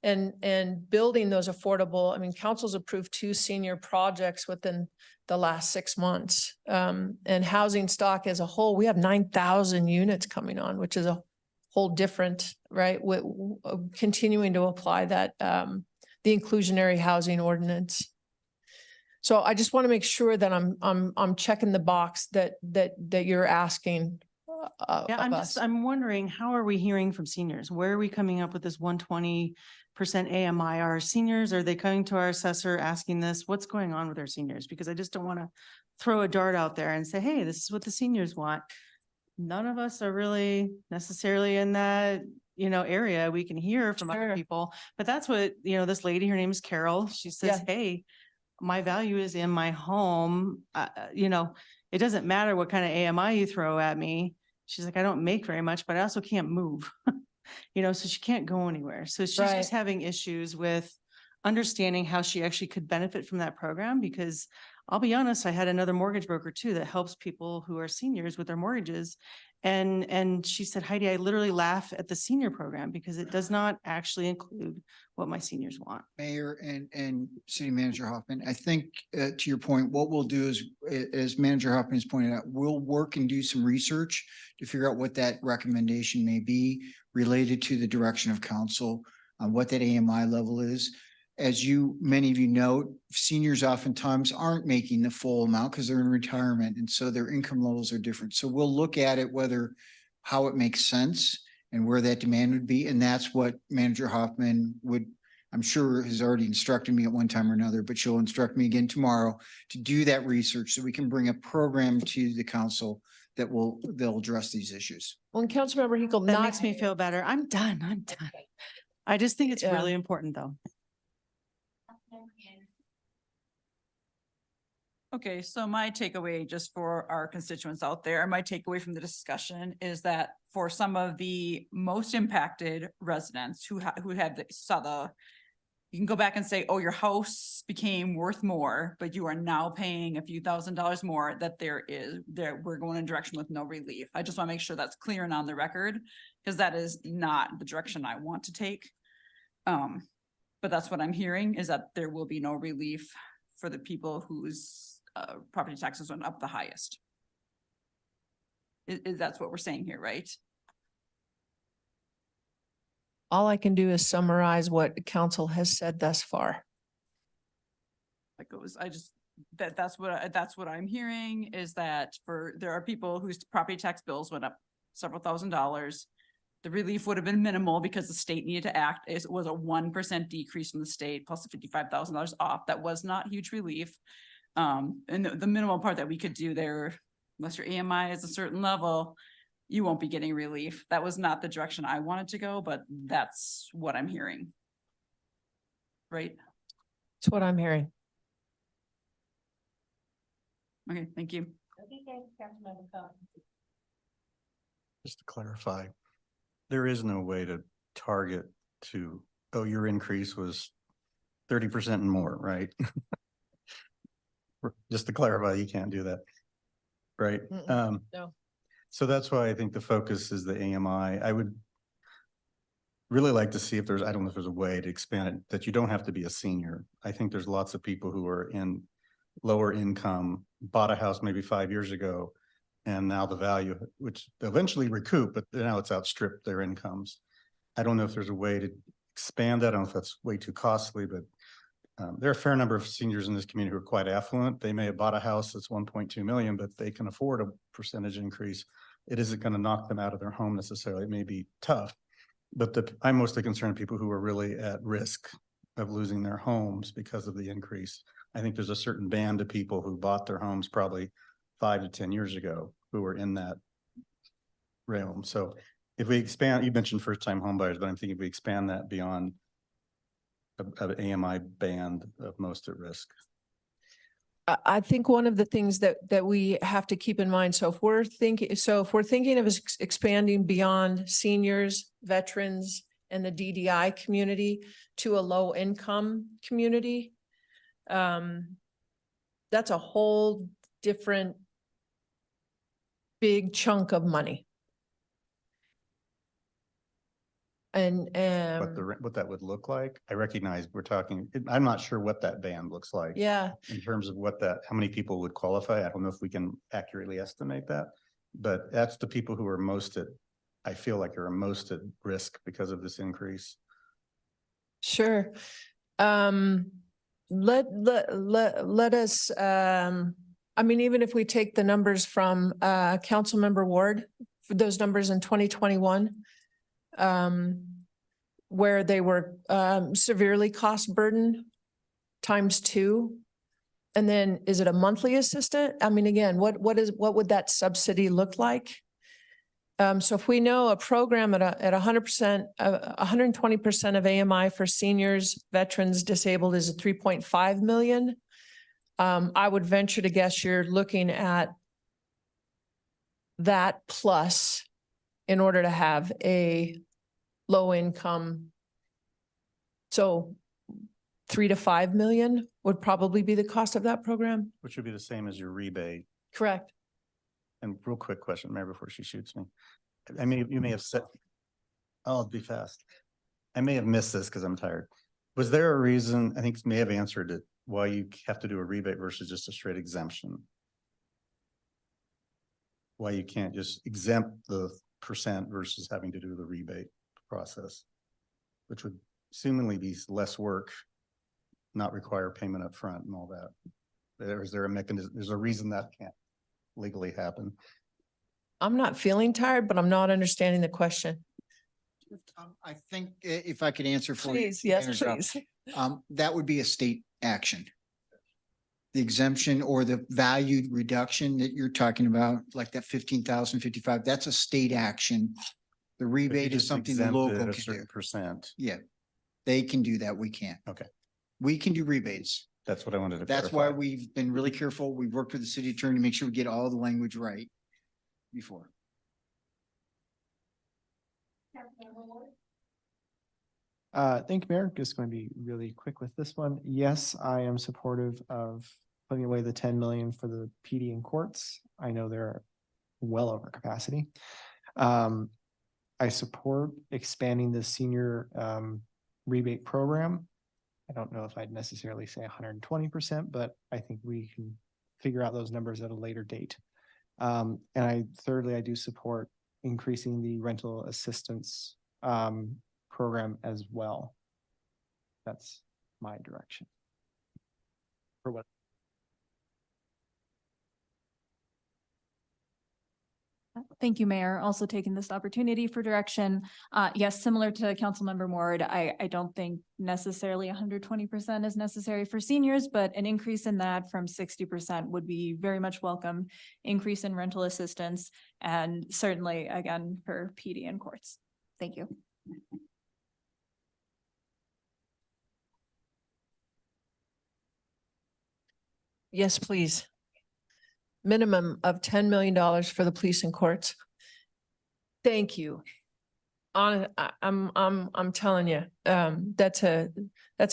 And building those affordable, I mean, council's approved 2 senior projects within the last 6 months. And housing stock as a whole, we have 9,000 units coming on, which is a whole different, right? Continuing to apply that, the inclusionary housing ordinance. So I just want to make sure that I'm checking the box that you're asking. Yeah, I'm wondering, how are we hearing from seniors? Where are we coming up with this 120% AMI? Are seniors, are they coming to our assessor asking this? What's going on with our seniors? Because I just don't want to throw a dart out there and say, hey, this is what the seniors want. None of us are really necessarily in that, area. We can hear from other people, but that's what, this lady, her name is Carol. She says, hey, my value is in my home. It doesn't matter what kind of AMI you throw at me. She's like, I don't make very much, but I also can't move, so she can't go anywhere. So she's just having issues with understanding how she actually could benefit from that program, because I'll be honest, I had another mortgage broker too that helps people who are seniors with their mortgages. And she said, Heidi, I literally laugh at the senior program because it does not actually include what my seniors want. Mayor and City Manager Hoffman, I think to your point, what we'll do is, as Manager Hoffman has pointed out, we'll work and do some research to figure out what that recommendation may be related to the direction of council on what that AMI level is. As many of you know, seniors oftentimes aren't making the full amount because they're in retirement, and so their income levels are different. So we'll look at it, how it makes sense and where that demand would be. And that's what Manager Hoffman I'm sure has already instructed me at one time or another, but she'll instruct me again tomorrow to do that research so we can bring a program to the council they'll address these issues. Well, Councilmember Hinkle, That makes me feel better. I'm done. I just think it's really important though. Okay, so my takeaway, just for our constituents out there, my takeaway from the discussion is that for some of the most impacted residents who you can go back and say, oh, your house became worth more, but you are now paying a few $1,000s more, that we're going in a direction with no relief. I just want to make sure that's clear and on the record, because that is not the direction I want to take. But that's what I'm hearing, is that there will be no relief for the people whose property taxes went up the highest. That's what we're saying here, right? all I can do is summarize what council has said thus far. That's what I'm hearing, is that there are people whose property tax bills went up several $1,000s. The relief would have been minimal because the state needed to act. It was a 1% decrease from the state plus the $55,000 off. That was not huge relief. And the minimal part that we could do there, unless your AMI is a certain level, you won't be getting relief. That was not the direction I wanted to go, but that's what I'm hearing. Right? That's what I'm hearing. Okay, thank you. Just to clarify, there is no way to target to, oh, your increase was 30% and more, right? Just to clarify, you can't do that, right? No. So that's why I think the focus is the AMI. I would really like to see if there's, I don't know if there's a way to expand it, that you don't have to be a senior. I think there's lots of people who are in lower income, bought a house maybe 5 years ago, and now the value, which they'll eventually recoup, but now it's outstripped their incomes. I don't know if there's a way to expand that. I don't know if that's way too costly, but there are a fair number of seniors in this community who are quite affluent. They may have bought a house that's 1.2 million, but they can afford a percentage increase. It isn't going to knock them out of their home necessarily. It may be tough, but I'm mostly concerned with people who are really at risk of losing their homes because of the increase. I think there's a certain band of people who bought their homes probably 5 to 10 years ago who were in that realm. So if we expand, you mentioned first-time home buyers, but I'm thinking if we expand that beyond an AMI band of most at risk. I think one of the things that we have to keep in mind, if we're thinking of expanding beyond seniors, veterans, and the DDI community to a low income community, that's a whole different big chunk of money. And what that would look like, I recognize we're talking, I'm not sure what that band looks like. Yeah. In terms of how many people would qualify. I don't know if we can accurately estimate that, but that's the people who are I feel like are most at risk because of this increase. Sure. Let us, even if we take the numbers from Councilmember Ward, for those numbers in 2021, where they were severely cost burdened ×2. And then is it a monthly assistant? Again, what would that subsidy look like? So if we know a program at 100%, 120% of AMI for seniors, veterans, disabled is 3.5 million. I would venture to guess you're looking at that plus in order to have a low income. So 3 to 5 million would probably be the cost of that program. Which would be the same as your rebate. Correct. And real quick question, Mayor, before she shoots me. You may have said, I'll be fast. I may have missed this because I'm tired. Was there a reason, I think you may have answered it, why you have to do a rebate versus just a straight exemption? Why you can't just exempt the percent versus having to do the rebate process? Which would seemingly be less work, not require payment up front and all that. Is there a mechanism, there's a reason that can't legally happen? I'm not feeling tired, but I'm not understanding the question. I think if I could answer for you. Please, yes, Interrupt. please. That would be a state action. The exemption or the value reduction that you're talking about, like that 15,055, that's a state action. The rebate is something the local A can do. certain percent. Yeah, they can do that. We can't. Okay. We can do rebates. That's what I wanted to That's why clarify. we've been really careful. We've worked with the city attorney to make sure we get all the language right before. Thank you, Mayor. Just going to be really quick with this one. Yes, I am supportive of putting away the 10 million for the PD and courts. I know they're well over capacity. I support expanding the senior rebate program. I don't know if I'd necessarily say 120%, but I think we can figure out those numbers at a later date. And thirdly, I do support increasing the rental assistance program as well. That's my direction. For what? Thank you, Mayor. Also taking this opportunity for direction. Yes, similar to Councilmember Ward, I don't think necessarily 120% is necessary for seniors, but an increase in that from 60% would be very much welcome. Increase in rental assistance and certainly again for PD and courts. Thank you. Yes, please. Minimum of $10 million for the police and courts. Thank you. I'm telling you, that's a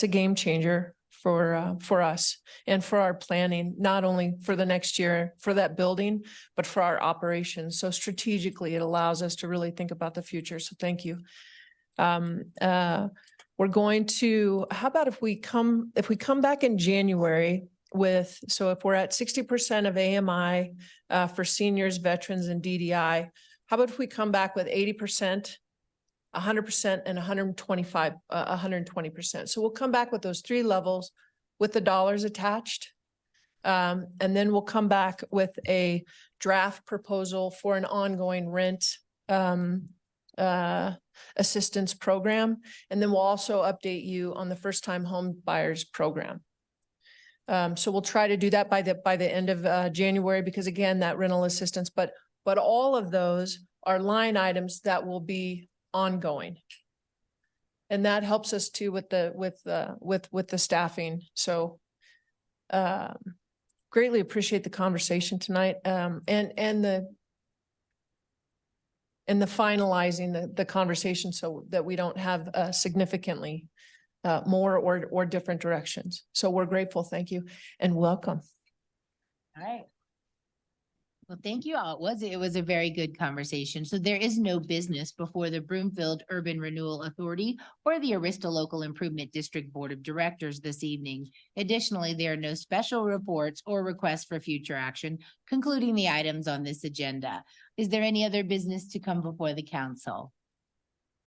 game changer for us and for our planning, not only for the next year for that building, but for our operations. So strategically, it allows us to really think about the future. So thank you. We're going to, how about if we come back in January with, so if we're at 60% of AMI for seniors, veterans, and DDI, how about if we come back with 80%, 100%, and 120%. So we'll come back with those three levels with the dollars attached. And then we'll come back with a draft proposal for an ongoing rent assistance program. And then we'll also update you on the first-time home buyers program. So we'll try to do that by the end of January, because again, that rental assistance, but all of those are line items that will be ongoing. And that helps us too with the staffing. So greatly appreciate the conversation tonight, and the finalizing the conversation so that we don't have significantly more or different directions. So we're grateful. Thank you and welcome. All right. Well, thank you all. It was a very good conversation. So there is no business before the Broomfield Urban Renewal Authority or the Arista Local Improvement District Board of Directors this evening. Additionally, there are no special reports or requests for future action, concluding the items on this agenda. Is there any other business to come before the council?